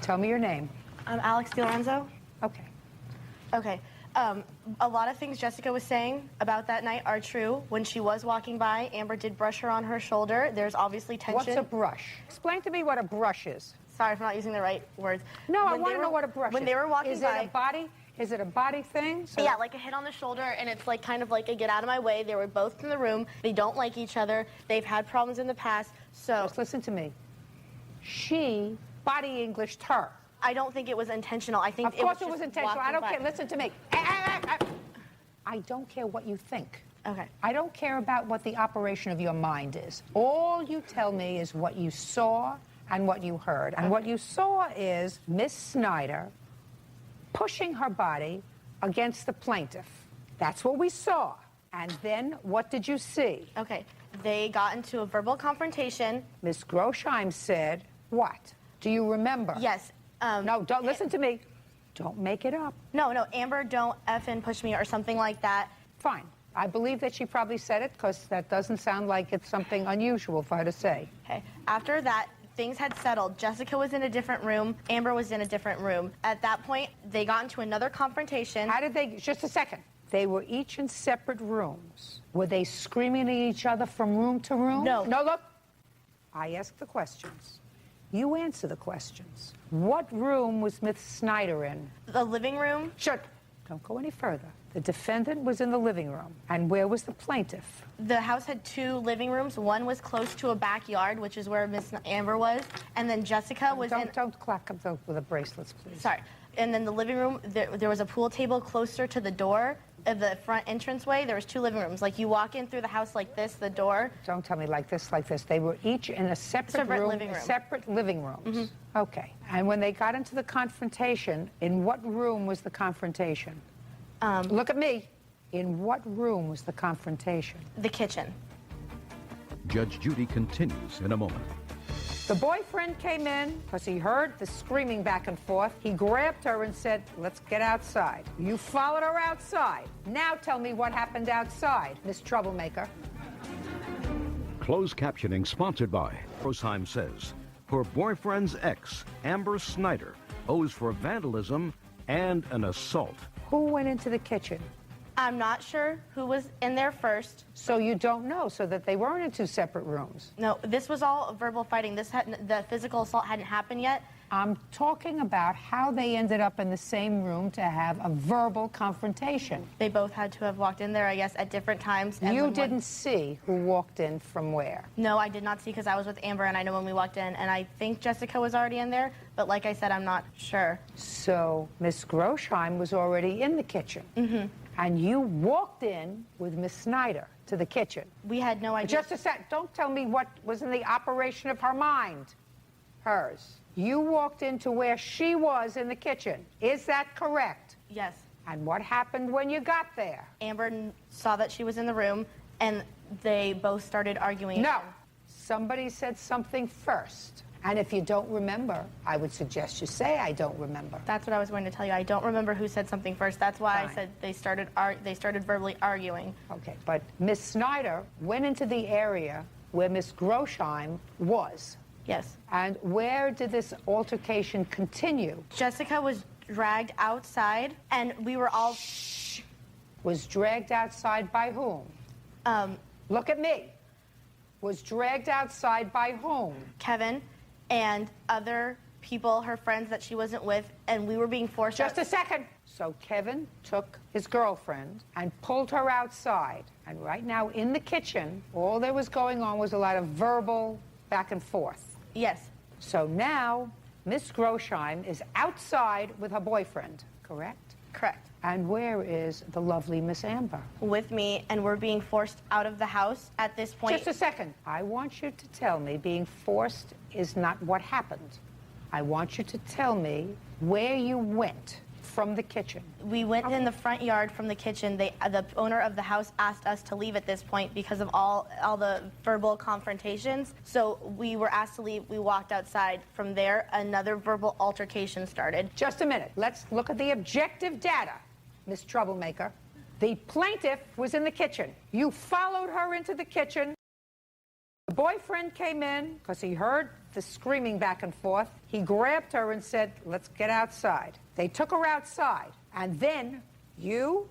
Tell me your name. I'm Alex DiLorenzo. Okay. Okay. A lot of things Jessica was saying about that night are true. When she was walking by, Amber did brush her on her shoulder. There's obviously tension. What's a brush? Explain to me what a brush is. Sorry for not using the right words. No, I want to know what a brush is. When they were walking by... Is it a body thing? So yeah, like a hit on the shoulder, and it's like kind of like a get out of my way. They were both in the room. They don't like each other. They've had problems in the past, so... Just listen to me. She body Englished her. I don't think it was intentional. I think of course it was intentional. I don't care. Listen to me. I don't care what you think. Okay. I don't care about what the operation of your mind is. All you tell me is what you saw and what you heard. And what you saw is Miss Snyder pushing her body against the plaintiff. That's what we saw. And then what did you see? Okay. They got into a verbal confrontation. Miss Grosheim said what? Do you remember? Yes. No, don't listen to me. Don't make it up. No, Amber, don't effing push me or something like that. Fine. I believe that she probably said it because that doesn't sound like it's something unusual for her to say. Okay. After that, things had settled. Jessica was in a different room. Amber was in a different room. At that point, they got into another confrontation. How did they? Just a second. They were each in separate rooms. Were they screaming at each other from room to room? No. No, look. I asked the questions. You answer the questions. What room was Miss Snyder in? The living room. Shut. Don't go any further. The defendant was in the living room. And where was the plaintiff? The house had two living rooms. One was close to a backyard, which is where Miss Amber was. And then Jessica was in... Don't clack up with the bracelets, please. Sorry. And then the living room, there was a pool table closer to the door of the front entranceway. There was two living rooms. Like you walk in through the house like this, the door. Don't tell me like this, like this. They were each in a separate room, living room. Separate living rooms. Okay. And when they got into the confrontation, in what room was the confrontation? Look at me. In what room was the confrontation? The kitchen. Judge Judy continues in a moment. The boyfriend came in because he heard the screaming back and forth. He grabbed her and said, let's get outside. You followed her outside. Now tell me what happened outside, Miss Troublemaker. Closed captioning sponsored by Grosheim says her boyfriend's ex, Amber Snyder, owes for vandalism and an assault. Who went into the kitchen? I'm not sure who was in there first. So you don't know, so that they weren't in two separate rooms? No, this was all verbal fighting. The physical assault hadn't happened yet. I'm talking about how they ended up in the same room to have a verbal confrontation. They both had to have walked in there, I guess, at different times. And You didn't see who walked in from where? No, I did not see because I was with Amber, and I know when we walked in, and I think Jessica was already in there, but like I said, I'm not sure. So Miss Groshheim was already in the kitchen. Mm-hmm. And you walked in with Miss Snyder to the kitchen. We had no idea. Just a sec. Don't tell me what was in the operation of her mind. Hers. You walked into where she was in the kitchen. Is that correct? Yes. And what happened when you got there? Amber saw that she was in the room, and they both started arguing. No. Somebody said something first. And if you don't remember, I would suggest you say, I don't remember. That's what I was going to tell you. I don't remember who said something first. That's why Fine. I said they started verbally arguing. Okay, but Miss Snyder went into the area where Miss Groshheim was. Yes. And where did this altercation continue? Jessica was dragged outside, and we were all... Was dragged outside by whom? Look at me. Was dragged outside by whom? Kevin and other people, her friends that she wasn't with, and we were being forced Just a second. So Kevin took his girlfriend and pulled her outside. And right now in the kitchen, all there was going on was a lot of verbal back and forth. Yes. So now Miss Groshheim is outside with her boyfriend, correct? Correct. And where is the lovely Miss Amber? With me, and we're being forced out of the house at this point. Just a second. I want you to tell me being forced is not what happened. I want you to tell me where you went from the kitchen. We went in the front yard from the kitchen. The owner of the house asked us to leave at this point because of all the verbal confrontations. So we were asked to leave. We walked outside. From there, another verbal altercation started. Just a minute. Let's look at the objective data, Miss Troublemaker. The plaintiff was in the kitchen. You followed her into the kitchen. The boyfriend came in because he heard the screaming back and forth. He grabbed her and said, let's get outside. They took her outside. And then you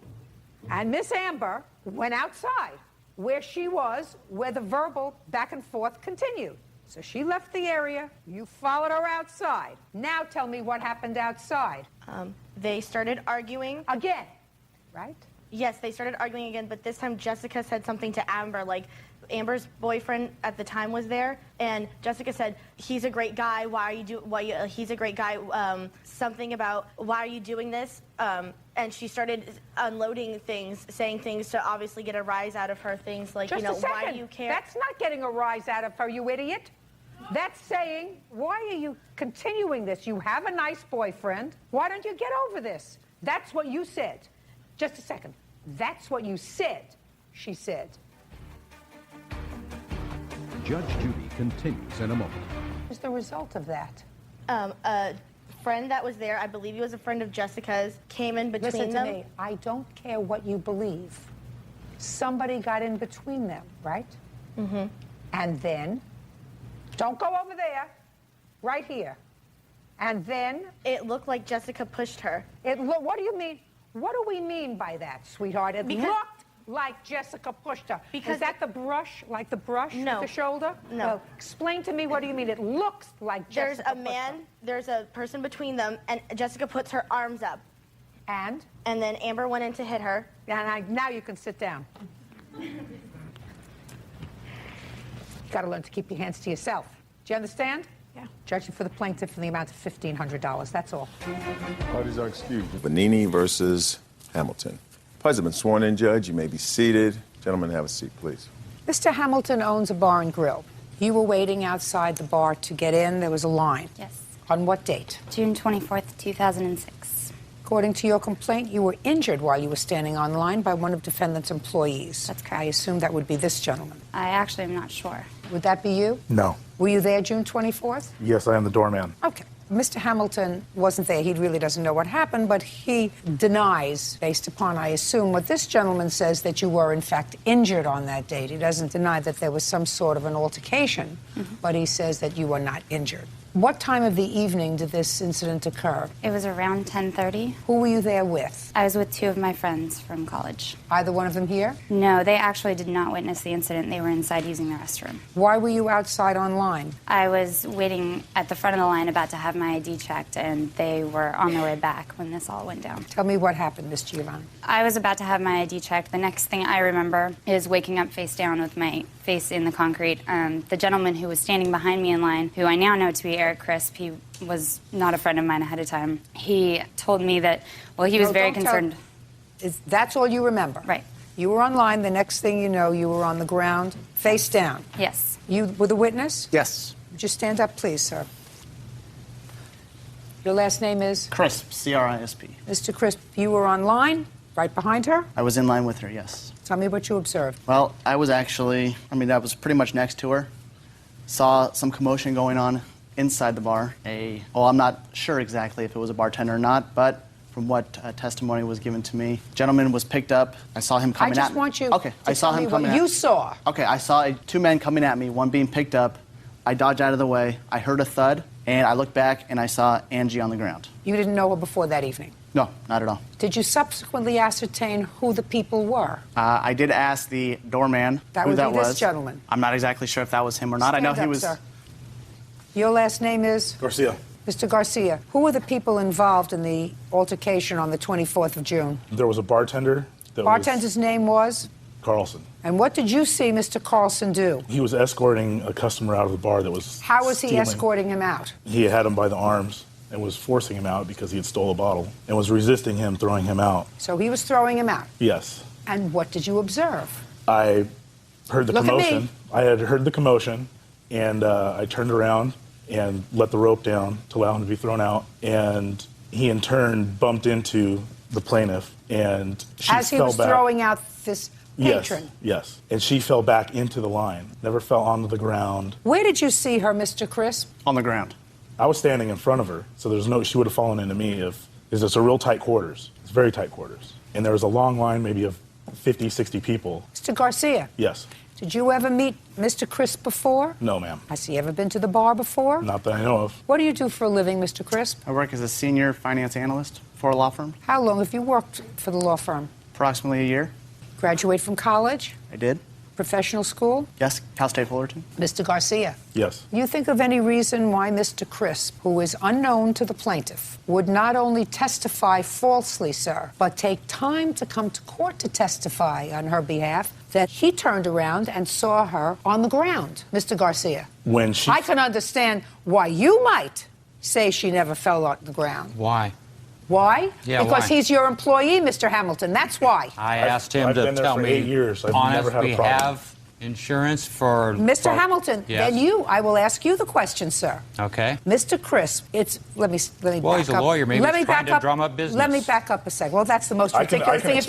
and Miss Amber went outside where she was, where the verbal back and forth continued. So she left the area. You followed her outside. Now tell me what happened outside. They started arguing. Again, right? Yes, they started arguing again, but this time Jessica said something to Amber, like Amber's boyfriend at the time was there, and Jessica said, he's a great guy, he's a great guy, something about, why are you doing this? And she started unloading things, saying things to obviously get a rise out of her, things like, Just you know, a second. why do you care? That's not getting a rise out of her, you idiot. That's saying, why are you continuing this? You have a nice boyfriend. Why don't you get over this? That's what you said. Just a second. That's what you said, she said. Judge Judy continues in a moment. What was the result of that? A friend that was there, I believe he was a friend of Jessica's, came in between Listen them. to me. I don't care what you believe. Somebody got in between them, right? Mm-hmm. And then, don't go over there, right here. And then... It looked like Jessica pushed her. What do you mean? What do we mean by that, sweetheart? It looked like Jessica pushed her. Is that the brush, like the brush No. with the shoulder? No. Explain to me, what do you mean? It looks like Jessica There's a man, there's a person between them, and Jessica puts her arms up. And? And then Amber went in to hit her. And now you can sit down. You got to learn to keep your hands to yourself. Do you understand? Yeah. Judging for the plaintiff in the amount of $1,500. That's all. Parties are excused. Bonini versus Hamilton. Parties have been sworn in, Judge. You may be seated. Gentlemen, have a seat, please. Mr. Hamilton owns a bar and grill. You were waiting outside the bar to get in. There was a line. Yes. On what date? June 24th, 2006. According to your complaint, you were injured while you were standing on line by one of defendant's employees. That's correct. I assume that would be this gentleman. I actually am not sure. Would that be you? No. Were you there June 24th? Yes, I am the doorman. Okay. Mr. Hamilton wasn't there. He really doesn't know what happened, but he denies, based upon, I assume, what this gentleman says, that you were, in fact, injured on that date. He doesn't deny that there was some sort of an altercation, but he says that you were not injured. What time of the evening did this incident occur? It was around 10:30. Who were you there with? I was with two of my friends from college. Either one of them here? No, they actually did not witness the incident. They were inside using the restroom. Why were you outside on line? I was waiting at the front of the line about to have my ID checked, and they were on their way back when this all went down. Tell me what happened, Miss Giovanni. I was about to have my ID checked. The next thing I remember is waking up face down with my face in the concrete. The gentleman who was standing behind me in line, who I now know to be Eric Crisp, he was not a friend of mine ahead of time. He told me that, well, he was very concerned. That's all you remember? Right. You were on line. The next thing you know, you were on the ground, face down. Yes. You were the witness? Yes. Would you stand up, please, sir? Your last name is? Crisp, C-R-I-S-P. Mr. Crisp, you were on line, right behind her? I was in line with her, yes. Tell me what you observed. Well, I was actually, I was pretty much next to her. Saw some commotion going on inside the bar. I'm not sure exactly if it was a bartender or not, but from what testimony was given to me, gentleman was picked up. I saw him coming at me. I just want you to tell me what you saw. Okay, I saw two men coming at me, one being picked up. I dodged out of the way. I heard a thud, and I looked back, and I saw Angie on the ground. You didn't know her before that evening? No, not at all. Did you subsequently ascertain who the people were? I did ask the doorman who that was. This gentleman. I'm not exactly sure if that was him or not. Stand I know he was. Sir. Your last name is? Garcia. Mr. Garcia, who were the people involved in the altercation on the 24th of June? There was a bartender. Bartender's name was? Carlson. And what did you see Mr. Carlson do? He was escorting a customer out of the bar that was How was he stealing. escorting him out? He had him by the arms and was forcing him out because he had stole a bottle and was resisting him throwing him out. So he was throwing him out? Yes. And what did you observe? I heard the Look commotion. at me. I had heard the commotion, and I turned around and let the rope down to allow him to be thrown out. And he, in turn, bumped into the plaintiff, and she As he fell was back. throwing out this patron? Yes. And she fell back into the line, never fell onto the ground. Where did you see her, Mr. Crisp? On the ground. I was standing in front of her, so she would have fallen into me because it's a real tight quarters. It's very tight quarters. And there was a long line, maybe of 50, 60 people. Mr. Garcia? Yes. Did you ever meet Mr. Crisp before? No, ma'am. Has he ever been to the bar before? Not that I know of. What do you do for a living, Mr. Crisp? I work as a senior finance analyst for a law firm. How long have you worked for the law firm? Approximately a year. Graduate from college? I did. Professional school? Yes, Cal State Fullerton. Mr. Garcia? Yes. You think of any reason why Mr. Crisp, who is unknown to the plaintiff, would not only testify falsely, sir, but take time to come to court to testify on her behalf, that he turned around and saw her on the ground, Mr. Garcia? I can understand why you might say she never fell on the ground. Why? Why? Yeah, because why? he's your employee, Mr. Hamilton. That's why. I asked him I've to been there tell for me, 8 years. I've honest, never had a we problem. have insurance for... Mr. Hamilton, Yes. then I will ask you the question, sir. Okay. Mr. Crisp, let me Well, back he's a up. lawyer. Maybe Let he's me trying back to drum up business. Let me back up a second. Well, that's the most I can ridiculous thing. If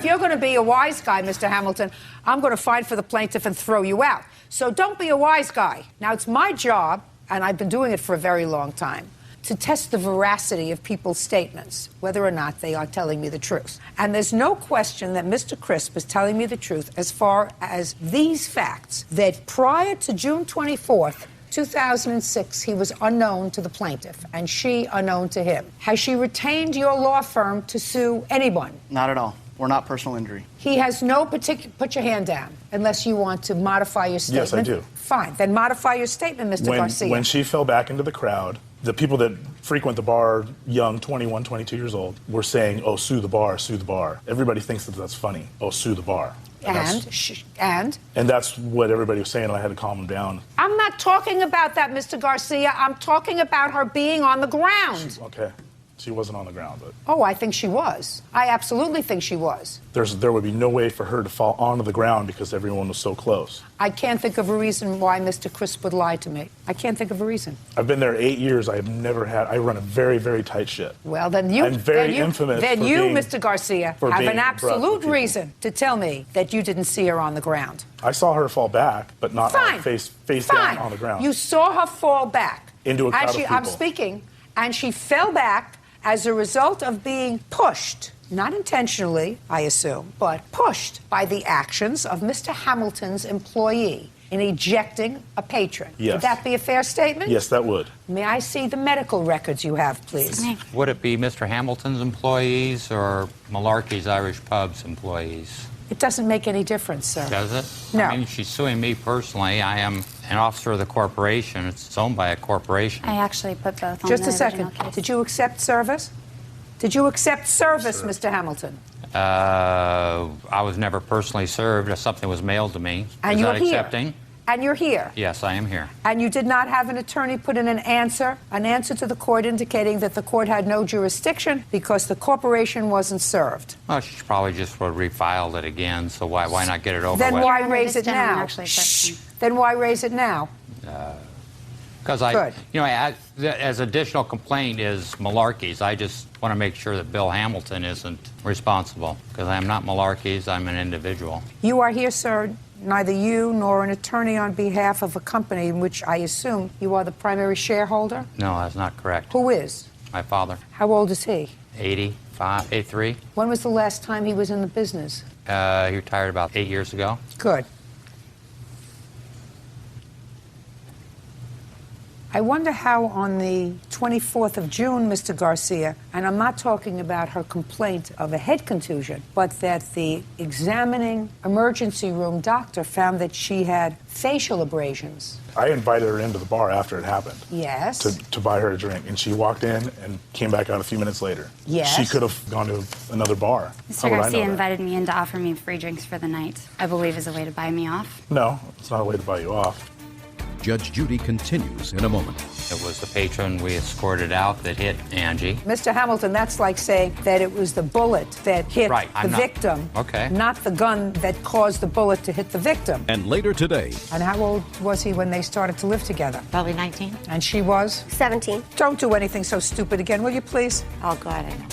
you're going to be a wise guy, Mr. Hamilton, I'm going to fight for the plaintiff and throw you out. So don't be a wise guy. Now, it's my job, and I've been doing it for a very long time, to test the veracity of people's statements, whether or not they are telling me the truth. And there's no question that Mr. Crisp is telling me the truth as far as these facts, that prior to June 24th, 2006, he was unknown to the plaintiff, and she unknown to him. Has she retained your law firm to sue anyone? Not at all. We're not personal injury. He has no particular... Put your hand down, unless you want to modify your statement. Yes, I do. Fine. Then modify your statement, Mr. Garcia. When she fell back into the crowd, the people that frequent the bar, young, 21, 22 years old, were saying, oh, sue the bar, sue the bar. Everybody thinks that that's funny. Oh, sue the bar. And that's what everybody was saying, and I had to calm them down. I'm not talking about that, Mr. Garcia. I'm talking about her being on the ground. Okay. She wasn't on the ground, but Oh, I think she was. I absolutely think she was. there would be no way for her to fall onto the ground because everyone was so close. I can't think of a reason why Mr. Crisp would lie to me. I can't think of a reason. I've been there 8 years. I run a very, very tight ship. Well, then you... I'm very infamous Then for you, being- Mr. Garcia, for have being an abrupt with absolute people. reason to tell me that you didn't see her on the ground. I saw her fall back, but not Fine. face Fine. down on the ground. You saw her fall back. Into a crowd of I'm people. speaking. And she fell back as a result of being pushed, not intentionally, I assume, but pushed by the actions of Mr. Hamilton's employee. in ejecting a patron. Yes. Would that be a fair statement? Yes, that would. May I see the medical records you have, please? Would it be Mr. Hamilton's employees or Malarkey's Irish Pub's employees? It doesn't make any difference, sir. Does it? No. I mean, she's suing me personally. I am an officer of the corporation. It's owned by a corporation. I actually put both on Just the a second. original case. Did you accept service? Did you accept service, Mr. Hamilton? I was never personally served. Something was mailed to me. And Is you're that here. accepting? And you're here. Yes, I am here. And you did not have an attorney put in an answer to the court indicating that the court had no jurisdiction because the corporation wasn't served. Well, she probably just would refile it again, so why not get it over Then with? why raise this it gentleman now? actually said Then why raise it now? Because Good. as additional complaint is Malarkey's. I just want to make sure that Bill Hamilton isn't responsible because I am not Malarkey's. I'm an individual. You are here, sir, neither you nor an attorney on behalf of a company in which I assume you are the primary shareholder? No, that's not correct. Who is? My father. How old is he? 83. When was the last time he was in the business? He retired about 8 years ago. Good. I wonder how on the 24th of June, Mr. Garcia, and I'm not talking about her complaint of a head contusion, but that the examining emergency room doctor found that she had facial abrasions. I invited her into the bar after it happened. Yes. To buy her a drink, and she walked in and came back out a few minutes later. Yes. She could have gone to another bar. Mr. How would I Garcia know that? invited me in to offer me free drinks for the night, I believe is a way to buy me off. No, it's not a way to buy you off. Judge Judy continues in a moment. It was the patron we escorted out that hit Angie. Mr. Hamilton, that's like saying that it was the bullet that hit the victim, not the gun that caused the bullet to hit the victim. And later today, And how old was he when they started to live together? Probably 19. And she was? 17. Don't do anything so stupid again, will you please? Oh, God, I know.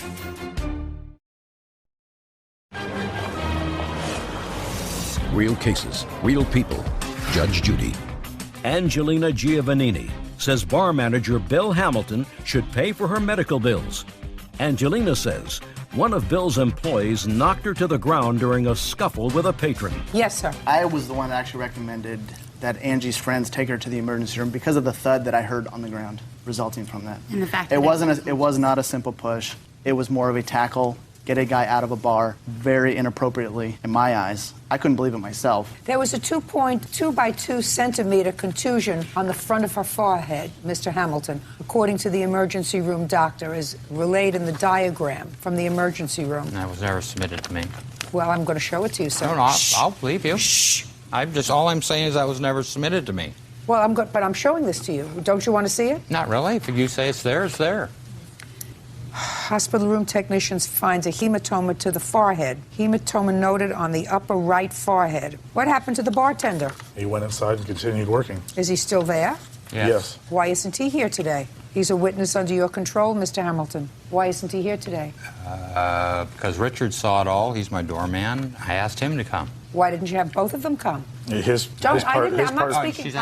real cases, real people. Judge Judy. Angelina Giovannini says bar manager Bill Hamilton should pay for her medical bills. Angelina says one of Bill's employees knocked her to the ground during a scuffle with a patron. Yes, sir. I was the one that actually recommended that Angie's friends take her to the emergency room because of the thud that I heard on the ground resulting from that. And the fact it that it was not a simple push. It was more of a tackle, get a guy out of a bar very inappropriately in my eyes. I couldn't believe it myself. There was a 2.2 by 2 centimeter contusion on the front of her forehead, Mr. Hamilton, according to the emergency room doctor, as relayed in the diagram from the emergency room. That was never submitted to me. Well, I'm going to show it to you, sir. No, I'll believe you. Shh. All I'm saying is that was never submitted to me. Well, but I'm showing this to you. Don't you want to see it? Not really. If you say it's there, it's there. Hospital room technicians finds a hematoma to the forehead. Hematoma noted on the upper right forehead. What happened to the bartender? He went inside and continued working. Is he still there? Yes. Why isn't he here today? He's a witness under your control, Mr. Hamilton. Why isn't he here today? Because Richard saw it all. He's my doorman. I asked him to come. Why didn't you have both of them come? I'm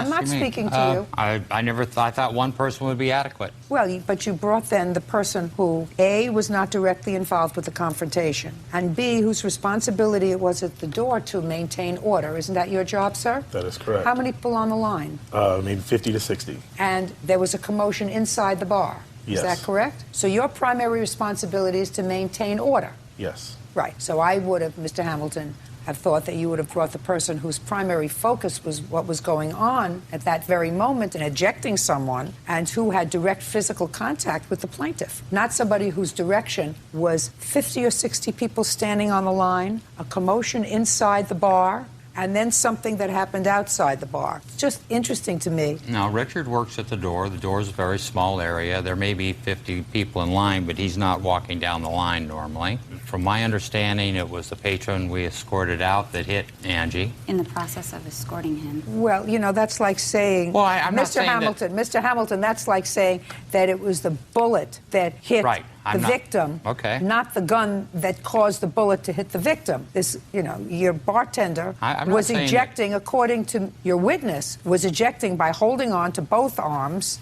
not speaking to you. I thought one person would be adequate. Well, but you brought then the person who, A, was not directly involved with the confrontation, and B, whose responsibility it was at the door to maintain order. Isn't that your job, sir? That is correct. How many people on the line? Maybe 50 to 60. And there was a commotion inside the bar. Yes. Is that correct? So your primary responsibility is to maintain order. Yes. Right. So I would have, Mr. Hamilton, have thought that you would have brought the person whose primary focus was what was going on at that very moment in ejecting someone and who had direct physical contact with the plaintiff. Not somebody whose direction was 50 or 60 people standing on the line, a commotion inside the bar, and then something that happened outside the bar. It's just interesting to me. Now, Richard works at the door. The door is a very small area. There may be 50 people in line, but he's not walking down the line normally. From my understanding, it was the patron we escorted out that hit Angie. In the process of escorting him. Well, you know, that's like saying, Well, I'm not saying Mr. Hamilton, that's like saying that it was the bullet that hit the victim, not the gun that caused the bullet to hit the victim. This, you know, your bartender was ejecting, according to your witness, was ejecting by holding on to both arms,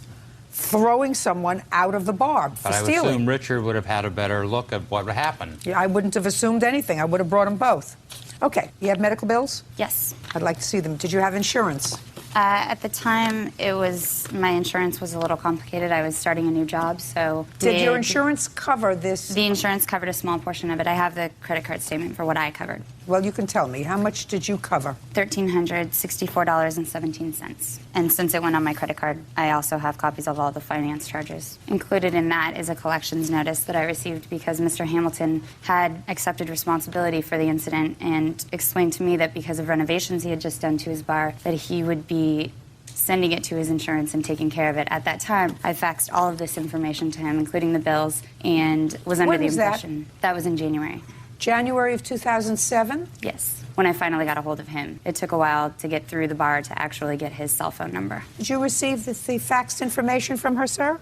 throwing someone out of the bar for But I would stealing. assume Richard would have had a better look at what happened. Yeah, I wouldn't have assumed anything. I would have brought them both. Okay, you have medical bills? Yes. I'd like to see them. Did you have insurance? At the time, my insurance was a little complicated. I was starting a new job, so... Did your insurance cover this? The insurance covered a small portion of it. I have the credit card statement for what I covered. Well, you can tell me. How much did you cover? $1,364.17. And since it went on my credit card, I also have copies of all the finance charges. Included in that is a collections notice that I received because Mr. Hamilton had accepted responsibility for the incident and explained to me that because of renovations he had just done to his bar, that he would be sending it to his insurance and taking care of it. At that time, I faxed all of this information to him, including the bills, and was under the impression that was in January. January of 2007? Yes, when I finally got a hold of him. It took a while to get through the bar to actually get his cell phone number. Did you receive the faxed information from her, sir?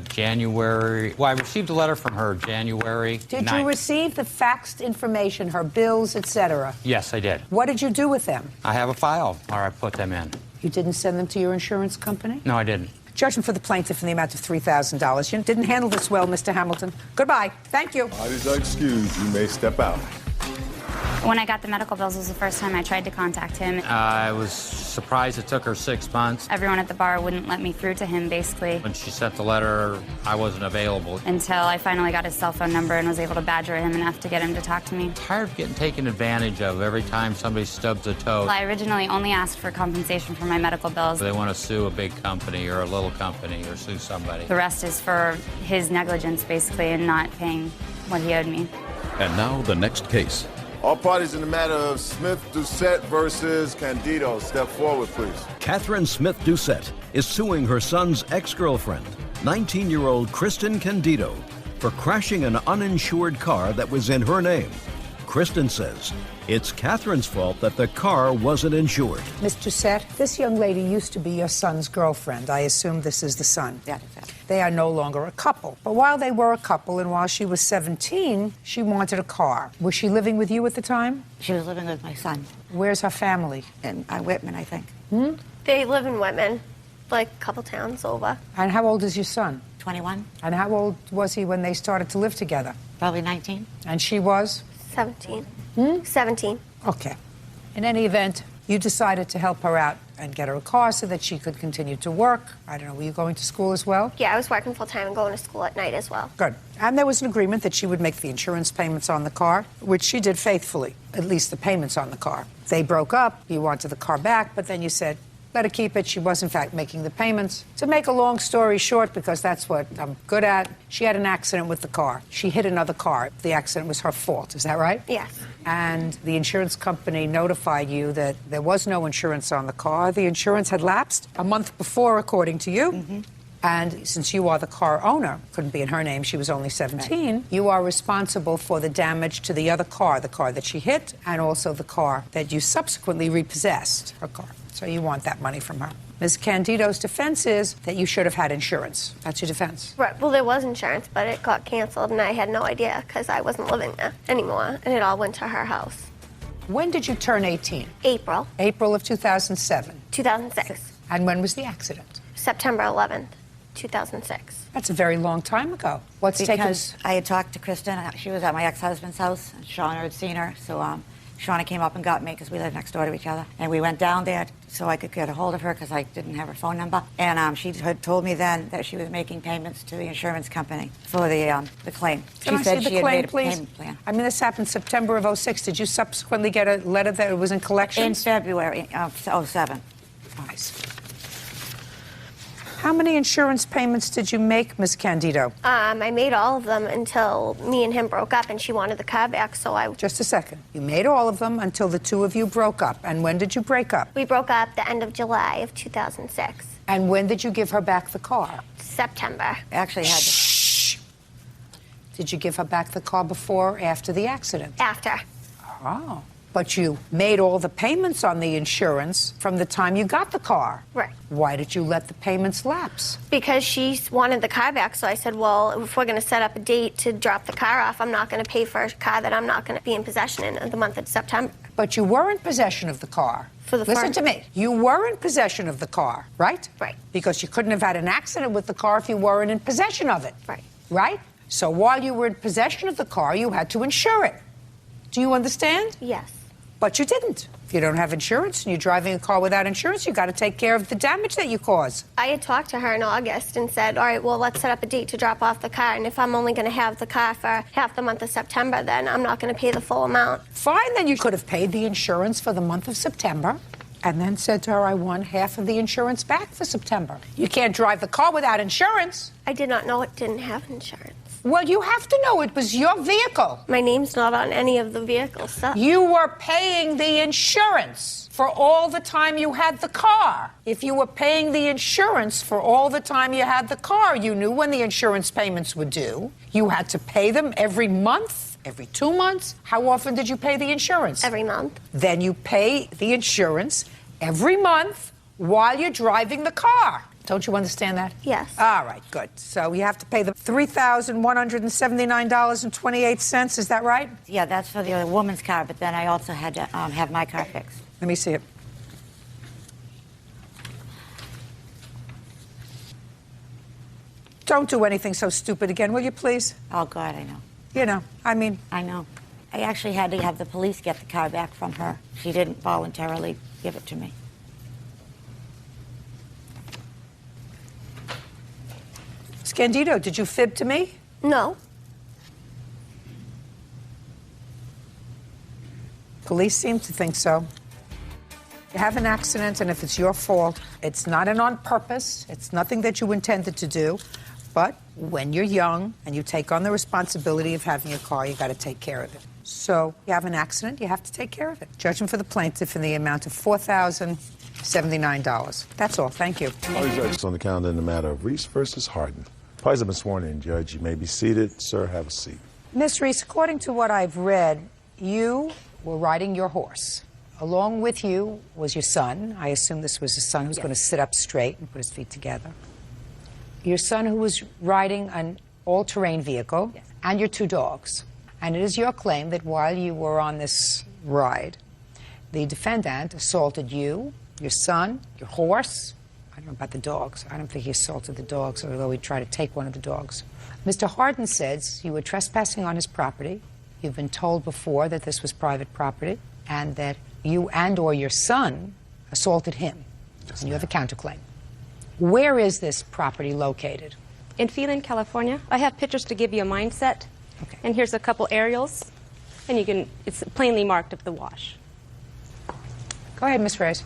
January. Well, I received a letter from her January 9th. Did you receive the faxed information, her bills, etc.? Yes, I did. What did you do with them? I have a file, or I put them in. You didn't send them to your insurance company? No, I didn't. Judgment for the plaintiff in the amount of $3,000. You didn't handle this well, Mr. Hamilton. Goodbye. Thank you. Parties are excused. You may step out. When I got the medical bills was the first time I tried to contact him. I was surprised it took her 6 months. Everyone at the bar wouldn't let me through to him, basically. When she sent the letter, I wasn't available. Until I finally got his cell phone number and was able to badger him enough to get him to talk to me. I'm tired of getting taken advantage of every time somebody stubs a toe. Well, I originally only asked for compensation for my medical bills. They want to sue a big company or a little company or sue somebody. The rest is for his negligence, basically, in not paying what he owed me. And now the next case. All parties in the matter of Smith-Doucette versus Candido, step forward, please. Catherine Smith-Doucette is suing her son's ex-girlfriend, 19-year-old Kristen Candido, for crashing an uninsured car that was in her name. Kristen says it's Catherine's fault that the car wasn't insured. Ms. Doucette, this young lady used to be your son's girlfriend. I assume this is the son. That is it. They are no longer a couple. But while they were a couple and while she was 17, she wanted a car. Was she living with you at the time? She was living with my son. Where's her family? In Whitman, I think. They live in Whitman, like a couple towns over. And how old is your son? 21. And how old was he when they started to live together? Probably 19. And she was? 17. 17. Okay. In any event, you decided to help her out and get her a car so that she could continue to work. I don't know, were you going to school as well? Yeah, I was working full-time and going to school at night as well. Good. And there was an agreement that she would make the insurance payments on the car, which she did faithfully, at least the payments on the car. They broke up, you wanted the car back, but then you said, let her keep it. She was, in fact, making the payments. To make a long story short, because that's what I'm good at, she had an accident with the car. She hit another car. The accident was her fault. Is that right? Yes. And the insurance company notified you that there was no insurance on the car. The insurance had lapsed a month before, according to you. And since you are the car owner, couldn't be in her name, she was only 17, right. You are responsible for the damage to the other car, the car that she hit, and also the car that you subsequently repossessed, her car. So you want that money from her. Ms. Candido's defense is that you should have had insurance. That's your defense. Right. Well, there was insurance, but it got canceled, and I had no idea because I wasn't living there anymore, and it all went to her house. When did you turn 18? April. April of 2007. 2006. And when was the accident? September 11th, 2006. That's a very long time ago. What's taken? Because I had talked to Kristen. She was at my ex-husband's house, and Shauna had seen her, so Shauna came up and got me because we lived next door to each other. And we went down there so I could get a hold of her because I didn't have her phone number. And she had told me then that she was making payments to the insurance company for the claim. Can she said I see she the claim, had made a please? payment plan. I mean, this happened September of 06. Did you subsequently get a letter that it was in collections? In February of 07. Nice. How many insurance payments did you make, Ms. Candido? I made all of them until me and him broke up, and she wanted the car back, so I... Just a second. You made all of them until the two of you broke up. And when did you break up? We broke up the end of July of 2006. And when did you give her back the car? September. Actually had to... Shh. Did you give her back the car before or after the accident? After. Oh. But you made all the payments on the insurance from the time you got the car. Right. Why did you let the payments lapse? Because she wanted the car back, so I said, well, if we're going to set up a date to drop the car off, I'm not going to pay for a car that I'm not going to be in possession in the month of September. But you were in possession of the car. Listen to me. You were in possession of the car, right? Right. Because you couldn't have had an accident with the car if you weren't in possession of it. Right. Right? So while you were in possession of the car, you had to insure it. Do you understand? Yes. But you didn't. If you don't have insurance and you're driving a car without insurance, you got to take care of the damage that you cause. I had talked to her in August and said, all right, well, let's set up a date to drop off the car. And if I'm only going to have the car for half the month of September, then I'm not going to pay the full amount. Fine, then you could have paid the insurance for the month of September and then said to her, I want half of the insurance back for September. You can't drive the car without insurance. I did not know it didn't have insurance. Well, you have to know it was your vehicle. My name's not on any of the vehicle stuff. You were paying the insurance for all the time you had the car. If you were paying the insurance for all the time you had the car, you knew when the insurance payments were due. You had to pay them every month, every 2 months. How often did you pay the insurance? Every month. Then you pay the insurance every month while you're driving the car. Don't you understand that? Yes. All right, good. So you have to pay the $3,179.28. Is that right? Yeah, that's for the woman's car, but then I also had to have my car fixed. Let me see it. Don't do anything so stupid again, will you, please? Oh, God, I know. You know, I mean... I know. I actually had to have the police get the car back from her. She didn't voluntarily give it to me. Scandito, did you fib to me? No. Police seem to think so. You have an accident, and if it's your fault, it's not an on purpose. It's nothing that you intended to do. But when you're young and you take on the responsibility of having a car, you got to take care of it. So you have an accident, you have to take care of it. Judgment for the plaintiff in the amount of $4,079. That's all. Thank you. All the judges on the calendar in the matter of Reese versus Harden. Parties have been sworn in, Judge. You may be seated. Sir, have a seat. Miss Reese, according to what I've read, you were riding your horse. Along with you was your son. I assume this was his son who was going to sit up straight and put his feet together. Your son who was riding an all-terrain vehicle, and your 2 dogs. And it is your claim that while you were on this ride, the defendant assaulted you, your son, your horse. I don't know about the dogs. I don't think he assaulted the dogs, although he tried to take one of the dogs. Mr. Harden says you were trespassing on his property. You've been told before that this was private property and that you and or your son assaulted him. And you have a counterclaim. Where is this property located? In Sheindlin, California. I have pictures to give you a mindset. Okay. And here's a couple aerials. And you can, it's plainly marked of the wash. Go ahead, Miss Reyes.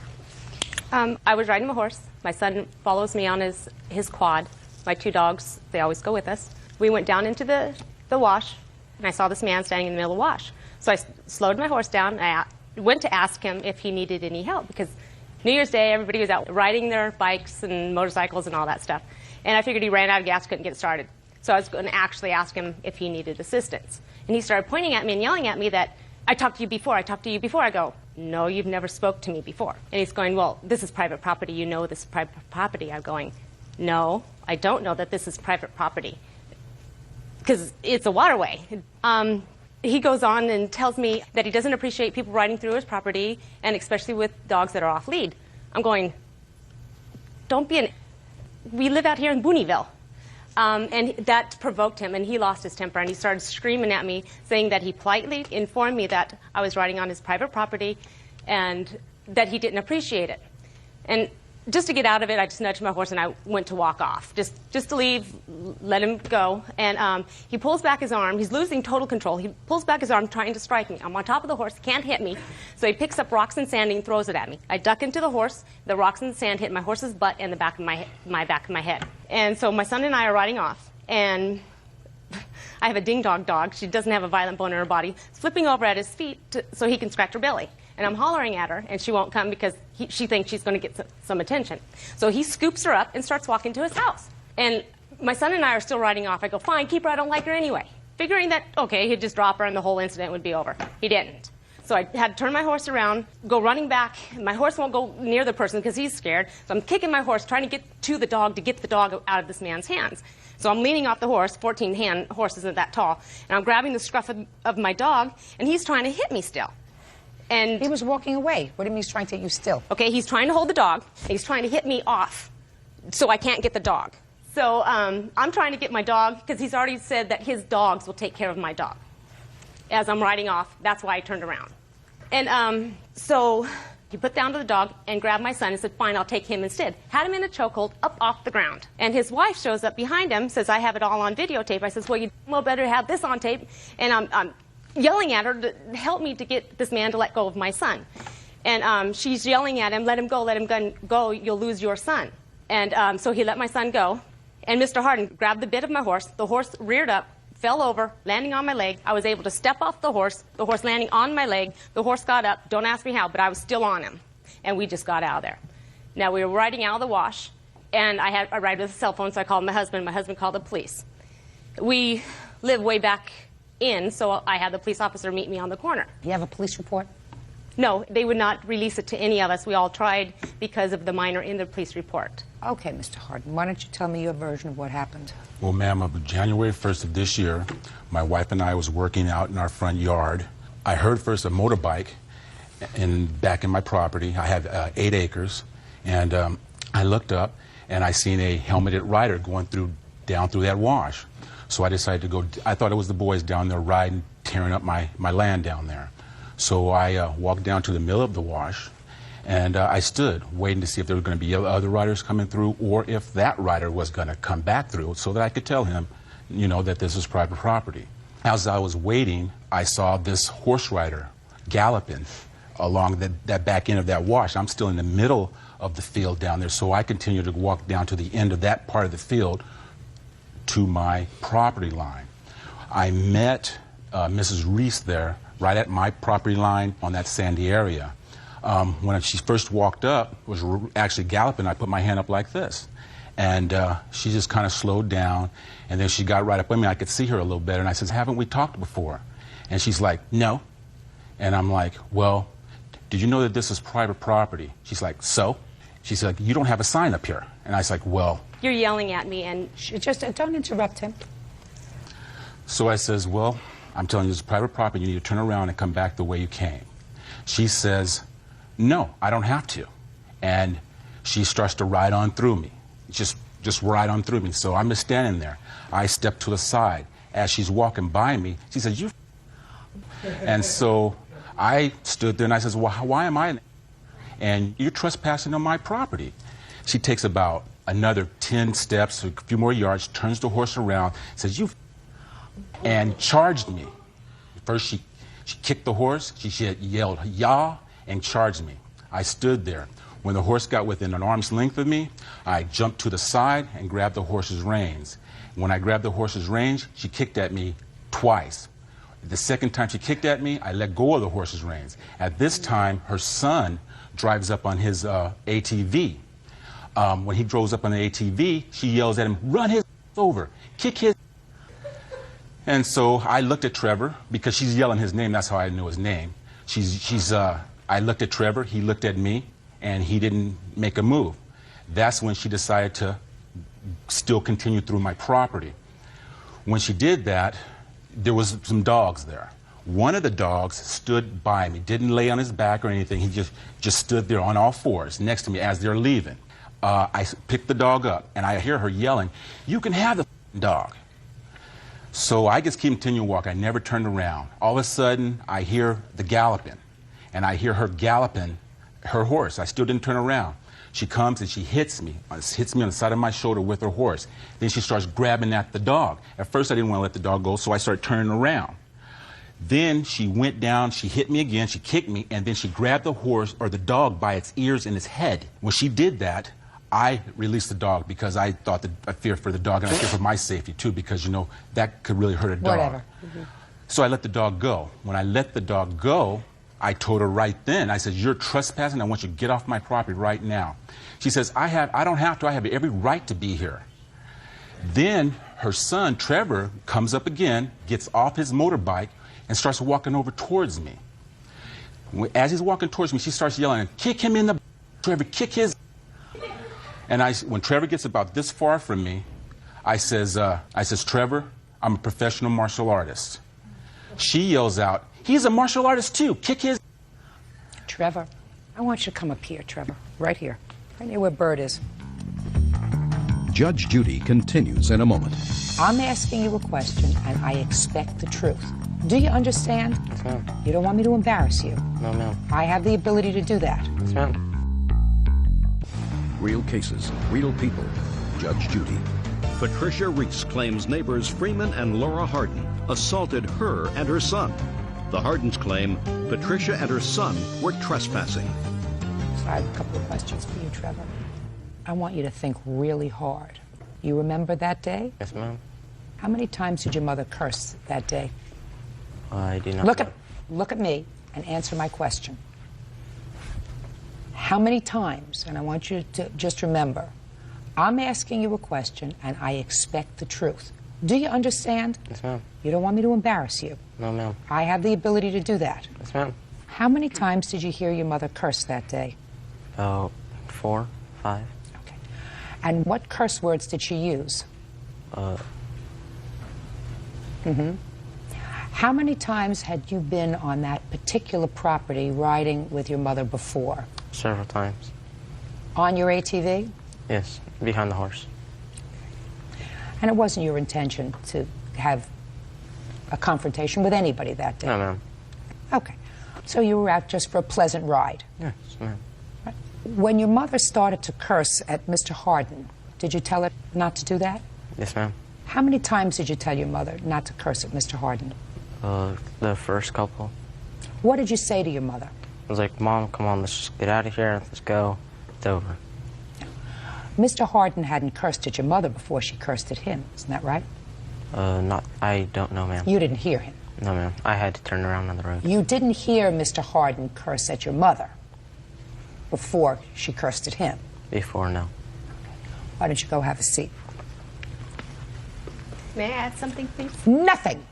I was riding my horse. My son follows me on his quad. My 2 dogs, they always go with us. We went down into the wash, and I saw this man standing in the middle of the wash. So I slowed my horse down. I went to ask him if he needed any help, because New Year's Day, everybody was out riding their bikes and motorcycles and all that stuff. And I figured he ran out of gas, couldn't get started. So I was going to actually ask him if he needed assistance. And he started pointing at me and yelling at me that, I talked to you before, I talked to you before. I go, no, you've never spoke to me before. And he's going, well, this is private property. You know this is private property. I'm going, no, I don't know that this is private property, because it's a waterway. He goes on and tells me that he doesn't appreciate people riding through his property, and especially with dogs that are off lead. I'm going, don't be an... We live out here in Booneyville. And that provoked him, and he lost his temper, and he started screaming at me, saying that he politely informed me that I was riding on his private property and that he didn't appreciate it. And just to get out of it, I just nudged my horse and I went to walk off, just to leave, let him go. And he pulls back his arm. He's losing total control. He pulls back his arm, trying to strike me. I'm on top of the horse, can't hit me. So he picks up rocks and sand and throws it at me. I duck into the horse. The rocks and sand hit my horse's butt and the back of my back of my head. And so my son and I are riding off, and I have a ding-dong dog. She doesn't have a violent bone in her body. It's flipping over at his feet so he can scratch her belly. And I'm hollering at her, and she won't come because she thinks she's going to get some attention. So he scoops her up and starts walking to his house. And my son and I are still riding off. I go, fine, keep her. I don't like her anyway. Figuring that, okay, he'd just drop her and the whole incident would be over. He didn't. So I had to turn my horse around, go running back. My horse won't go near the person because he's scared. So I'm kicking my horse, trying to get to the dog to get the dog out of this man's hands. So I'm leaning off the horse. 14-hand horse isn't that tall. And I'm grabbing the scruff of my dog, and he's trying to hit me still. And he was walking away. What do you mean he's trying to hit you still? Okay, he's trying to hold the dog, and he's trying to hit me off so I can't get the dog. So I'm trying to get my dog because he's already said that his dogs will take care of my dog. as I'm riding off. That's why I turned around. And so he put down to the dog and grabbed my son and said, fine, I'll take him instead. Had him in a chokehold up off the ground. And his wife shows up behind him, says, I have it all on videotape. I says, well, you better have this on tape. And I'm yelling at her to help me to get this man to let go of my son. And she's yelling at him, let him go, you'll lose your son. And so he let my son go. And Mr. Harden grabbed the bit of my horse. The horse reared up, fell over, landing on my leg. I was able to step off the horse landing on my leg. The horse got up. Don't ask me how, but I was still on him. And we just got out of there. Now, we were riding out of the wash, and I arrived with a cell phone, so I called my husband. My husband called the police. We live way back in, so I had the police officer meet me on the corner. You have a police report? No, they would not release it to any of us. We all tried because of the minor in the police report. Okay, Mr. Harden, why don't you tell me your version of what happened? Well, ma'am, of January 1st of this year, my wife and I was working out in our front yard. I heard first a motorbike back in my property. I have 8 acres, and I looked up and I seen a helmeted rider going down through that wash. So I decided to go. I thought it was the boys down there riding, tearing up my land down there. So I walked down to the middle of the wash, and I stood waiting to see if there were going to be other riders coming through, or if that rider was going to come back through, so that I could tell him, you know, that this is private property. As I was waiting, I saw this horse rider galloping along that back end of that wash. I'm still in the middle of the field down there, so I continued to walk down to the end of that part of the field to my property line. I met Mrs. Reese there, right at my property line on that sandy area. When she first walked up, was actually galloping, I put my hand up like this. And she just kind of slowed down, and then she got right up with me. I could see her a little better, and I said, haven't we talked before? And she's like, no. And I'm like, well, did you know that this is private property? She's like, so? She's like, you don't have a sign up here. And I was like, well. You're yelling at me, and just don't interrupt him. So I says, well, I'm telling you, this is private property. You need to turn around and come back the way you came. She says, no, I don't have to. And she starts to ride on through me. Just ride on through me. So I'm just standing there. I step to the side. As she's walking by me, she says, you. And so I stood there and I says, well, why am I? And you're trespassing on my property. She takes about another 10 steps, a few more yards, turns the horse around, says, you, and charged me. First she kicked the horse, she yelled, yah, and charged me. I stood there. When the horse got within an arm's length of me, I jumped to the side and grabbed the horse's reins. When I grabbed the horse's reins, she kicked at me twice. The second time she kicked at me, I let go of the horse's reins. At this time, her son drives up on his ATV. When he drove up on the ATV, she yells at him, run his over, kick his. And so I looked at Trevor, because she's yelling his name, that's how I knew his name. I looked at Trevor, he looked at me, and he didn't make a move. That's when she decided to still continue through my property. When she did that, there was some dogs there. One of the dogs stood by me, didn't lay on his back or anything. He just stood there on all fours next to me as they're leaving. I picked the dog up, and I hear her yelling, you can have the dog. So I just continue to walk. I never turned around. All of a sudden, I hear the galloping, and I hear her galloping her horse. I still didn't turn around. She comes and she hits me on the side of my shoulder with her horse. Then she starts grabbing at the dog. At first, I didn't want to let the dog go, so I started turning around. Then she went down, she hit me again, she kicked me, and then she grabbed the horse or the dog by its ears and its head. When she did that, I released the dog because I thought that I feared for the dog, and I feared for my safety too, because, you know, that could really hurt a dog. Whatever. So I let the dog go. When I let the dog go, I told her right then, I said, you're trespassing, I want you to get off my property right now. She says, I don't have to, I have every right to be here. Then her son, Trevor, comes up again, gets off his motorbike, and starts walking over towards me. As he's walking towards me, she starts yelling, kick him in the Trevor, kick his. And when Trevor gets about this far from me, I says, Trevor, I'm a professional martial artist. She yells out, he's a martial artist too, kick his. Trevor, I want you to come up here, Trevor, right here, right near where Bird is. Judge Judy continues in a moment. I'm asking you a question, and I expect the truth. Do you understand? Yes, ma'am. You don't want me to embarrass you. No, ma'am. I have the ability to do that. Yes, ma'am. Real cases, real people. Judge Judy. Patricia Reese claims neighbors Freeman and Laura Harden assaulted her and her son. The Hardens claim Patricia and her son were trespassing. So I have a couple of questions for you, Trevor. I want you to think really hard. You remember that day? Yes, ma'am. How many times did your mother curse that day? I do not. Look at me and answer my question. How many times? And I want you to just remember, I'm asking you a question and I expect the truth. Do you understand? Yes, ma'am. You don't want me to embarrass you. No, ma'am. I have the ability to do that. Yes, ma'am. How many times did you hear your mother curse that day? About 4, 5. Okay. And what curse words did she use? How many times had you been on that particular property riding with your mother before? Several times. On your ATV? Yes, behind the horse. And it wasn't your intention to have a confrontation with anybody that day? No, ma'am. Okay. So you were out just for a pleasant ride? Yes, ma'am. When your mother started to curse at Mr. Harden, did you tell her not to do that? Yes, ma'am. How many times did you tell your mother not to curse at Mr. Harden? The first couple. What did you say to your mother? I was like, Mom, come on, let's just get out of here. Let's go. It's over. Mr. Harden hadn't cursed at your mother before she cursed at him. Isn't that right? I don't know, ma'am. You didn't hear him? No, ma'am. I had to turn around on the road. You didn't hear Mr. Harden curse at your mother before she cursed at him? Before, no. Why don't you go have a seat? May I add something, please? Nothing.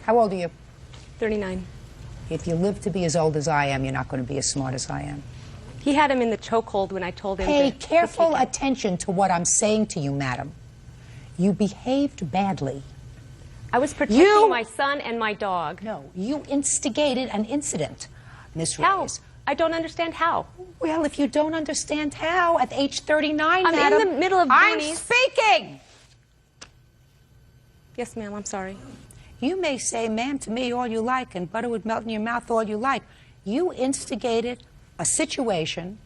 How old are you? 39. If you live to be as old as I am, you're not going to be as smart as I am. He had him in the chokehold when I told him Pay to careful attention to what I'm saying to you, madam. You behaved badly. I was protecting my son and my dog. No, you instigated an incident, Miss How? Reyes. I don't understand how. Well, if you don't understand how, at age 39, I'm madam, in the middle of I'm Bernie's. speaking! Yes, ma'am, I'm sorry. You may say ma'am to me all you like and butter would melt in your mouth all you like. You instigated a situation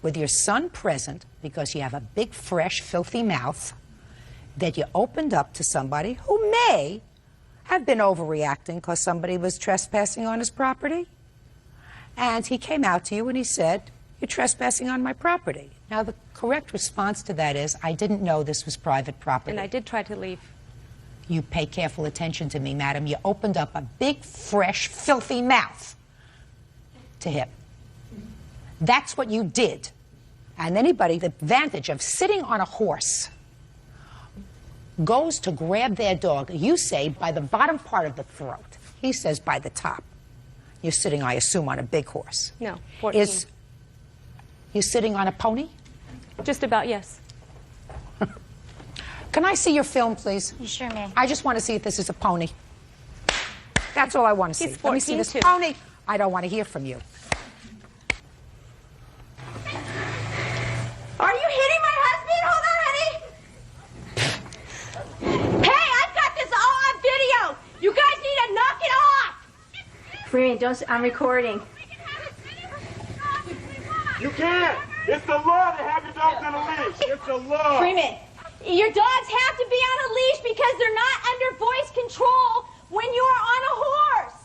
with your son present because you have a big, fresh, filthy mouth that you opened up to somebody who may have been overreacting because somebody was trespassing on his property. And he came out to you and he said, "You're trespassing on my property." Now, the correct response to that is, "I didn't know this was private property." And I did try to leave. You pay careful attention to me, madam. You opened up a big, fresh, filthy mouth to him. That's what you did. And anybody, the advantage of sitting on a horse, goes to grab their dog, you say, by the bottom part of the throat. He says by the top. You're sitting, I assume, on a big horse. No, 14. You sitting on a pony? Just about, yes. Can I see your film, please? You sure may. I just want to see if this is a pony. That's all I want to see. He's Let me see 14 this too. pony. I don't want to hear from you. Are you hitting my husband? Hold on, honey. Hey, I've got this all on video. You guys need to knock it off. Freeman, I'm recording. You can't. It's the law to have your dogs on a leash. It's the law. Freeman, your dogs have to be on a leash because they're not under voice control when you are on a horse.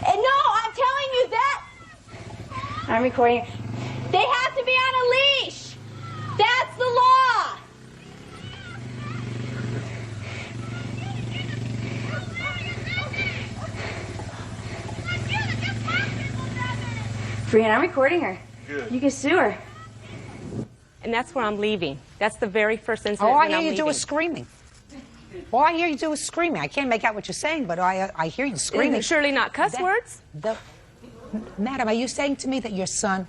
And no, I'm telling you that. I'm recording. They have to be on a leash. That's the law. Freeman, I'm recording her. Good. You can sue her. And that's where I'm leaving. That's the very first incident All I when hear I'm you leaving. do is screaming. All I hear you do is screaming. I can't make out what you're saying, but I hear you screaming. Surely not cuss words? Madam, are you saying to me that your son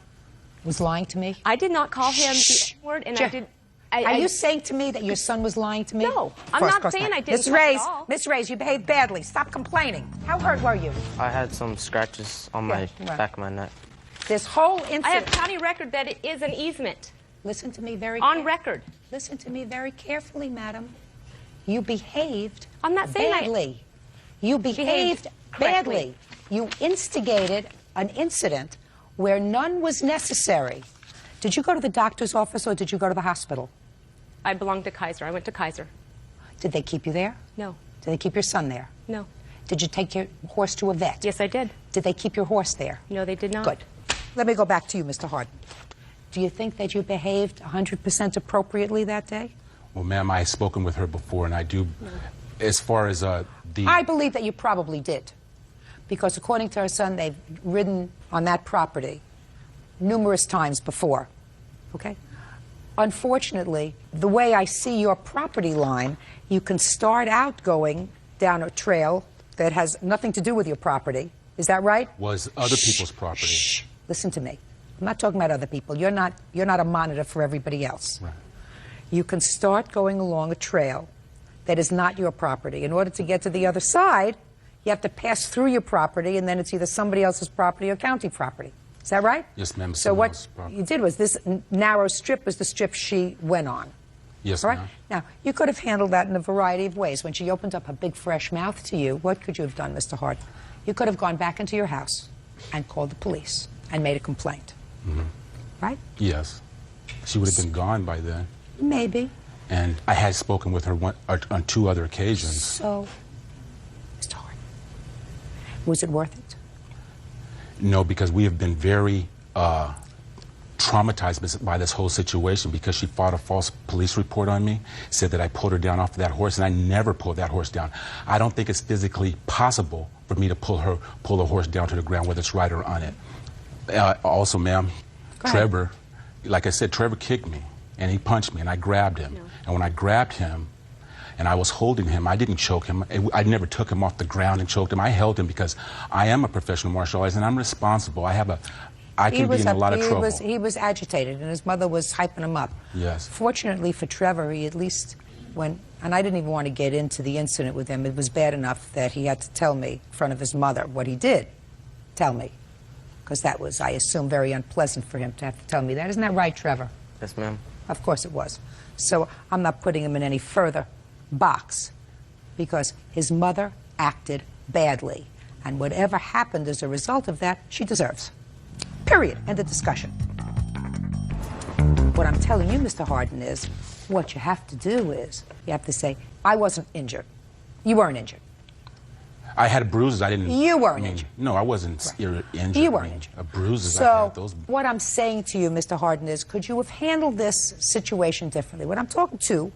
was lying to me? I did not call him the word, and I did. Are you saying to me that your son was lying to me? No, I'm Of not course saying I didn't Miss cuss Reyes, at all. Miss Reyes, you behaved badly. Stop complaining. How hurt were you? I had some scratches on my back of my neck. This whole incident. I have county record that it is an easement. Listen to me very on record. Listen to me very carefully, madam. You behaved I'm not saying badly. You behaved badly. You instigated an incident where none was necessary. Did you go to the doctor's office or did you go to the hospital? I belonged to Kaiser. I went to Kaiser. Did they keep you there? No. Did they keep your son there? No. Did you take your horse to a vet? Yes, I did. Did they keep your horse there? No, they did not. Good. Let me go back to you, Mr. Harden. Do you think that you behaved 100% appropriately that day? Well, ma'am, I had spoken with her before, and I do, as far as the... I believe that you probably did. Because according to her son, they've ridden on that property numerous times before. Okay? Unfortunately, the way I see your property line, you can start out going down a trail that has nothing to do with your property. Is that right? Was other people's property. Shh. Listen to me. I'm not talking about other people. You're not a monitor for everybody else. Right. You can start going along a trail that is not your property. In order to get to the other side, you have to pass through your property, and then it's either somebody else's property or county property. Is that right? Yes, ma'am. So what you did was this narrow strip was the strip she went on. Yes, All right? ma'am. Now, you could have handled that in a variety of ways. When she opened up her big, fresh mouth to you, what could you have done, Mr. Hart? You could have gone back into your house and called the police and made a complaint. Mm-hmm. Right? Yes. She would have been gone by then. Maybe. And I had spoken with her on 2 other occasions. So, Mr. Hart, was it worth it? No, because we have been very traumatized by this whole situation because she filed a false police report on me, said that I pulled her down off of that horse, and I never pulled that horse down. I don't think it's physically possible for me to pull a horse down to the ground, whether it's right or on it. Also, ma'am, Trevor, like I said, Trevor kicked me, and he punched me, and I grabbed him. No. And when I grabbed him, and I was holding him, I didn't choke him. I never took him off the ground and choked him. I held him because I am a professional martial artist, and I'm responsible. I can be in a lot of trouble. He was agitated, and his mother was hyping him up. Yes. Fortunately for Trevor, he at least and I didn't even want to get into the incident with him. It was bad enough that he had to tell me in front of his mother what he did. Tell me. Because that was, I assume, very unpleasant for him to have to tell me that. Isn't that right, Trevor? Yes, ma'am. Of course it was. So I'm not putting him in any further box because his mother acted badly. And whatever happened as a result of that, she deserves. Period. End of discussion. What I'm telling you, Mr. Harden, is what you have to do is you have to say, I wasn't injured. You weren't injured. I had bruises. I didn't. You weren't injured. No, I wasn't injured. You weren't injured. Bruises. So I had those. What I'm saying to you, Mr. Harden, is could you have handled this situation differently? What I'm talking to,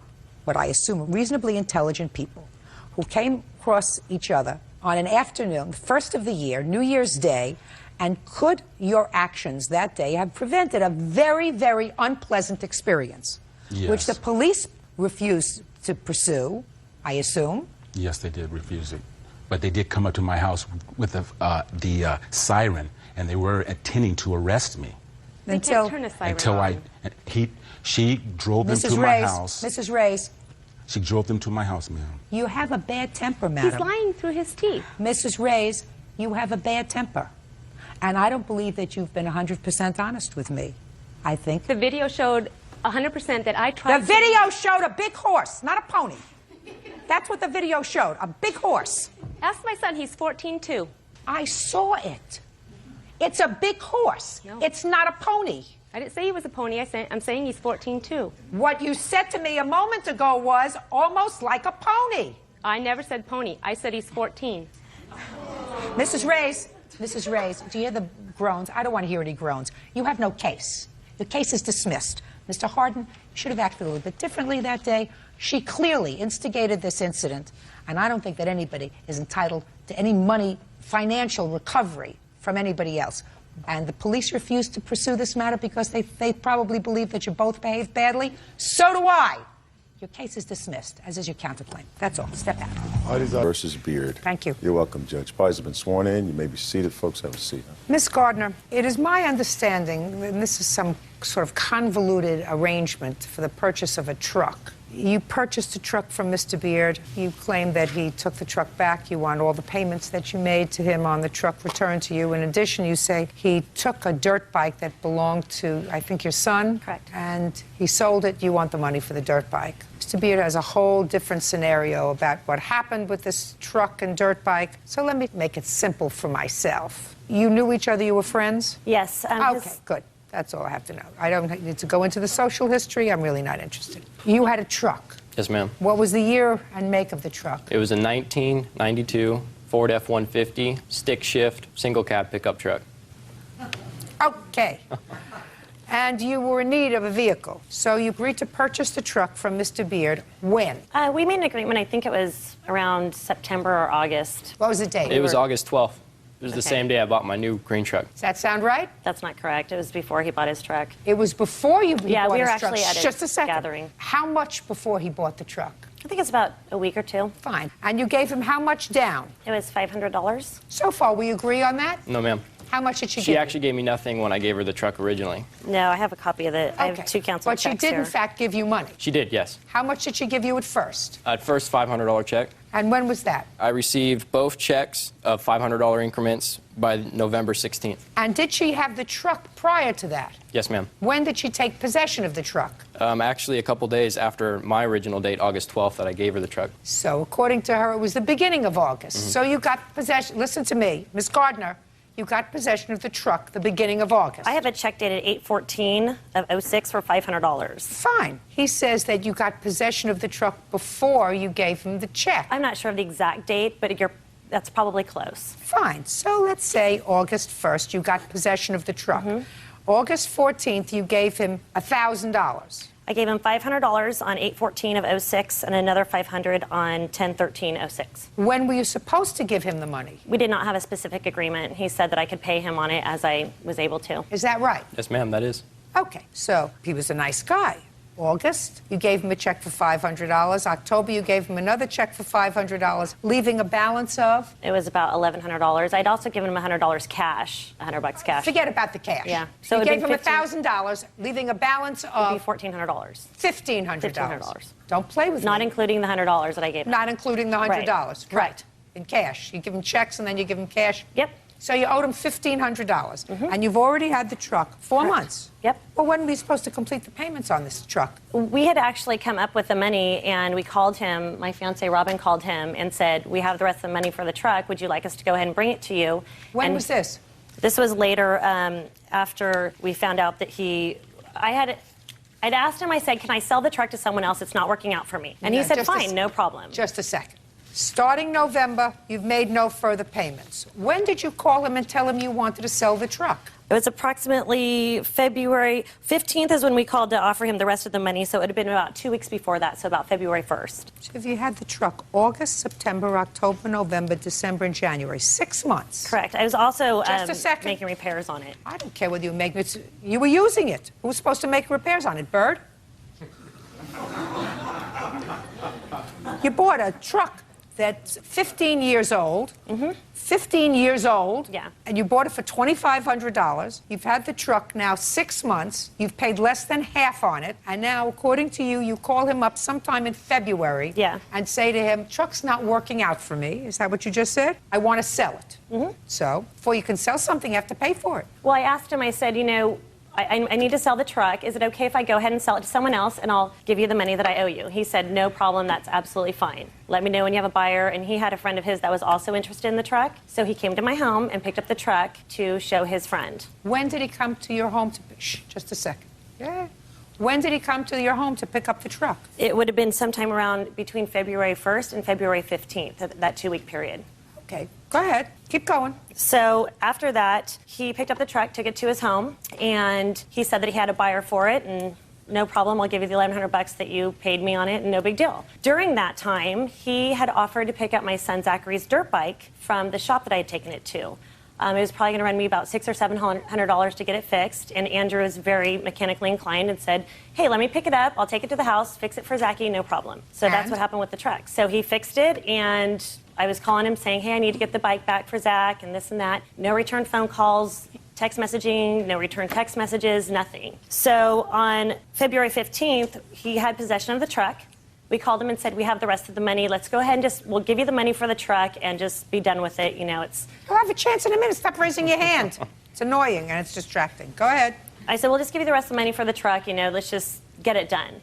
what I assume, reasonably intelligent people who came across each other on an afternoon, first of the year, New Year's Day, and could your actions that day have prevented a very, very unpleasant experience, yes, which the police refused to pursue, I assume? Yes, they did refuse it. But they did come up to my house with the siren, and they were intending to arrest me. They can't turn a siren on. She drove them to my house. Mrs. Reyes. She drove them to my house, ma'am. You have a bad temper, madam. He's lying through his teeth. Mrs. Reyes, you have a bad temper. And I don't believe that you've been 100% honest with me. I think. The video showed 100% that I tried. The video showed a big horse, not a pony. That's what the video showed, a big horse. Ask my son, he's 14 too. I saw it. It's a big horse. No. It's not a pony. I didn't say he was a pony. I'm saying he's 14 too. What you said to me a moment ago was almost like a pony. I never said pony. I said he's 14. Mrs. Reyes, do you hear the groans? I don't want to hear any groans. You have no case. Your case is dismissed. Mr. Harden, you should have acted a little bit differently that day. She clearly instigated this incident, and I don't think that anybody is entitled to any money, financial recovery from anybody else. And the police refused to pursue this matter because they probably believe that you both behaved badly. So do I. Your case is dismissed, as is your counterclaim. That's all. Step out. Versus Beard. Thank you. You're welcome, Judge. Parties have been sworn in. You may be seated. Folks, have a seat. Miss Gardner, it is my understanding, and this is some sort of convoluted arrangement for the purchase of a truck. You purchased a truck from Mr. Beard. You claim that he took the truck back. You want all the payments that you made to him on the truck returned to you. In addition, you say he took a dirt bike that belonged to, I think, your son. Correct. And he sold it. You want the money for the dirt bike. Mr. Beard has a whole different scenario about what happened with this truck and dirt bike. So let me make it simple for myself. You knew each other, you were friends? Yes. Okay, good. That's all I have to know. I don't need to go into the social history. I'm really not interested. You had a truck. Yes, ma'am. What was the year and make of the truck? It was a 1992 Ford F-150 stick shift single cab pickup truck. Okay. And you were in need of a vehicle. So you agreed to purchase the truck from Mr. Beard. When? We made an agreement, I think it was around September or August. What was the date? It was August 12th. It was the same day I bought my new green truck. Does that sound right? That's not correct. It was before he bought his truck. It was before you Yeah, bought we were his truck. actually at Just a a second. gathering. How much before he bought the truck? I think it's about a week or two. Fine. And you gave him how much down? It was $500. So far, we agree on that? No, ma'am. How much did she give She you? actually gave me nothing when I gave her the truck originally. No, I have a copy of it. I have two canceled But she checks did, here. in fact, give you money. She did, yes. How much did she give you at first? At first, $500 check. And when was that? I received both checks of $500 increments by November 16th. And did she have the truck prior to that? Yes, ma'am. When did she take possession of the truck? Actually, a couple days after my original date, August 12th, that I gave her the truck. So, according to her, it was the beginning of August. So you got possession. Listen to me, Miss Gardner. You got possession of the truck the beginning of August. I have a check dated 8/14 of 06 for $500. Fine. He says that you got possession of the truck before you gave him the check. I'm not sure of the exact date, but that's probably close. Fine. So let's say August 1st, you got possession of the truck. August 14th, you gave him $1,000. I gave him $500 on 8/14 of 06 and another $500 on 10/13/06. When were you supposed to give him the money? We did not have a specific agreement. He said that I could pay him on it as I was able to. Is that right? Yes, ma'am, that is. Okay, so he was a nice guy. August, you gave him a check for $500. October, you gave him another check for $500, leaving a balance of? It was about $1,100. I'd also given him $100 cash, $100 cash. Forget about the cash. Yeah. So you it'd gave been him $1,000, leaving a balance of? It'd be $1,400. $1,500. Don't play with Not me. including the $100 that I gave him. Not including the $100. Right. Correct. In cash. You give him checks and then you give him cash? Yep. So you owed him $1,500. And you've already had the truck 4 months. Yep. Well, when were you supposed to complete the payments on this truck? We had actually come up with the money, and we called him. My fiance Robin called him and said, "We have the rest of the money for the truck. Would you like us to go ahead and bring it to you?" When was this? This was later, after we found out that I'd asked him. I said, "Can I sell the truck to someone else? It's not working out for me." And he said, "Fine, no problem." Just a second. Starting November, you've made no further payments. When did you call him and tell him you wanted to sell the truck? It was approximately February 15th is when we called to offer him the rest of the money, so it would have been about 2 weeks before that, so about February 1st. So if you had the truck August, September, October, November, December, and January, 6 months. Correct. I was also Just a second. making repairs on it. I don't care whether you make it. You were using it. Who was supposed to make repairs on it? Bird? You bought a truck that's 15 years old. 15 years old. Yeah. And you bought it for $2,500. You've had the truck now 6 months. You've paid less than half on it. And now, according to you, you call him up sometime in February. Yeah. And say to him, truck's not working out for me. Is that what you just said? I want to sell it. So, before you can sell something, you have to pay for it. Well, I asked him, I said, I need to sell the truck. Is it okay if I go ahead and sell it to someone else and I'll give you the money that I owe you? He said, no problem, that's absolutely fine. Let me know when you have a buyer. And he had a friend of his that was also interested in the truck. So he came to my home and picked up the truck to show his friend. When did he come to your home to... Shh, just a second. Yeah. When did he come to your home to pick up the truck? It would have been sometime around between February 1st and February 15th, that 2-week period. Okay, go ahead. Keep going. So after that, he picked up the truck, took it to his home, and he said that he had a buyer for it, and no problem, I'll give you the $1,100 that you paid me on it, and no big deal. During that time, he had offered to pick up my son Zachary's dirt bike from the shop that I had taken it to. It was probably going to run me about $600 or $700 to get it fixed, and Andrew is very mechanically inclined and said, hey, let me pick it up, I'll take it to the house, fix it for Zachy, no problem. So that's what happened with the truck. So he fixed it, and I was calling him saying, hey, I need to get the bike back for Zach, and this and that. No return phone calls, text messaging, no return text messages, nothing. So on February 15th, he had possession of the truck. We called him and said, we have the rest of the money. Let's go ahead and we'll give you the money for the truck and just be done with it. It's... You'll have a chance in a minute. Stop raising your hand. It's annoying and it's distracting. Go ahead. I said, we'll just give you the rest of the money for the truck. Let's just get it done,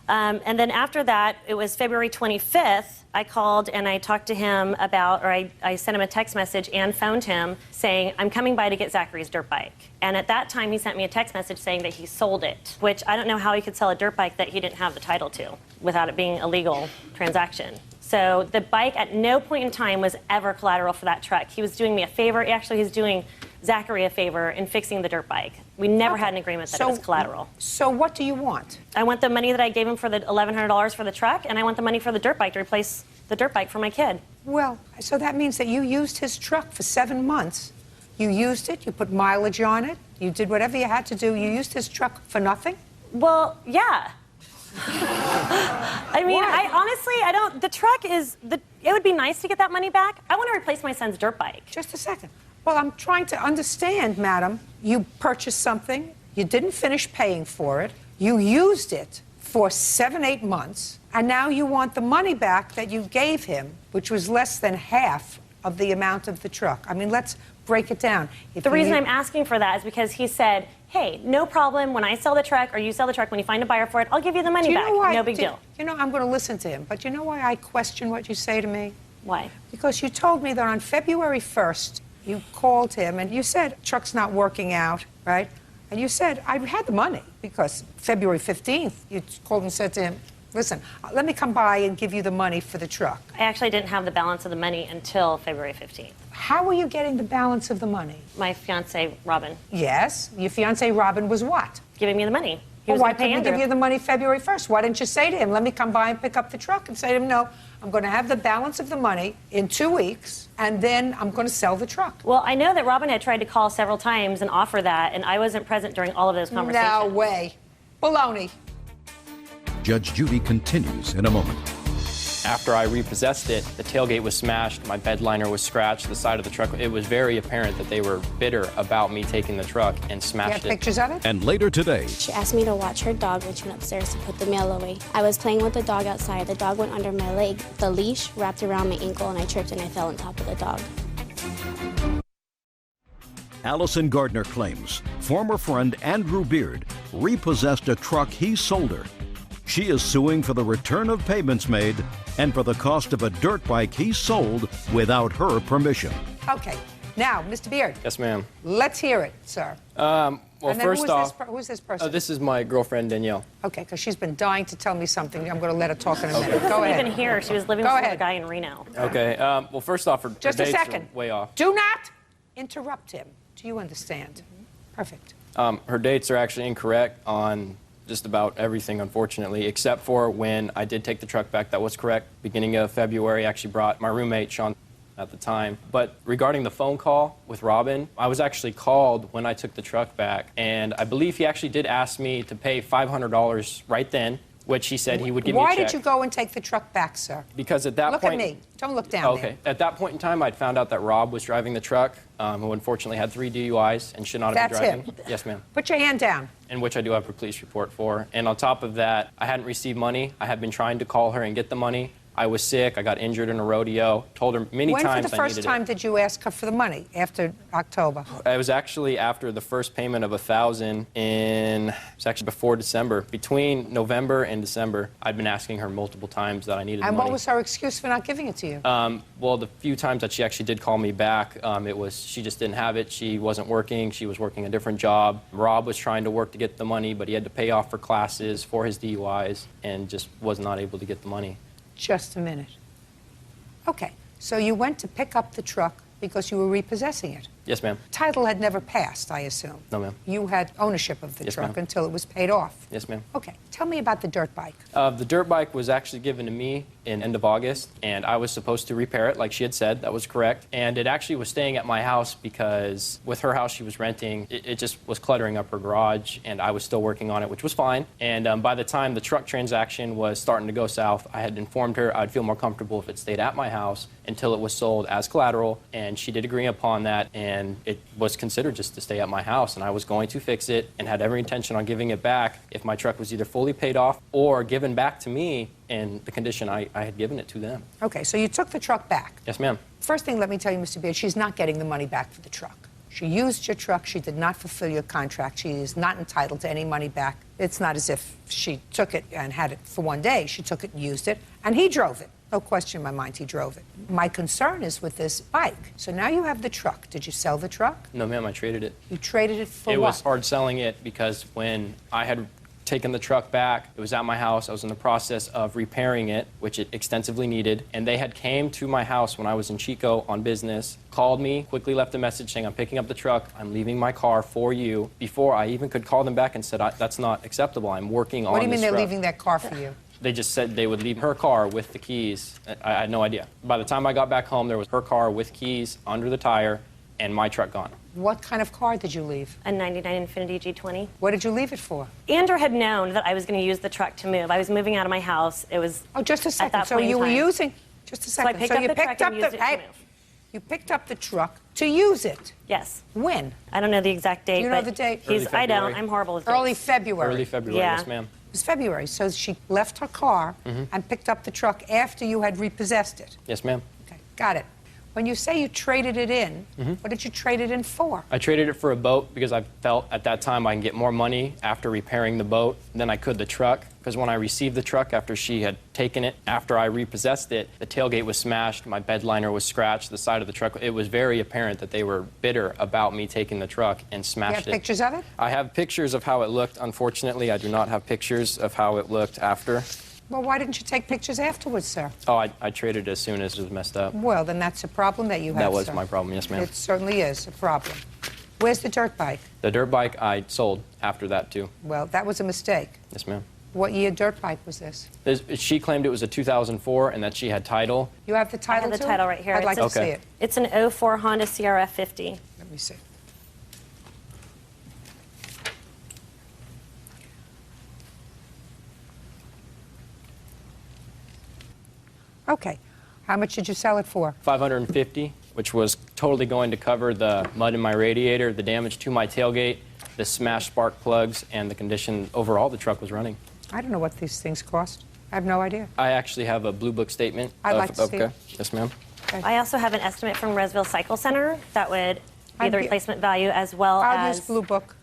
And then after that, it was February 25th, I called and I talked to him about, or I sent him a text message and phoned him saying, I'm coming by to get Zachary's dirt bike. And at that time, he sent me a text message saying that he sold it, which I don't know how he could sell a dirt bike that he didn't have the title to without it being a legal transaction. So the bike at no point in time was ever collateral for that truck. He was doing me a favor. Actually, he's doing Zachary a favor in fixing the dirt bike. We never had an agreement that it was collateral. So what do you want? I want the money that I gave him for the $1,100 for the truck, and I want the money for the dirt bike to replace the dirt bike for my kid. Well, so that means that you used his truck for 7 months. You used it, you put mileage on it, you did whatever you had to do. You used his truck for nothing? Well, yeah. I mean, I honestly, I don't, the truck is, it would be nice to get that money back. I want to replace my son's dirt bike. Just a second. Well, I'm trying to understand, madam. You purchased something, you didn't finish paying for it, you used it for 7, 8 months, and now you want the money back that you gave him, which was less than half of the amount of the truck. I mean, let's break it down. The reason I'm asking for that is because he said, hey, no problem, when I sell the truck or you sell the truck, when you find a buyer for it, I'll give you the money back. No big deal. You know, I'm going to listen to him, but you know why I question what you say to me? Why? Because you told me that on February 1st, you called him and you said, truck's not working out, right? And you said, I had the money because February 15th, you called and said to him, listen, let me come by and give you the money for the truck. I actually didn't have the balance of the money until February 15th. How were you getting the balance of the money? My fiance, Robin. Yes, your fiance, Robin, was what? Giving me the money. Well, why couldn't he give you the money February 1st? Why didn't you say to him, let me come by and pick up the truck, and say to him, no, I'm going to have the balance of the money in 2 weeks, and then I'm going to sell the truck. Well, I know that Robin had tried to call several times and offer that, and I wasn't present during all of those conversations. No way. Baloney. Judge Judy continues in a moment. After I repossessed it, the tailgate was smashed, my bed liner was scratched, the side of the truck. It was very apparent that they were bitter about me taking the truck and smashed it. You have pictures of it? And later today, she asked me to watch her dog when she went upstairs to put the mail away. I was playing with the dog outside. The dog went under my leg. The leash wrapped around my ankle and I tripped and I fell on top of the dog. Allison Gardner claims former friend Andrew Beard repossessed a truck he sold her. She is suing for the return of payments made and for the cost of a dirt bike he sold without her permission. Okay. Now, Mr. Beard. Yes, ma'am. Let's hear it, sir. Well, first off, who's this person? this is my girlfriend, Danielle. Okay, because she's been dying to tell me something. I'm going to let her talk in a minute. Go She ahead. wasn't even here. She was living with a guy in Reno. Okay. Well, first off, her Just a dates second. are way off. Do not interrupt him. Do you understand? Perfect. Her dates are actually incorrect on just about everything, unfortunately, except for when I did take the truck back. That was correct. Beginning of February, I actually brought my roommate, Sean, at the time. But regarding the phone call with Robin, I was actually called when I took the truck back, and I believe he actually did ask me to pay $500 right then, which he said he would give me a check. Why did you go and take the truck back, sir? Because at that point... Look at me. Don't look down there. Okay. At that point in time, I'd found out that Rob was driving the truck, who unfortunately had 3 DUIs and should not have been driving. That's him? Yes, ma'am. Put your hand down. And which I do have a police report for. And on top of that, I hadn't received money. I had been trying to call her and get the money. I was sick. I got injured in a rodeo. Told her many times I needed it. When for the first time did you ask her for the money? After October? It was actually after the first payment of $1,000 it was actually before December. Between November and December, I'd been asking her multiple times that I needed the money. And what was her excuse for not giving it to you? Well, the few times that she actually did call me back, it was she just didn't have it. She wasn't working. She was working a different job. Rob was trying to work to get the money, but he had to pay off for classes for his DUIs and just was not able to get the money. Just a minute. Okay, so you went to pick up the truck because you were repossessing it. Yes, ma'am. Title had never passed, I assume. No, ma'am. You had ownership of the Yes, truck ma'am. until it was paid off. Yes, ma'am. Okay, tell me about the dirt bike. The dirt bike was actually given to me in end of August, and I was supposed to repair it, like she had said. That was correct. And it actually was staying at my house because with her house she was renting, it just was cluttering up her garage, and I was still working on it, which was fine. And by the time the truck transaction was starting to go south, I had informed her I'd feel more comfortable if it stayed at my house until it was sold as collateral, and she did agree upon that, and it was considered just to stay at my house, and I was going to fix it and had every intention on giving it back if my truck was either fully paid off or given back to me in the condition I had given it to them. Okay, so you took the truck back. Yes, ma'am. First thing, let me tell you, Mr. Beard, she's not getting the money back for the truck. She used your truck. She did not fulfill your contract. She is not entitled to any money back. It's not as if she took it and had it for one day. She took it and used it, and he drove it. No question in my mind, he drove it. My concern is with this bike. So now you have the truck. Did you sell the truck? No, ma'am, I traded it. You traded it for what? It was hard selling it because when I had taken the truck back, it was at my house. I was in the process of repairing it, which it extensively needed. And they had came to my house when I was in Chico on business, called me, quickly left a message saying, I'm picking up the truck. I'm leaving my car for you. Before I even could call them back and said, that's not acceptable. I'm working on this What do you mean they're truck. leaving that car for you? They just said they would leave her car with the keys. I had no idea. By the time I got back home, there was her car with keys under the tire and my truck gone. What kind of car did you leave? A 99 Infiniti G20. What did you leave it for? Andrew had known that I was going to use the truck to move. I was moving out of my house. It was just a second. At that So point you in were time. using, just a second. So I picked up the truck and used it to move. You picked up the truck to use it. Yes. When? I don't know the exact date. You know but the date? I don't. I'm horrible with dates. Early February. Early February, Yeah. yes, ma'am. It was February. So she left her car and picked up the truck after you had repossessed it. Yes, ma'am. Okay, got it. When you say you traded it in, what did you trade it in for? I traded it for a boat because I felt at that time I can get more money after repairing the boat than I could the truck. Because when I received the truck after she had taken it, after I repossessed it, the tailgate was smashed, my bed liner was scratched, the side of the truck. It was very apparent that they were bitter about me taking the truck and smashed it. You have pictures of it? I have pictures of how it looked. Unfortunately, I do not have pictures of how it looked after. Well, why didn't you take pictures afterwards, sir? Oh, I traded it as soon as it was messed up. Well, then that's a problem that you have, That was sir. my problem, yes, ma'am. It certainly is a problem. Where's the dirt bike? The dirt bike I sold after that, too. Well, that was a mistake. Yes, ma'am. What year dirt bike was this? She claimed it was a 2004 and that she had title. You have the title, I have the too? title right here. I'd like to see it. It's an 04 Honda CRF 50. Let me see. Okay. How much did you sell it for? $550, which was totally going to cover the mud in my radiator, the damage to my tailgate, the smashed spark plugs, and the condition overall the truck was running. I don't know what these things cost. I have no idea. I actually have a Blue Book statement. I'd like to see it. Yes, ma'am. I also have an estimate from Roseville Cycle Center that would be the I'd replacement value as well I'll as... use Blue Book.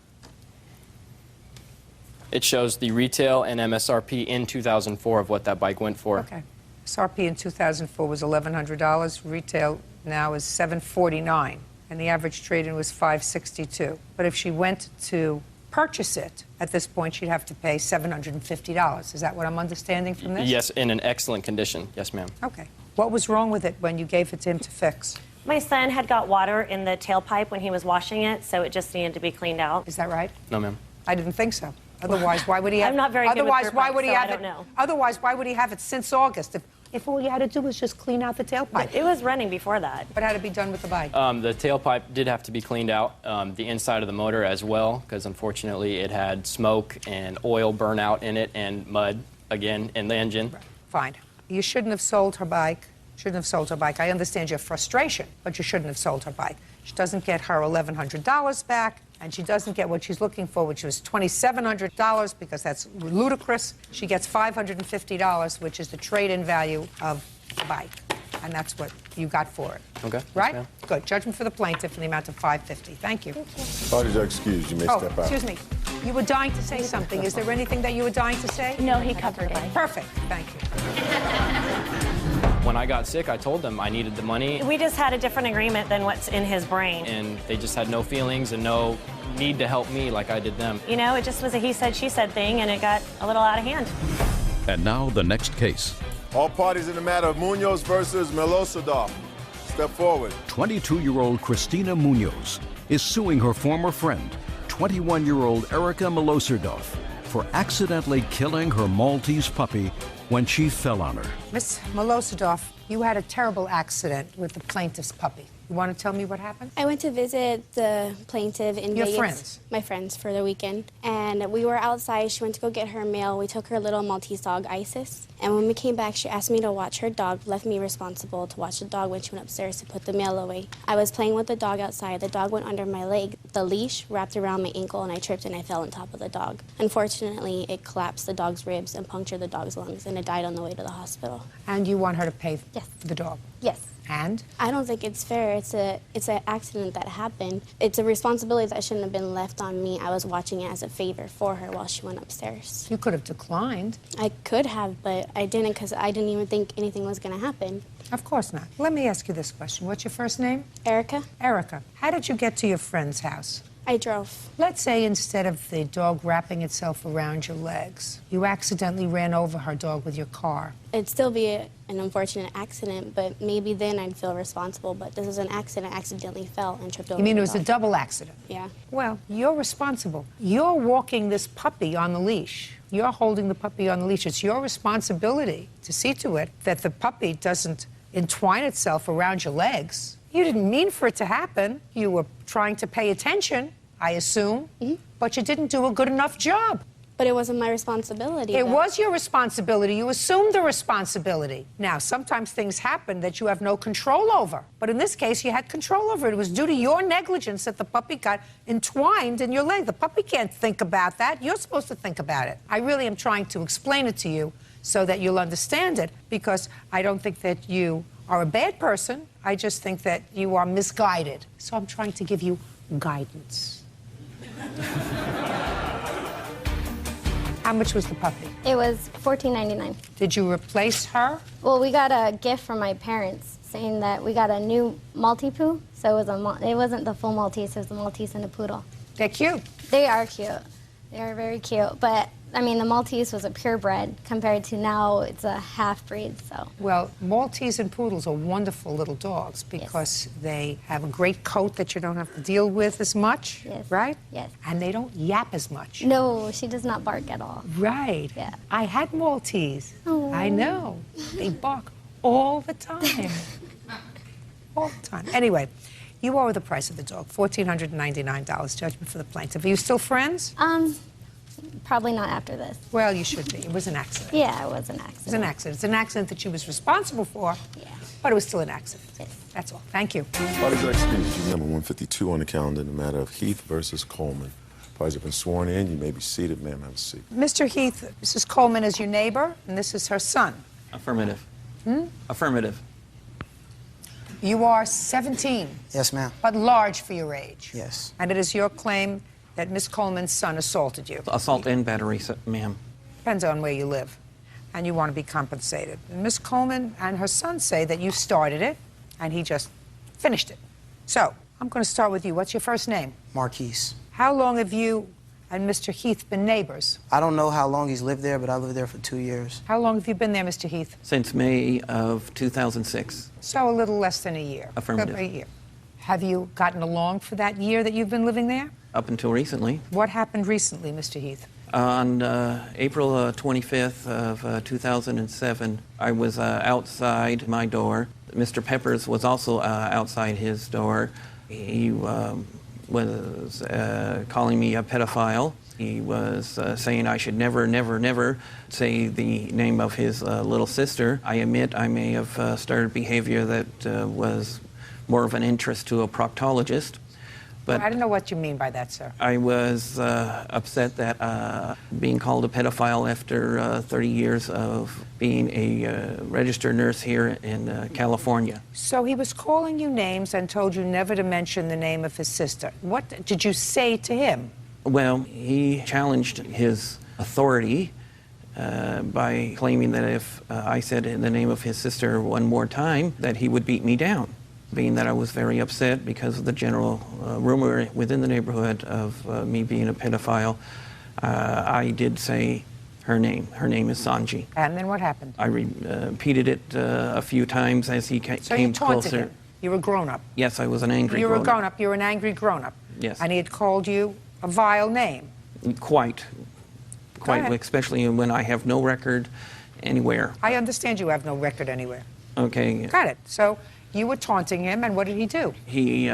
It shows the retail and MSRP in 2004 of what that bike went for. Okay. SRP in 2004 was $1,100. Retail now is $749, and the average trade-in was $562. But if she went to purchase it, at this point, she'd have to pay $750. Is that what I'm understanding from this? Yes, in an excellent condition. Yes, ma'am. Okay. What was wrong with it when you gave it to him to fix? My son had got water in the tailpipe when he was washing it, so it just needed to be cleaned out. Is that right? No, ma'am. I didn't think so. Otherwise, why would he have? I'm not very good with Otherwise, dirt why bikes, would he so have I it? don't know. Otherwise, why would he have it since August? If all you had to do was just clean out the tailpipe. It was running before that. What had to be done with the bike? The tailpipe did have to be cleaned out, the inside of the motor as well, because unfortunately it had smoke and oil burnout in it and mud, again, in the engine. Right. Fine. You shouldn't have sold her bike. Shouldn't have sold her bike. I understand your frustration, but you shouldn't have sold her bike. She doesn't get her $1,100 back, and she doesn't get what she's looking for, which was $2,700, because that's ludicrous. She gets $550, which is the trade-in value of the bike, and that's what you got for it. Okay. Right? Yes, Good. Judgment for the plaintiff in the amount of $550. Thank you. Parties are excused. You may step out. Excuse me. You were dying to say something. Is there anything that you were dying to say? No, he covered it. Perfect. Thank you. When I got sick, I told them I needed the money, We just had a different agreement than what's in his brain. and they just had no feelings and no need to help me like I did them. You know, it just was a he said, she said thing, and it got a little out of hand. And now the next case. All parties in the matter of Munoz versus Milosevich. Step forward. 22-year-old Christina Munoz is suing her former friend, 21-year-old Erica Milosevich, for accidentally killing her Maltese puppy when she fell on her. Miss Milosevich, you had a terrible accident with the plaintiff's puppy. You want to tell me what happened? I went to visit the plaintiff in Your Vegas. friends? My friends for the weekend. And we were outside. She went to go get her mail. We took her little Maltese dog, Isis. And when we came back, she asked me to watch her dog, left me responsible to watch the dog when she went upstairs to put the mail away. I was playing with the dog outside. The dog went under my leg. The leash wrapped around my ankle, and I tripped and I fell on top of the dog. Unfortunately, it collapsed the dog's ribs and punctured the dog's lungs, and it died on the way to the hospital. And you want her to pay Yes. for the dog? Yes. And? I don't think it's fair. It's an accident that happened. It's a responsibility that shouldn't have been left on me. I was watching it as a favor for her while she went upstairs. You could have declined. I could have, but I didn't because I didn't even think anything was going to happen. Of course not. Let me ask you this question. What's your first name? Erica. Erica. How did you get to your friend's house? I drove. Let's say instead of the dog wrapping itself around your legs, you accidentally ran over her dog with your car. It'd still be an unfortunate accident, but maybe then I'd feel responsible. But this is an accident. I accidentally fell and tripped over. You mean the it was a dog. double accident? Yeah. Well, you're responsible. You're walking this puppy on the leash. You're holding the puppy on the leash. It's your responsibility to see to it that the puppy doesn't entwine itself around your legs. You didn't mean for it to happen. You were trying to pay attention, I assume, but you didn't do a good enough job. But it wasn't my responsibility. It though. was your responsibility. You assumed the responsibility. Now, sometimes things happen that you have no control over. But in this case, you had control over it. It was due to your negligence that the puppy got entwined in your leg. The puppy can't think about that. You're supposed to think about it. I really am trying to explain it to you so that you'll understand it, because I don't think that you are a bad person. I just think that you are misguided. So I'm trying to give you guidance. How much was the puppy? It was $14.99. Did you replace her? Well, we got a gift from my parents saying that we got a new Maltipoo. So it wasn't the full Maltese, it was the Maltese and the poodle. They're cute. They are cute. They are very cute. But, I mean, the Maltese was a purebred compared to now it's a half-breed, so. Well, Maltese and poodles are wonderful little dogs because they have a great coat that you don't have to deal with as much, right? Yes. And they don't yap as much. No, she does not bark at all. Right. Yeah. I had Maltese. Oh. I know. They bark all the time. All the time. Anyway, you owe the price of the dog, $1,499 judgment for the plaintiff. Are you still friends? Probably not after this. Well, you should be. It was an accident. Yeah, it was an accident. It was an accident. It's an accident that she was responsible for, but it was still an accident. Yes. That's all. Thank you. Parties are excused. Number 152 on the calendar in the matter of Heath versus Coleman. Parties have been sworn in. You may be seated. Ma'am, have a seat. Mr. Heath, Mrs. Coleman is your neighbor, and this is her son. Affirmative. Hmm? Affirmative. You are 17. Yes, ma'am. But large for your age. Yes. And it is your claim that Miss Coleman's son assaulted you. Assault and battery, ma'am. Depends on where you live. And you want to be compensated. And Miss Coleman and her son say that you started it, and he just finished it. So, I'm going to start with you. What's your first name? Marquise. How long have you and Mr. Heath been neighbors? I don't know how long he's lived there, but I lived there for 2 years. How long have you been there, Mr. Heath? Since May of 2006. So a little less than a year. Affirmative. A year. Have you gotten along for that year that you've been living there? Up until recently. What happened recently, Mr. Heath? On April 25th of 2007, I was outside my door. Mr. Peppers was also outside his door. He was calling me a pedophile. He was saying I should never, never, never say the name of his little sister. I admit I may have started behavior that was more of an interest to a proctologist. But I don't know what you mean by that, sir. I was upset that being called a pedophile after 30 years of being a registered nurse here in California. So he was calling you names and told you never to mention the name of his sister. What did you say to him? Well, he challenged his authority by claiming that if I said in the name of his sister one more time, that he would beat me down. Being that I was very upset because of the general rumor within the neighborhood of me being a pedophile, I did say her name. Her name is Sanji. And then what happened? I repeated it a few times as he came So you taunted closer. him. You were grown-up. Yes, I was an angry You were a grown-up. grown-up. You were an angry grown-up. Yes. And he had called you a vile name. Quite, ahead. especially when I have no record anywhere. I understand you have no record anywhere. Okay. Got it. So you were taunting him, and what did he do? He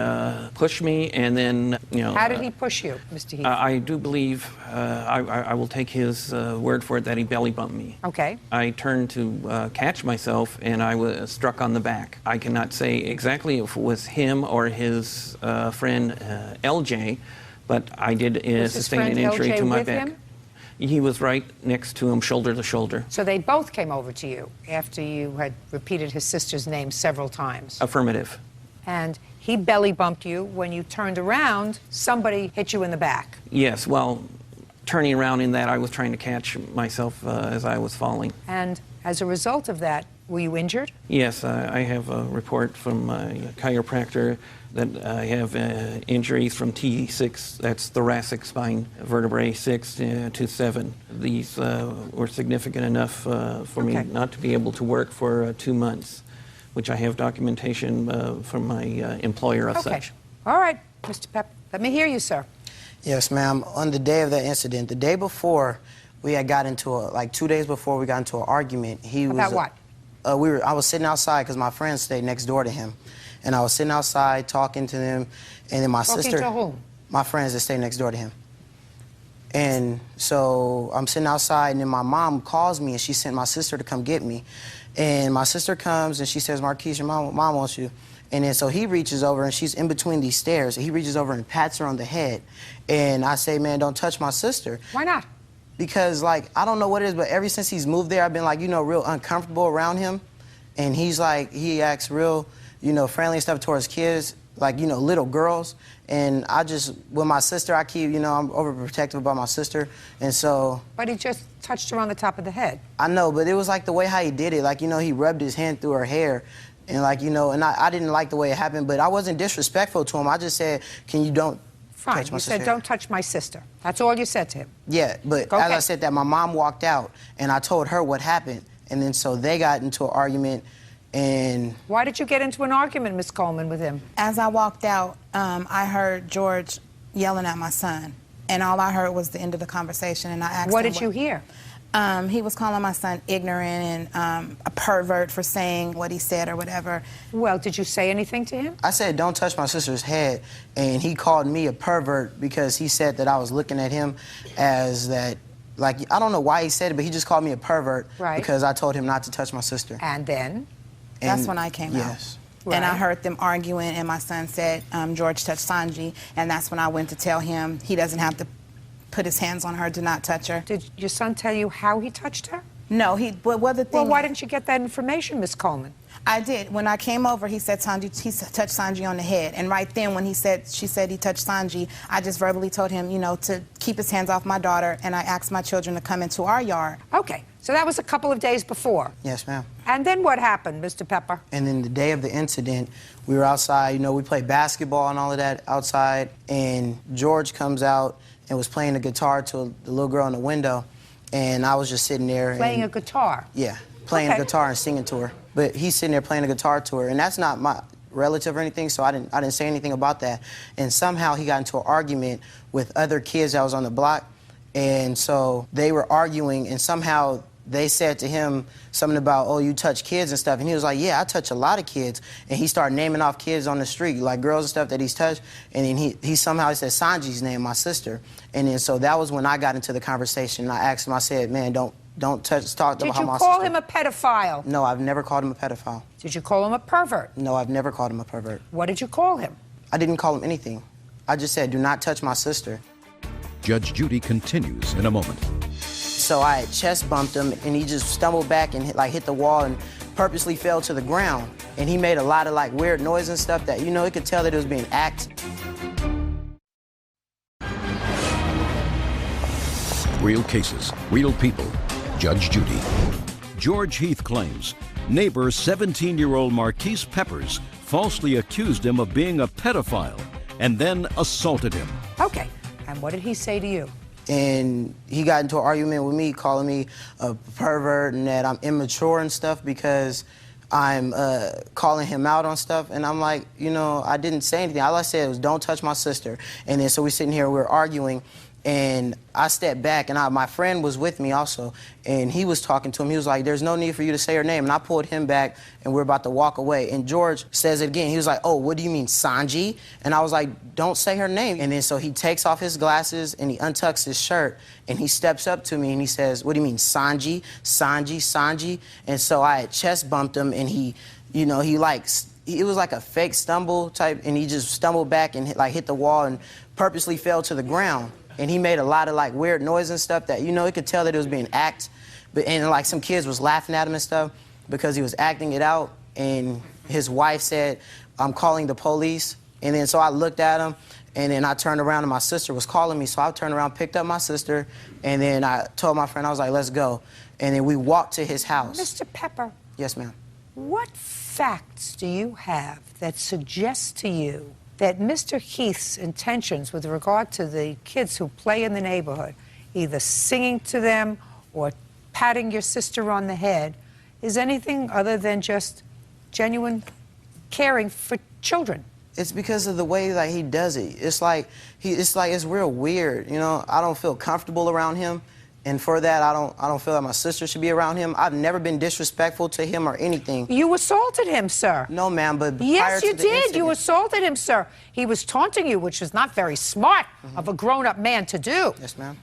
pushed me, and then, you know... How did he push you, Mr. Heath? I do believe, I will take his word for it, that he belly bumped me. Okay. I turned to catch myself, and I was struck on the back. I cannot say exactly if it was him or his friend LJ, but I did Was his sustain an friend injury LJ to my with back. him? He was right next to him, shoulder to shoulder. So they both came over to you after you had repeated his sister's name several times? Affirmative. And he belly bumped you. When you turned around, somebody hit you in the back. Yes, well, turning around in that, I was trying to catch myself as I was falling. And as a result of that, were you injured? Yes, I have a report from my chiropractor that I have injuries from T6, that's thoracic spine vertebrae 6 to 7. These were significant enough for me not to be able to work for 2 months, which I have documentation from my employer as such. All right, Mr. Pep, let me hear you, sir. Yes, ma'am. On the day of that incident, the day before, we had got into like 2 days before we got into an argument. About what? I was sitting outside because my friend stayed next door to him. And I was sitting outside talking to them, and then my sister... Talking to whom? My friends that stay next door to him. And so I'm sitting outside, and then my mom calls me, and she sent my sister to come get me. And my sister comes, and she says, Marquise, your mom wants you. And then so he reaches over, and she's in between these stairs. He reaches over and pats her on the head. And I say, man, don't touch my sister. Why not? Because, like, I don't know what it is, but ever since he's moved there, I've been, like, you know, real uncomfortable around him. And he's, like, he acts real, you know, friendly and stuff towards kids, like, you know, little girls. And I just, with my sister, I keep, you know, I'm overprotective about my sister. And so... But he just touched her on the top of the head. I know, but it was, like, the way how he did it. Like, you know, he rubbed his hand through her hair. And, like, you know, and I didn't like the way it happened, but I wasn't disrespectful to him. I just said, can you don't Fine, touch my you sister? said, don't touch my sister. That's all you said to him. Yeah, but as I said that, my mom walked out, and I told her what happened. And then so they got into an argument, and... Why did you get into an argument, Miss Coleman, with him? As I walked out, I heard George yelling at my son. And all I heard was the end of the conversation, and I asked him... What did you hear? He was calling my son ignorant and a pervert for saying what he said or whatever. Well, did you say anything to him? I said, don't touch my sister's head, and he called me a pervert because he said that I was looking at him as that, like, I don't know why he said it, but he just called me a pervert because I told him not to touch my sister. And then? That's when I came out. Right. And I heard them arguing, and my son said, George touched Sanji, and that's when I went to tell him he doesn't have to put his hands on her, do not touch her. Did your son tell you how he touched her? No, well, the thing... Well, why didn't you get that information, Miss Coleman? I did. When I came over, he said Sanji, he touched Sanji on the head. And right then, when she said he touched Sanji, I just verbally told him, you know, to keep his hands off my daughter, and I asked my children to come into our yard. Okay, so that was a couple of days before. Yes, ma'am. And then what happened, Mr. Pepper? And then the day of the incident, we were outside, you know, we played basketball and all of that outside, and George comes out and was playing the guitar to the little girl in the window, and I was just sitting there. Playing a guitar? Yeah, playing a guitar and singing to her. But he's sitting there playing a guitar to her, and that's not my relative or anything, so I didn't say anything about that. And somehow he got into an argument with other kids that was on the block, and so they were arguing, and somehow they said to him something about, oh, you touch kids and stuff. And he was like, yeah, I touch a lot of kids. And he started naming off kids on the street, like girls and stuff that he's touched. And then he somehow said Sanji's name, my sister. And then so that was when I got into the conversation. I asked him, I said, man, don't talk about my sister. Did you call him a pedophile? No, I've never called him a pedophile. Did you call him a pervert? No, I've never called him a pervert. What did you call him? I didn't call him anything. I just said, do not touch my sister. Judge Judy continues in a moment. So I had chest bumped him, and he just stumbled back and hit the wall and purposely fell to the ground. And he made a lot of like weird noise and stuff that, you know, it could tell that it was being acted. Real cases, real people. Judge Judy. George Heath claims neighbor 17-year-old Marquise Peppers falsely accused him of being a pedophile and then assaulted him. Okay, and what did he say to you? And he got into an argument with me, calling me a pervert and that I'm immature and stuff because I'm calling him out on stuff. And I'm like, you know, I didn't say anything. All I said was, don't touch my sister. And then so we're sitting here, we're arguing. And I stepped back, and my friend was with me also, and he was talking to him. He was like, there's no need for you to say her name. And I pulled him back, and we're about to walk away. And George says it again. He was like, oh, what do you mean, Sanji? And I was like, don't say her name. And then so he takes off his glasses, and he untucks his shirt, and he steps up to me, and he says, what do you mean, Sanji? Sanji, Sanji? And so I had chest bumped him, and he, you know, it was like a fake stumble type, and he just stumbled back and hit the wall and purposely fell to the ground. and he made a lot of like weird noise and stuff that, you know, you could tell that it was being and like some kids was laughing at him and stuff because he was acting it out. And his wife said, "I'm calling the police." And then so I looked at him, and then I turned around and my sister was calling me. So I turned around, picked up my sister, and then I told my friend, I was like, "Let's go." And then we walked to his house. Mr. Pepper. Yes, ma'am. What facts do you have that suggest to you that Mr. Heath's intentions with regard to the kids who play in the neighborhood, either singing to them or patting your sister on the head, is anything other than just genuine caring for children? It's because of the way that he does it. It's like it's real weird. You know, I don't feel comfortable around him. And for that, I don't feel that my sister should be around him. I've never been disrespectful to him or anything. You assaulted him, sir. No, ma'am, but yes, you prior to the did. incident, You assaulted him, sir. He was taunting you, which is not very smart of a grown-up man to do. Yes, ma'am.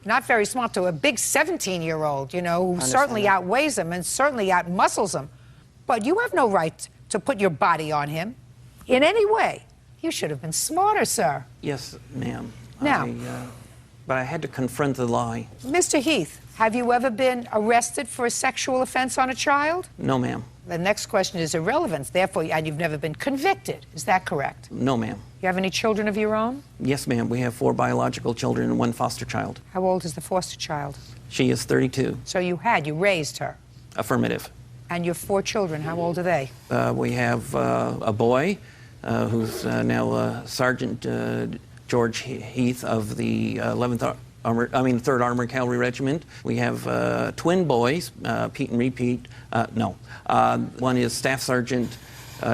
Not very smart to a big 17-year-old, you know, who certainly outweighs him and certainly outmuscles him. But you have no right to put your body on him in any way. You should have been smarter, sir. Yes, ma'am. Now, but I had to confront the lie. Mr. Heath, have you ever been arrested for a sexual offense on a child? No, ma'am. The next question is irrelevant, therefore, and you've never been convicted. Is that correct? No, ma'am. You have any children of your own? Yes, ma'am. We have 4 biological children and 1 foster child. How old is the foster child? She is 32. So you raised her? Affirmative. And your 4 children, how old are they? We have a boy who's now Sergeant George Heath of the 3rd Armored Cavalry Regiment. We have twin boys, Pete and Repeat. One is Staff Sergeant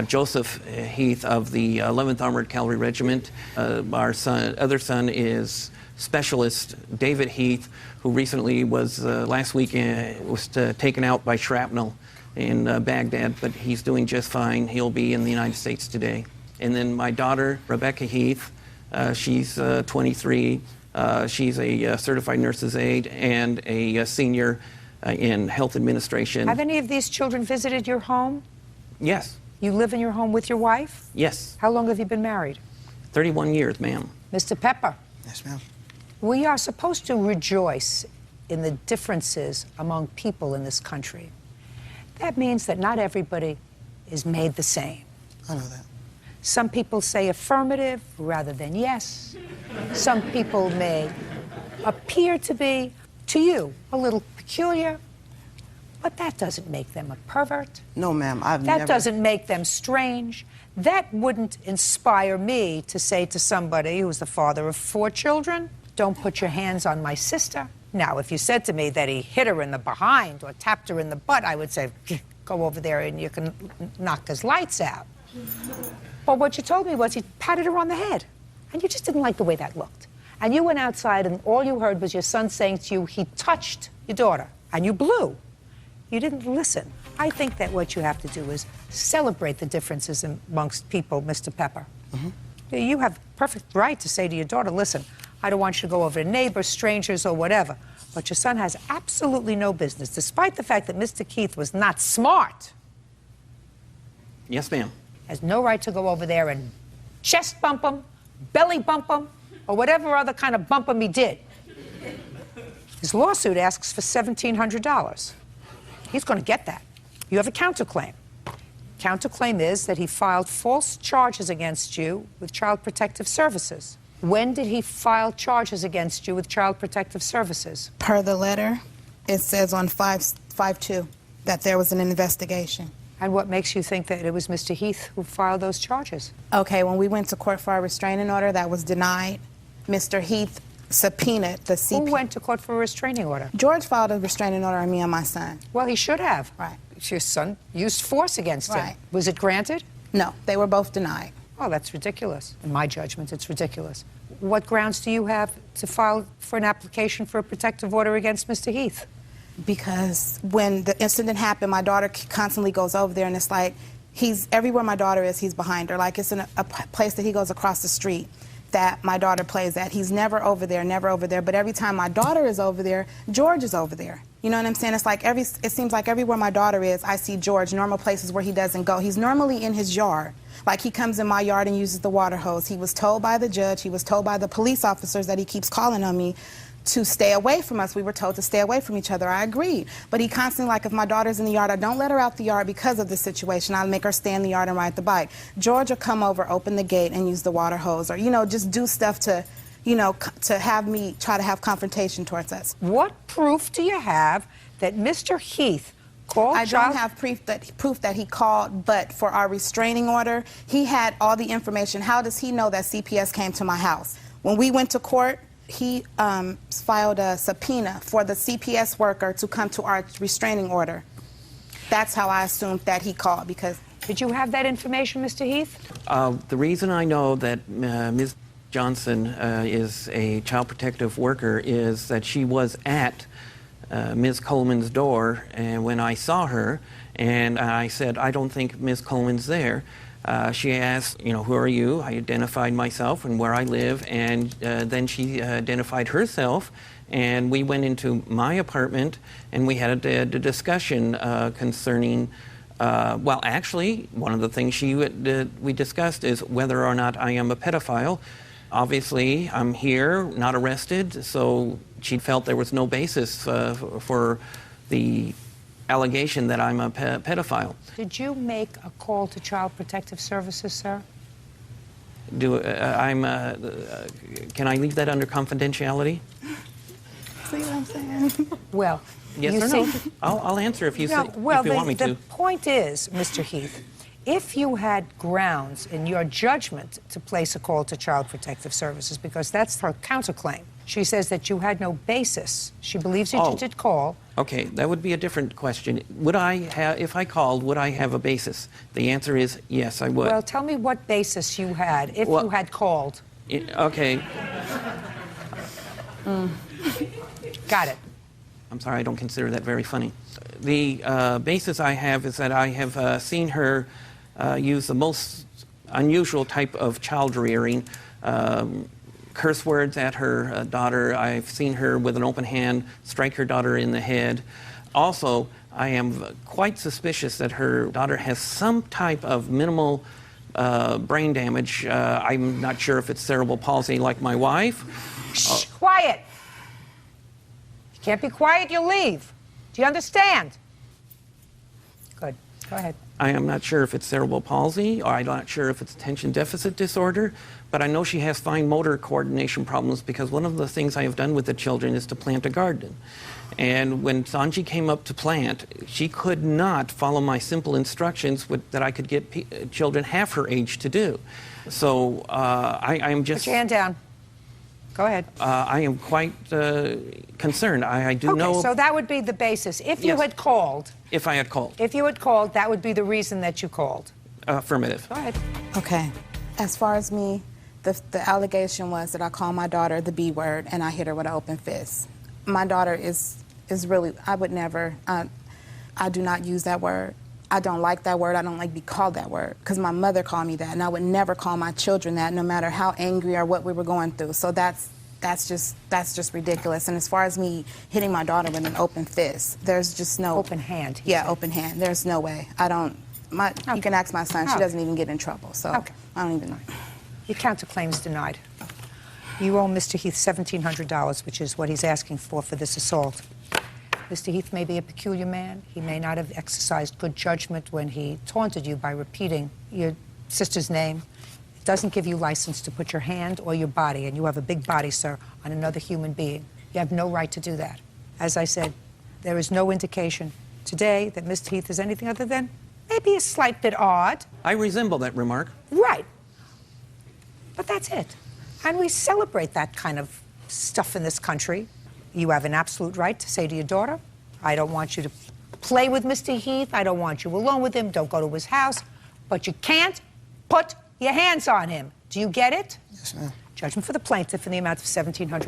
Joseph Heath of the 11th Armored Cavalry Regiment. Our other son is Specialist David Heath, who recently was, last week, was taken out by shrapnel in Baghdad, but he's doing just fine. He'll be in the United States today. And then my daughter, Rebecca Heath, she's 23. She's a certified nurse's aide and a senior in health administration. Have any of these children visited your home? Yes. You live in your home with your wife? Yes. How long have you been married? 31 years, ma'am. Mr. Pepper. Yes, ma'am. We are supposed to rejoice in the differences among people in this country. That means that not everybody is made the same. I know that. Some people say affirmative rather than yes. Some people may appear to be, to you, a little peculiar, but that doesn't make them a pervert. No, ma'am, That doesn't make them strange. That wouldn't inspire me to say to somebody who's the father of 4 children, "Don't put your hands on my sister." Now, if you said to me that he hit her in the behind or tapped her in the butt, I would say, "Go over there and you can knock his lights out." But what you told me was he patted her on the head, and you just didn't like the way that looked. And you went outside, and all you heard was your son saying to you, he touched your daughter, and you blew. You didn't listen. I think that what you have to do is celebrate the differences amongst people, Mr. Pepper. You have perfect right to say to your daughter, "Listen, I don't want you to go over to neighbors, strangers, or whatever." But your son has absolutely no business, despite the fact that Mr. Keith was not smart. Yes, ma'am. Has no right to go over there and chest bump him, belly bump him, or whatever other kind of bump him he did. His lawsuit asks for $1,700. He's going to get that. You have a counterclaim. Counterclaim is that he filed false charges against you with Child Protective Services. When did he file charges against you with Child Protective Services? Per the letter, it says on 5/2 that there was an investigation. And what makes you think that it was Mr. Heath who filed those charges? Okay, when we went to court for a restraining order, that was denied. Mr. Heath subpoenaed the CP. Who went to court for a restraining order? George filed a restraining order on me and my son. Well, he should have. Right. Your son used force against him. Right. Was it granted? No, they were both denied. Oh, that's ridiculous. In my judgment, it's ridiculous. What grounds do you have to file for an application for a protective order against Mr. Heath? Because when the incident happened, my daughter constantly goes over there, and it's like everywhere my daughter is, he's behind her. Like it's in a place that he goes across the street that my daughter plays at. He's never over there, never over there. But every time my daughter is over there, George is over there. You know what I'm saying? It's like it seems like everywhere my daughter is, I see George, normal places where he doesn't go. He's normally in his yard. Like he comes in my yard and uses the water hose. He was told by the judge, he was told by the police officers that he keeps calling on me to stay away from us. We were told to stay away from each other. I agreed. But he constantly, like if my daughter's in the yard, I don't let her out the yard because of the situation. I'll make her stay in the yard and ride the bike. George will come over, open the gate and use the water hose, or, you know, just do stuff to, you know, to have me try to have confrontation towards us. What proof do you have that Mr. Heath called I don't have proof that he called, but for our restraining order, he had all the information. How does he know that CPS came to my house? When we went to court, he filed a subpoena for the CPS worker to come to our restraining order. That's how I assumed that he called, because... Did you have that information, Mr. Heath? The reason I know that Ms. Johnson is a child protective worker is that she was at Ms. Coleman's door, and when I saw her, and I said, I don't think Ms. Coleman's there. She asked, you know, who are you? I identified myself and where I live, and then she identified herself, and we went into my apartment, and we had a discussion concerning, well, actually, one of the things we discussed is whether or not I am a pedophile. Obviously, I'm here, not arrested, so she felt there was no basis for the allegation that I'm a pedophile. Did you make a call to Child Protective Services, sir? Can I leave that under confidentiality? See what I'm saying? Well, yes or no? I'll answer if you want me to. The point is, Mr. Heath, if you had grounds in your judgment to place a call to Child Protective Services, because that's her counterclaim, she says that you had no basis. She believes that you did call. Okay, that would be a different question. Would I have, if I called, would I have a basis? The answer is yes, I would. Well, tell me what basis you had if you had called. Okay. Got it. I'm sorry, I don't consider that very funny. The basis I have is that I have seen her use the most unusual type of child rearing, curse words at her daughter. I've seen her with an open hand strike her daughter in the head. Also, I am quite suspicious that her daughter has some type of minimal brain damage. I'm not sure if it's cerebral palsy like my wife. Shh, quiet. You can't be quiet, you'll leave. Do you understand? Good. Go ahead. I am not sure if it's cerebral palsy, or I'm not sure if it's attention deficit disorder, but I know she has fine motor coordination problems because one of the things I have done with the children is to plant a garden. And when Sanji came up to plant, she could not follow my simple instructions that I could get children half her age to do. So I'm just... Put your hand down. Go ahead. I am quite concerned. I do know... Okay, so that would be the basis. If you had called... If I had called. If you had called, that would be the reason that you called. Affirmative. Go ahead. Okay. As far as me, the allegation was that I called my daughter the B word and I hit her with an open fist. My daughter is really, I would never, I do not use that word. I don't like that word. I don't like to be called that word because my mother called me that, and I would never call my children that, no matter how angry or what we were going through. So that's just ridiculous. And as far as me hitting my daughter with an open fist, there's just no... Open hand. Yeah, open hand. There's no way. I don't... You can ask my son. She doesn't even get in trouble. So I don't even know. Your counterclaim's denied. You owe Mr. Heath $1,700, which is what he's asking for this assault. Mr. Heath may be a peculiar man. He may not have exercised good judgment when he taunted you by repeating your sister's name. It doesn't give you license to put your hand or your body, and you have a big body, sir, on another human being. You have no right to do that. As I said, there is no indication today that Mr. Heath is anything other than maybe a slight bit odd. I resemble that remark. Right. But that's it. And we celebrate that kind of stuff in this country. You have an absolute right to say to your daughter, I don't want you to play with Mr. Heath. I don't want you alone with him. Don't go to his house. But you can't put your hands on him. Do you get it? Yes, ma'am. Judgment for the plaintiff in the amount of $1,700.